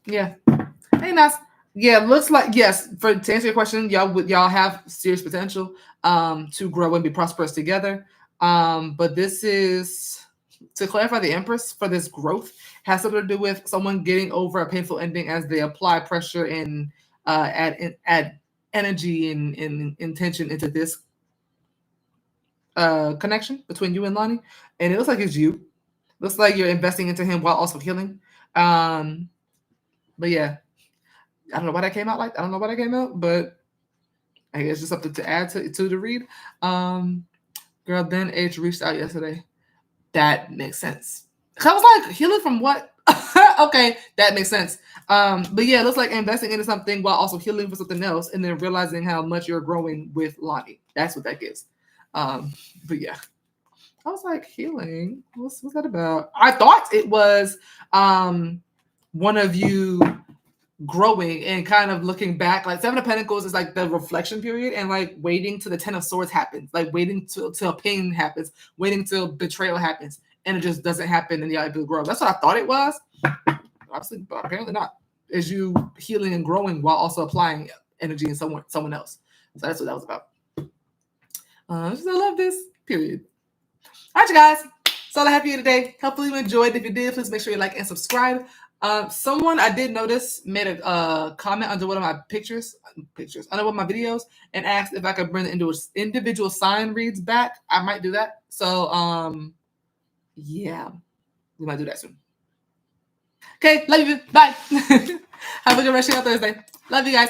Yeah. Hey, nice. Yeah, looks like yes. To answer your question, y'all have serious potential to grow and be prosperous together. But this is to clarify the Empress for this growth has something to do with someone getting over a painful ending as they apply pressure and add energy and intention into this connection between you and Lonnie. And it looks like it's you. Looks like you're investing into him while also healing. But yeah. I don't know why that came out but I guess just something to add to the read. Girl, then H reached out yesterday. That makes sense. I was like, healing from what? Okay, that makes sense. But yeah, it looks like investing into something while also healing for something else, and then realizing how much you're growing with Lonnie. That's what that gives. But yeah, I was like, healing? What's that about? I thought it was one of you growing and kind of looking back. Like Seven of Pentacles is like the reflection period and like waiting till the Ten of Swords happens, like waiting till pain happens, waiting till betrayal happens, and it just doesn't happen and you able to grow. That's what I thought it was. Obviously, but apparently not. Is you healing and growing while also applying energy in someone else. So that's what that was about. I love this period. All right, you guys. That's all I have for you today. Hopefully you enjoyed. If you did, please make sure you like and subscribe. Someone I did notice made a comment under one of my pictures under one of my videos and asked if I could bring the individual sign reads back. I might do that. So yeah, we might do that soon. Okay, love you. Bye. Have a good rest of your Thursday. Love you guys.